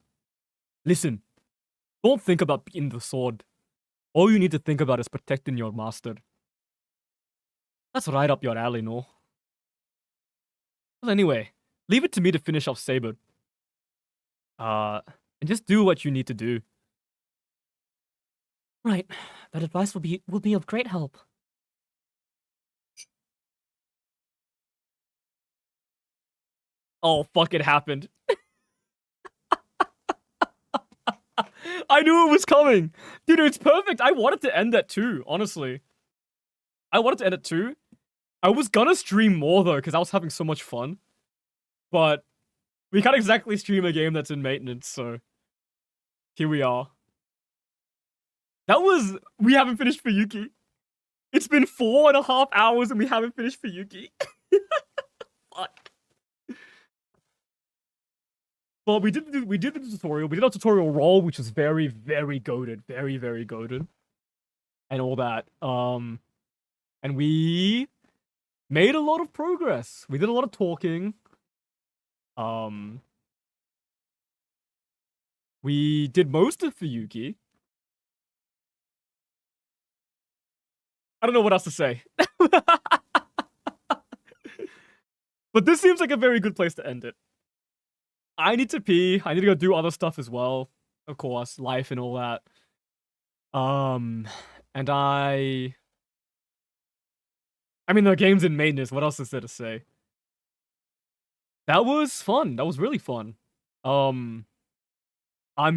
Don't think about beating the sword. All you need to think about is protecting your master. That's right up your alley, no? Well, anyway, leave it to me to finish off Saber. And just do what you need to do. Right. That advice will be of great help. Oh, fuck, it happened. I knew it was coming. Dude, it's perfect. I wanted to end at 2, honestly. I wanted to end at 2. I was gonna stream more, though, because I was having so much fun. But we can't exactly stream a game that's in maintenance, so... Here we are. We haven't finished for Yuki. It's been 4.5 hours and we haven't finished for Yuki. Fuck. Well, we did the tutorial. We did our tutorial role, which was very, very goated. Very, very goated. And all that. And we made a lot of progress. We did a lot of talking. We did most of Fuyuki. I don't know what else to say. But this seems like a very good place to end it. I need to pee. I need to go do other stuff as well. Of course, life and all that. And I mean, the game's in maintenance. What else is there to say? That was fun. That was really fun. I'm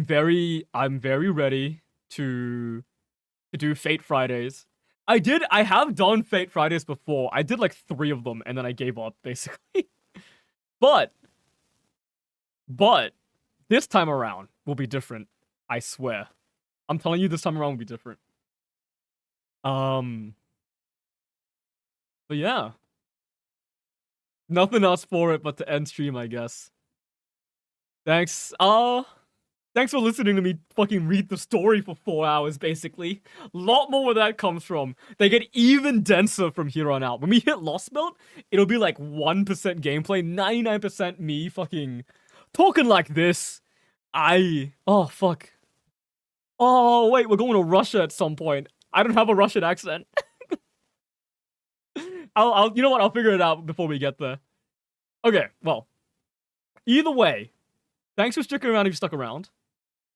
very ready to do Fate Fridays. I have done Fate Fridays before. I did like 3 of them and then I gave up, basically. But this time around will be different. I swear. I'm telling you, this time around will be different. But yeah. Nothing else for it but to end stream, I guess. Thanks. Thanks for listening to me fucking read the story for 4 hours, basically. A lot more where that comes from. They get even denser from here on out. When we hit Lost Belt, it'll be like 1% gameplay, 99% me fucking talking like this. Oh, fuck. Oh, wait, we're going to Russia at some point. I don't have a Russian accent. You know what? I'll figure it out before we get there. Okay, well. Either way, thanks for sticking around if you stuck around.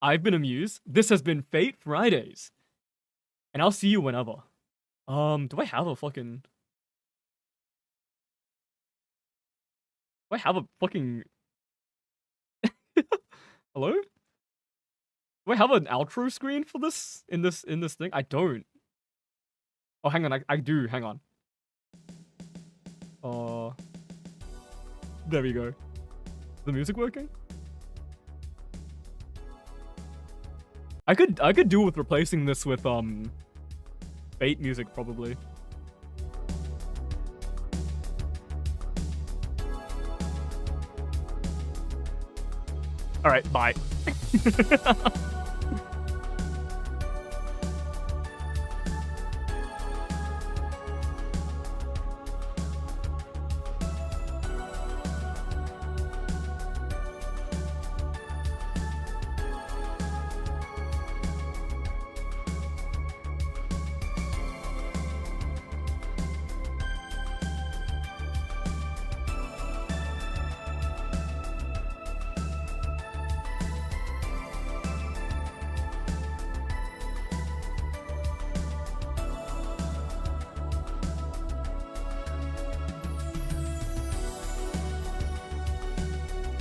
I've been amused. This has been Fate Fridays. And I'll see you whenever. Do I have a fucking... Do I have a fucking... Hello? Do I have an outro screen for this? In this thing? I don't. Oh, hang on. I do. Hang on. There we go. Is the music working? I could do with replacing this with Fate music probably. All right, bye.